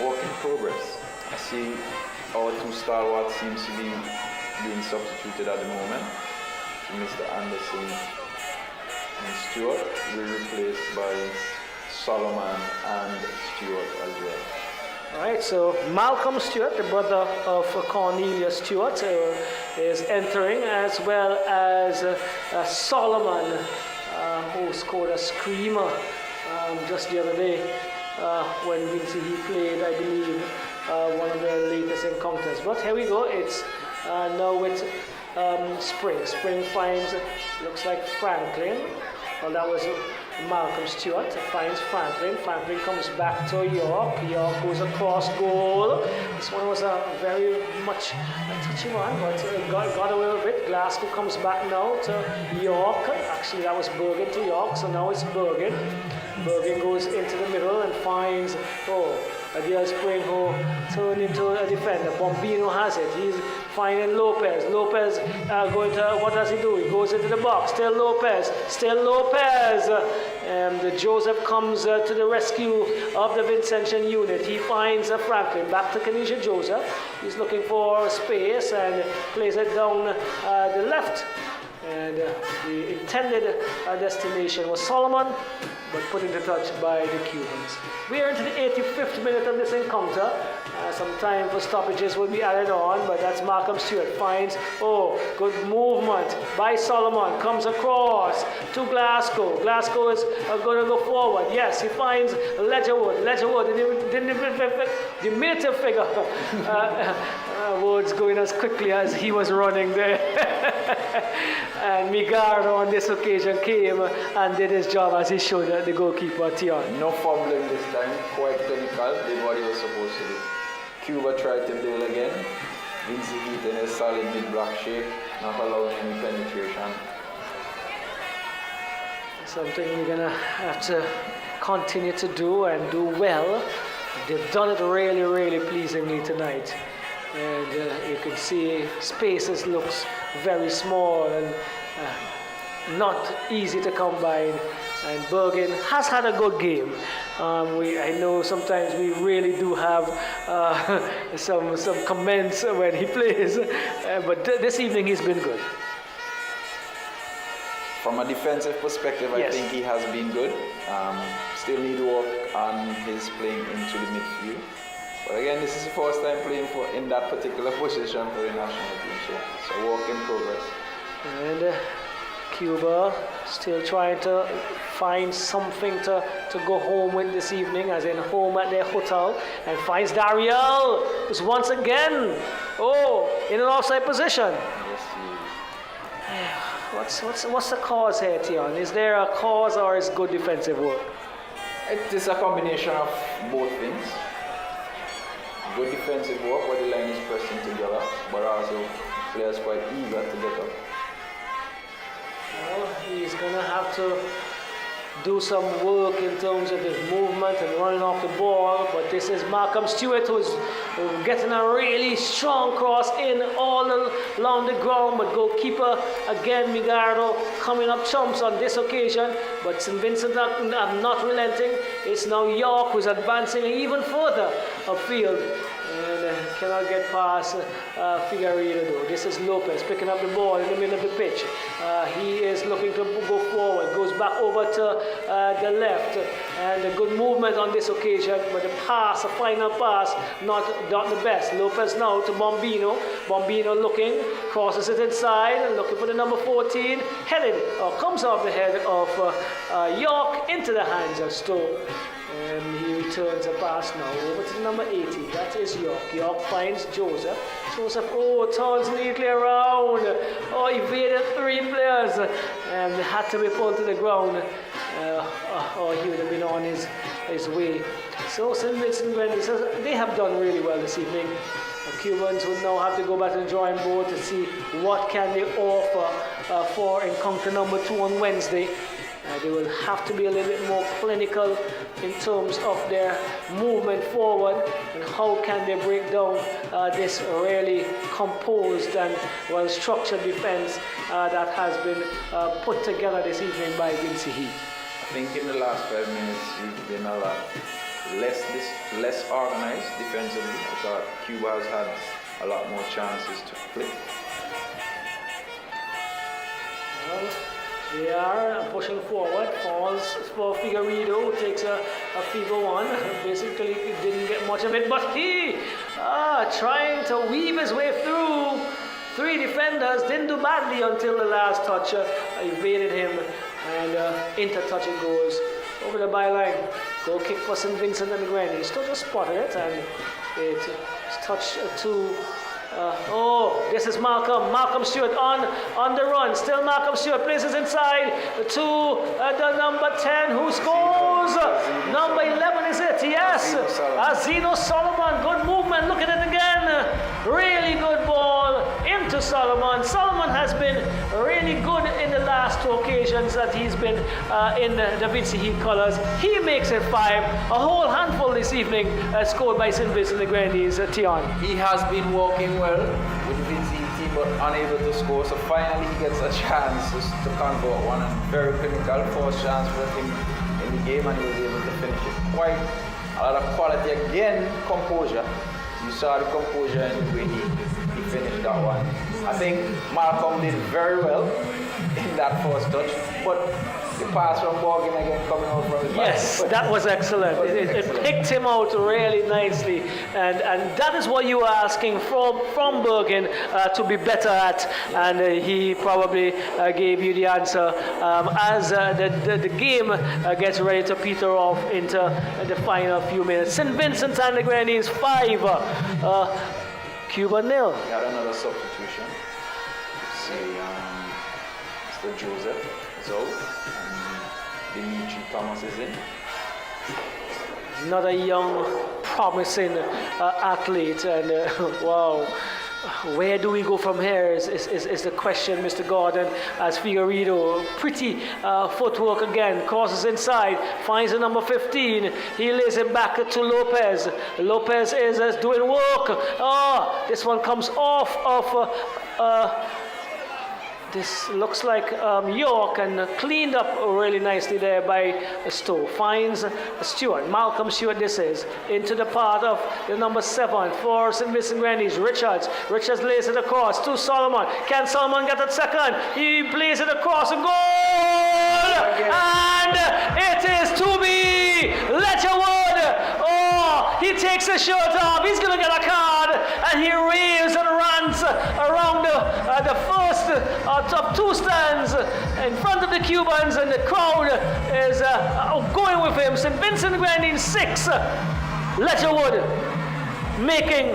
work in progress. I see our 2 stalwarts seems to be being substituted at the moment. Mr. Anderson and Stewart will be replaced by Solomon and Stewart as well. All right, so Malcolm Stewart, the brother of Cornelia Stewart, is entering, as well as Solomon, who scored a screamer just the other day when Vinci he played, I believe, one of their latest encounters. But here we go. It's now with Spring. Spring finds, looks like Franklin. Well, that was Malcolm Stewart. Finds Franklin. Franklin comes back to York. York goes across goal. This one was a very much a touchy one, but got away with it. Glasgow comes back now to York. Actually, that was Bergen to York, so now it's Bergen. Bergen goes into the middle and finds, Adele Spring, who turned into a defender. Bombino has it. He's finding Lopez. Lopez going to, what does he do? He goes into the box. Still Lopez. And Joseph comes to the rescue of the Vincentian unit. He finds Franklin. Back to Kenesha Joseph. He's looking for space and plays it down the left. And the intended destination was Solomon, but put into touch by the Cubans. We are into the 85th minute of this encounter. Some time for stoppages will be added on, but that's Malcolm Stewart finds, good movement by Solomon, comes across to Glasgow. Glasgow is going to go forward. Yes, he finds Ledgerwood, the diminutive figure. Woods going as quickly as he was running there. And Migardo on this occasion came and did his job as he showed the goalkeeper, Tion. No fumbling this time, quite clinical, did what he was supposed to do. Cuba tried to build again. Vinci Heat in a solid mid-block shape, not allowing any penetration. Something we're going to have to continue to do and do well. They've done it really, really pleasingly tonight. And you can see spaces looks very small and not easy to combine. And Bergen has had a good game. I know sometimes we really do have some comments when he plays, but this evening he's been good. From a defensive perspective, I think he has been good. Still need to work on his playing into the midfield. But again, this is the first time playing in that particular position for the national team, so it's a work in progress. And Cuba still trying to find something to go home with this evening, as in home at their hotel, and finds Dariel, who's once again, in an offside position. Yes, What's the cause here, Tion? Is there a cause or is good defensive work? it is a combination of both things. Good defensive work where the line is pressing together, but also players quite eager to get up. Well, he's going to have to do some work in terms of his movement and running off the ball, but this is Malcolm Stewart who's getting a really strong cross in all along the ground, but goalkeeper again Migardo coming up chumps on this occasion, but St. Vincent are not relenting. It's now York who's advancing even further upfield and cannot get past Figueiredo though. This is Lopez picking up the ball in the middle of the pitch. He is looking to go forward, goes back over to the left, and a good movement on this occasion, but the final pass, not the best. Lopez now to Bombino. Bombino looking, crosses it inside, looking for the number 14, comes off the head of York into the hands of Stowe. And he returns a pass now over to the number 80. That is York. York finds Joseph. Joseph, turns neatly around. Evaded 3 players. And had to be pulled to the ground. Or he would have been on his way. So St. Vincent The Grenadines, they have done really well this evening. The Cubans would now have to go back to the drawing board to see what can they offer for encounter number 2 on Wednesday. They will have to be a little bit more clinical in terms of their movement forward and how can they break down this really composed and well-structured defense that has been put together this evening by Vinci Heat. I think in the last 5 minutes we've been a lot less organized defensively. I thought Cuba has had a lot more chances to play. Well, They are pushing forward. Falls for Figueredo, who takes a feeble one. Basically, didn't get much of it, but he trying to weave his way through. Three defenders, didn't do badly until the last touch. Evaded him, and into touch it goes. Over the byline. Goal kick for St. Vincent and the Grenadines. Still just spotted it, and it's touch to. This is Malcolm. Malcolm Stewart on the run. Still Malcolm Stewart places inside to the number 10 who scores. Number 11 is it? Yes. Zeno Solomon. Good movement. Look at it again. Really good ball into Solomon. Solomon has been really good in the last two occasions that he's been in the Vinci Heat colours. He makes it 5. A whole handful this evening scored by St. Vincent The Grenadines. Tion. He has been walking well with the Vinci team, but unable to score. So finally, he gets a chance to convert one, and very clinical first chance for him in the game, and he was able to finish it. Quite a lot of quality again, composure. You saw the composure in the way he finished that one. I think Malcolm did very well in that first touch, but the pass from Morgan again coming out from his back. Yes, that was excellent. It picked him out really nicely, and that is what you were asking from Bergen to be better at, and he probably gave you the answer as the game gets ready to peter off into the final few minutes. St. Vincent and the Grenadines 5, Cuba 0. We had another substitution. See, Mr. Joseph is out. Dimitri Thomas is in. Another young, promising athlete, and wow. Where do we go from here is the question, Mr. Gordon, as Figueredo, pretty footwork again, crosses inside, finds the number 15, he lays it back to Lopez. Lopez is doing work. This one comes off of this looks like York, and cleaned up really nicely there by Stowe. Finds Stewart, Malcolm Stewart this is, into the part of the number 7 for St. Vincent Grenadines, Richards. Richards lays it across to Solomon. Can Solomon get it second? He plays it across, a goal! And it is to be Letcherwood! He takes his shirt off, he's going to get a card, and he raves and rants around the first top 2 stands in front of the Cubans, and the crowd is going with him. St. Vincent Grenadines 6, Letcherwood making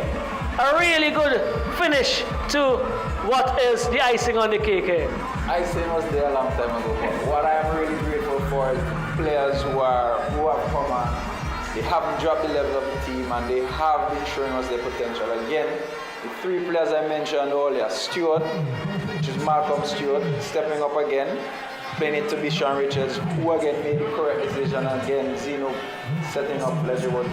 a really good finish to what is the icing on the cake here. Icing was there a long time ago, but what I'm really grateful for is players who have come on. They haven't dropped the level of the team, and they have been showing us their potential. Again, the 3 players I mentioned earlier, Stewart, which is Malcolm Stewart, stepping up again, playing it to be Sean Richards, who again made the correct decision, and again, Zeno setting up Letcherwood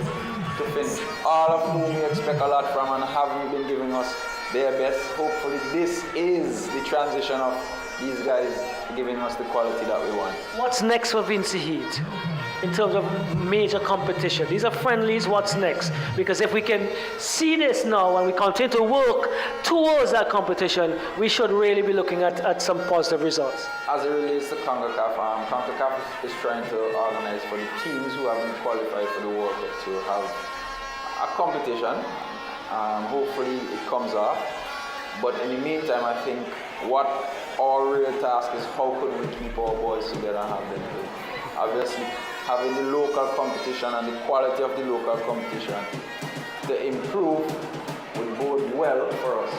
to finish. All of whom we expect a lot from, and haven't been giving us their best. Hopefully this is the transition of these guys giving us the quality that we want. What's next for Vinci Heat in terms of major competition? These are friendlies. What's next? Because if we can see this now and we continue to work towards that competition, we should really be looking at some positive results. As it relates to CONCACAF, CONCACAF is trying to organize for the teams who haven't qualified for the World Cup to have a competition. Hopefully it comes off. But in the meantime, I think what our real task is, how can we keep our boys together and have them play? Obviously, having the local competition and the quality of the local competition to improve will bode well for us.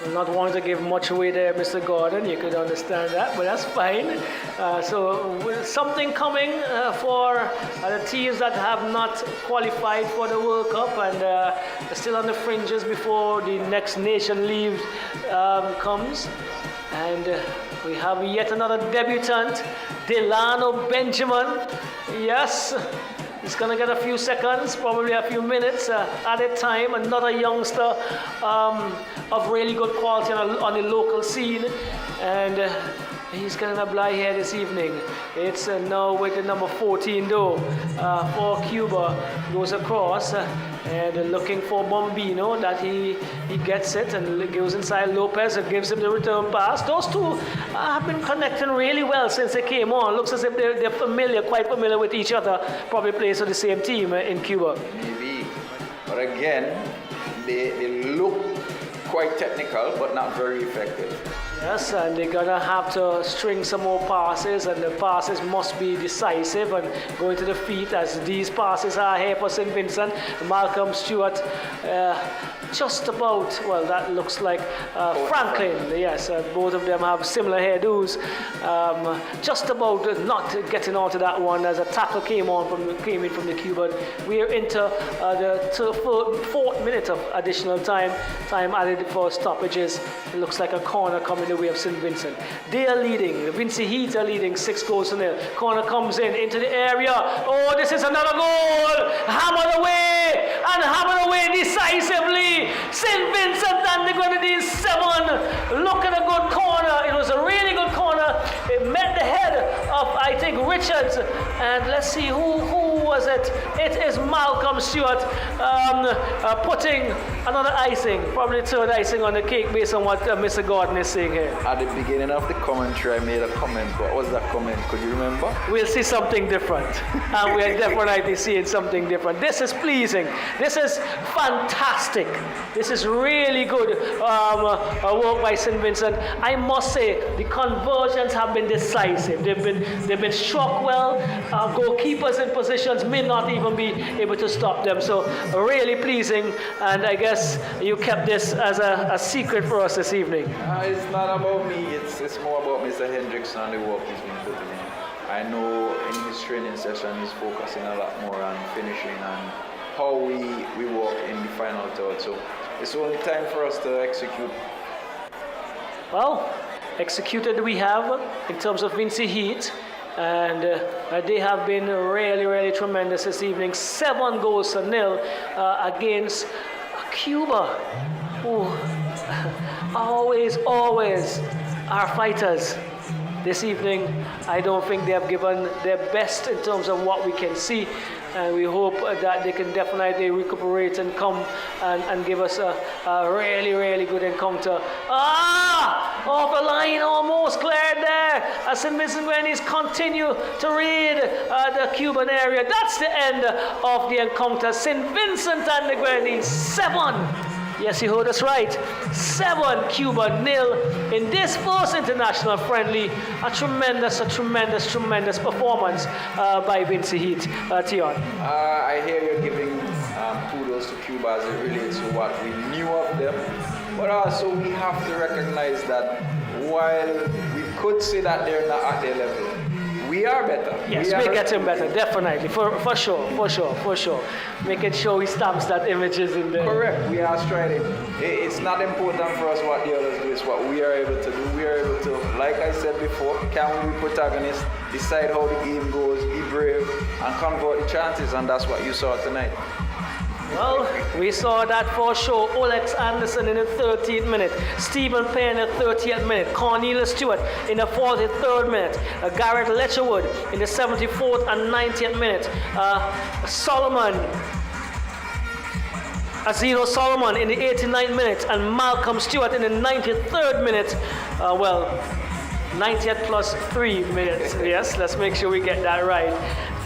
I'm not wanting to give much away there, Mr. Gordon. You could understand that, but that's fine. So something coming for the teams that have not qualified for the World Cup and still on the fringes before the next nation leave comes. And we have yet another debutant, Delano Benjamin. Yes, he's going to get a few seconds, probably a few minutes at a time. Another youngster of really good quality on the local scene. And He's getting a blind here this evening. It's now with the number 14 though for Cuba. Goes across and looking for Bombino, that he gets it and goes inside Lopez and gives him the return pass. Those two have been connecting really well since they came on. Looks as if they're familiar, quite familiar with each other. Probably plays for the same team in Cuba. Maybe. But again, they look quite technical but not very effective. Yes, and they're gonna have to string some more passes, and the passes must be decisive and going to the feet, as these passes are here for St. Vincent. Malcolm Stewart just about, well, that looks like Franklin. Yes, both of them have similar hairdos. Just about not getting onto that one as a tackle came in from the Cuban. We are into the fourth minute of additional time added for stoppages. It looks like a corner coming the way of St. Vincent. They are leading. The Vincy Heat are leading 6-0. Corner comes into the area. Oh, this is another goal. Hammered away decisively. St. Vincent and the Grenadines 7. Look at a good corner. It was a really good corner. It met the head of, I think, Richards. And let's see who was it. It is Malcolm Stewart putting another icing, probably the third icing on the cake based on what Mr. Gordon is saying here. At the beginning of the commentary, I made a comment. What was that comment? Could you remember? We'll see something different. And we're definitely seeing something different. This is pleasing. This is fantastic. This is really good work by St. Vincent. I must say, the conversions have been decisive. They've been struck well. Goalkeepers in positions may not even be able to stop them. So really pleasing. And I guess you kept this as a secret for us this evening. It's not about me. It's more about Mr. Hendrickson and the work he's been putting in. I know in his training session he's focusing a lot more on finishing and how we work in the final third. So it's only time for us to execute. Well, executed we have in terms of Vincy Heat. And they have been really, really tremendous this evening. 7-0 against Cuba, who always are fighters. This evening, I don't think they have given their best in terms of what we can see. And we hope that they can definitely recuperate and come and give us a really, really good encounter. Off the line, almost cleared there. As St. Vincent Grenadines continue to raid the Cuban area. That's the end of the encounter. St. Vincent and the Grenadines 7. Yes, you heard us right. 7 Cuba 0 in this first international friendly. A tremendous performance by Vincy Heat. Tion. I hear you're giving kudos to Cuba as it relates to what we knew of them. But also we have to recognize that while we could say that they're not at their level, we are better. Yes, we're getting better, definitely, for sure. Making sure he stamps that images in there. Correct, we are striding. It's not important for us what the others do, it's what we are able to do. We are able to, like I said before, can we be protagonists, decide how the game goes, be brave, and convert the chances, and that's what you saw tonight. Well, we saw that for sure. Olex Anderson in the 13th minute, Stephen Payne in the 30th minute, Cornelius Stewart in the 43rd minute, Garrett Letcherwood in the 74th and 90th minute, Azino Solomon in the 89th minute, and Malcolm Stewart in the 93rd minute. 90th plus 3 minutes. Yes, let's make sure we get that right.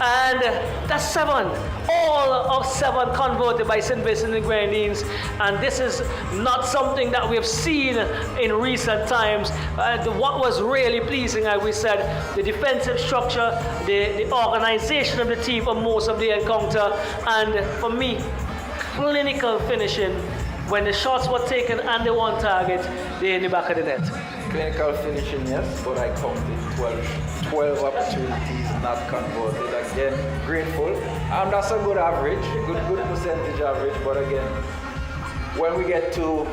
And that's 7. All of 7 converted by St. Vincent the Grenadines. And this is not something that we have seen in recent times. What was really pleasing, as we said, the defensive structure, the organization of the team for most of the encounter, and for me, clinical finishing. When the shots were taken and they won target, they're in the back of the net. Clinical finishing, yes, but I counted 12 opportunities not converted. Again, grateful. That's a good average, good percentage average, but again, when we get to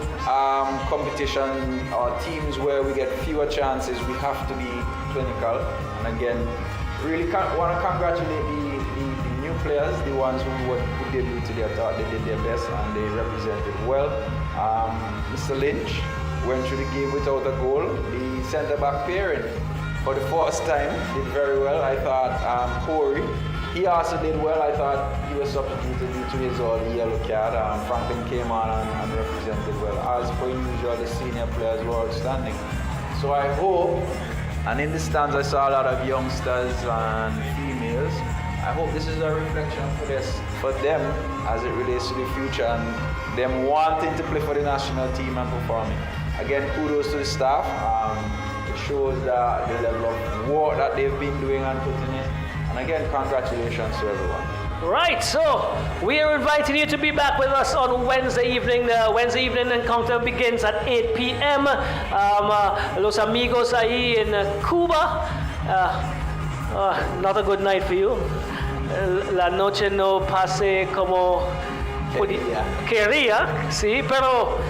competition or teams where we get fewer chances, we have to be clinical. And again, really want to congratulate the new players, the ones who debuted today. I thought they did their best and they represented well. Mr. Lynch went through the game without a goal. The centre-back pairing for the first time, did very well. I thought Corey, he also did well. I thought he was substituted due to his yellow card. Franklin came on and represented well. As per usual, the senior players were outstanding. So I hope, and in the stands I saw a lot of youngsters and females. I hope this is a reflection for them as it relates to the future and them wanting to play for the national team and performing. Again, kudos to the staff. It shows the level of work that they've been doing and putting in. And again, congratulations to everyone. Right, so we are inviting you to be back with us on Wednesday evening. The Wednesday evening encounter begins at 8 p.m. Los amigos ahí in Cuba. Not a good night for you. La noche no pase como quería, sí, pero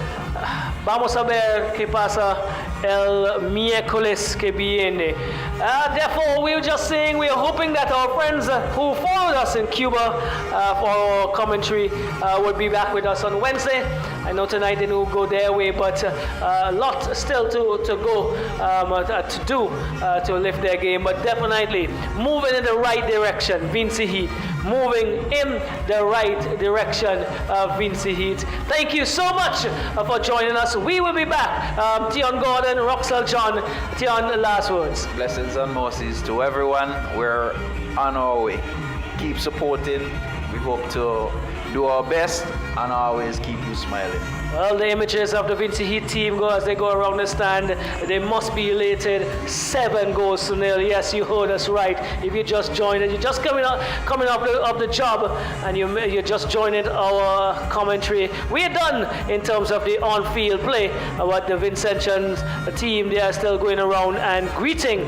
vamos a ver qué pasa el miércoles que viene. Therefore, we were just saying we are hoping that our friends who followed us in Cuba for our commentary will be back with us on Wednesday. I know tonight they didn't go their way, but a lot still to go to do to lift their game. But definitely moving in the right direction, Vinci Heat. Moving in the right direction, Vinci Heat. Thank you so much for joining us. We will be back. Tion Gordon, Roxel John, Tion, last words. Blessings and mercies to everyone. We're on our way. Keep supporting. We hope to do our best and always keep you smiling. Well, the images of the Vinci Heat team as they go around the stand, they must be elated. 7 goals to nil. Yes, you heard us right. If you just joined it, you're just coming off the job, and you're just joining our commentary. We are done in terms of the on-field play. But the Vincentians team, they are still going around and greeting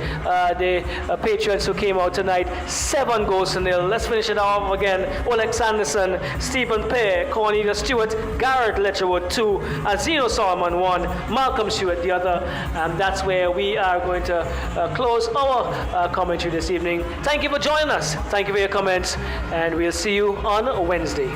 the patrons who came out tonight. 7 goals to nil. Let's finish it off again. Olex Anderson, Stephen Pear, Cornelius Stewart, Garrett Letcherwood 2, Zeno Solomon 1, Malcolm Stewart the other, and that's where we are going to close our commentary this evening. Thank you for joining us. Thank you for your comments, and we'll see you on Wednesday.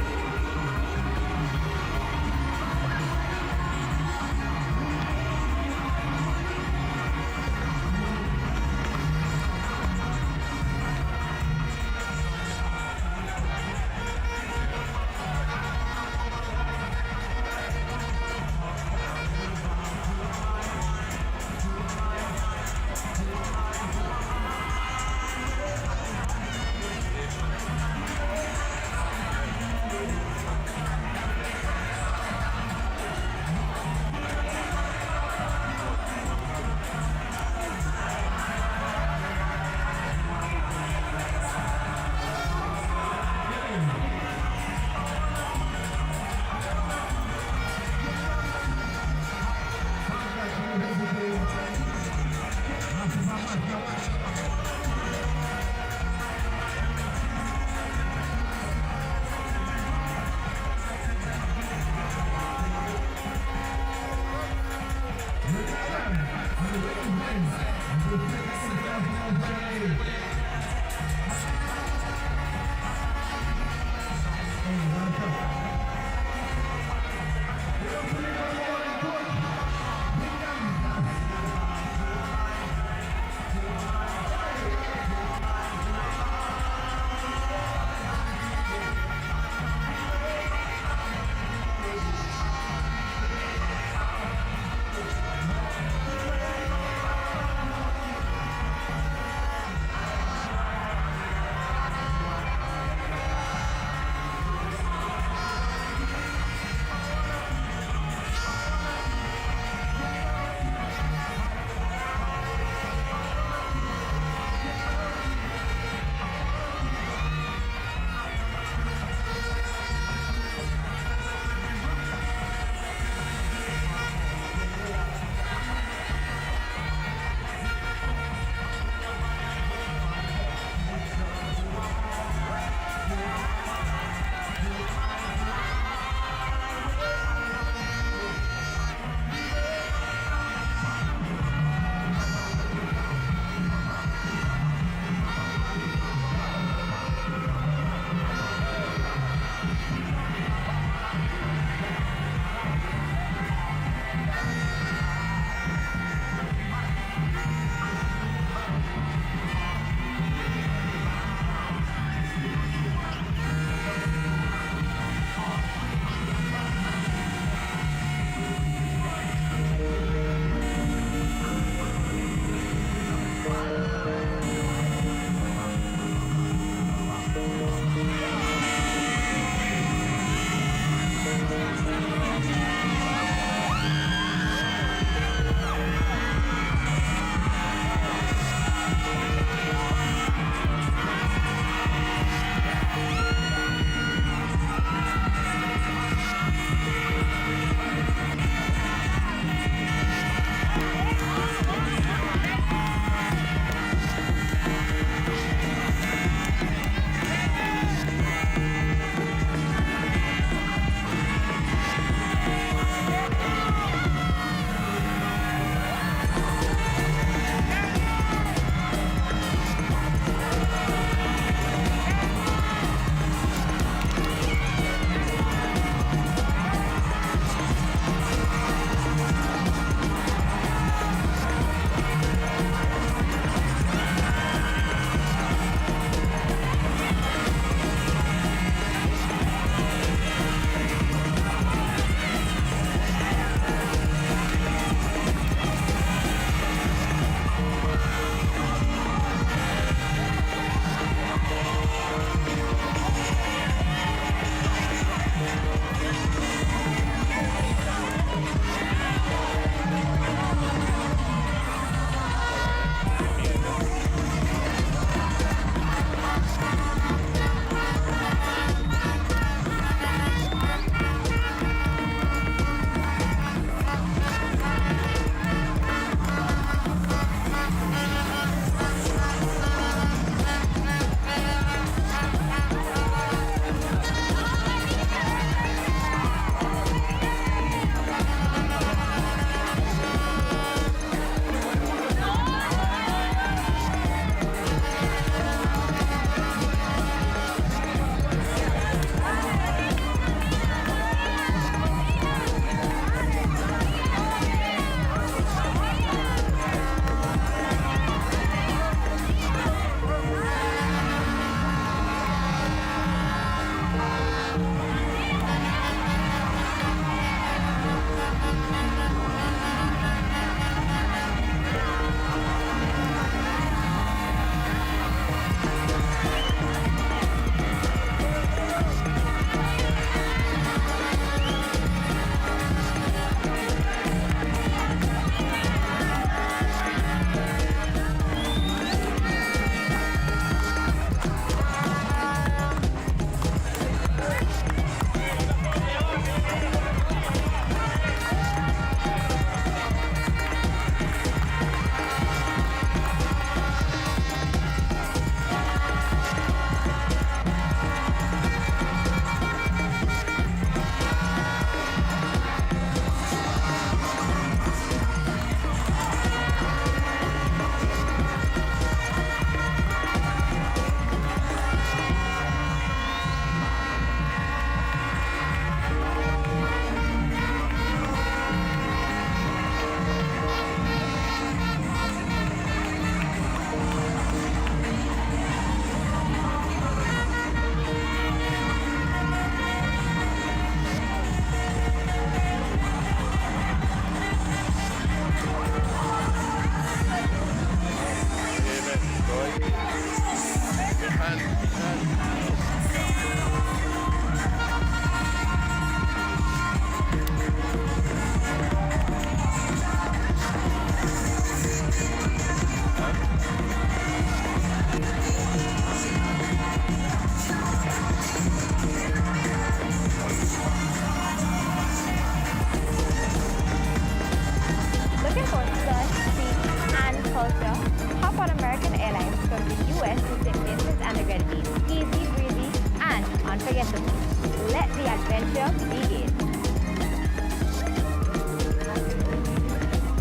Let the adventure begin.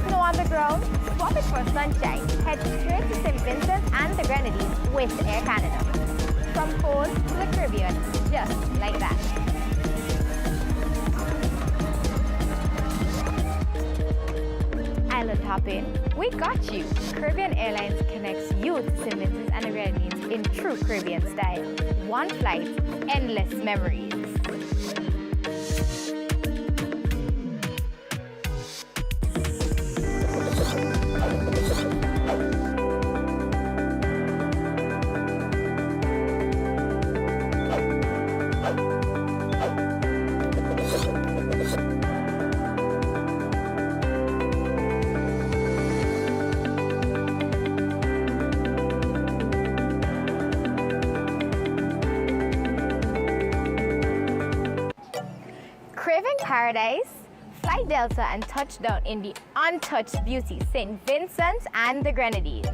Snow on the ground? Swap it for sunshine. Head straight to St. Vincent and the Grenadines with Air Canada. From cold to the Caribbean, just like that. Island hopping? We got you. Caribbean Airlines connects you to St. Vincent and the Grenadines in true Caribbean style. One flight, endless memories. Craving paradise? Fly Delta and touchdown in the untouched beauty St. Vincent and the Grenadines.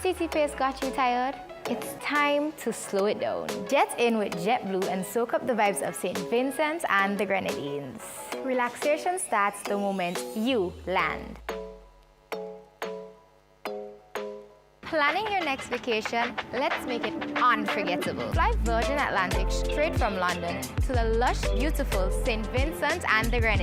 City pace got you tired? It's time to slow it down. Jet in with JetBlue and soak up the vibes of St. Vincent and the Grenadines. Relaxation starts the moment you land. Planning your next vacation? Let's make it unforgettable. Fly Virgin Atlantic straight from London to the lush, beautiful St. Vincent and the Grenadines.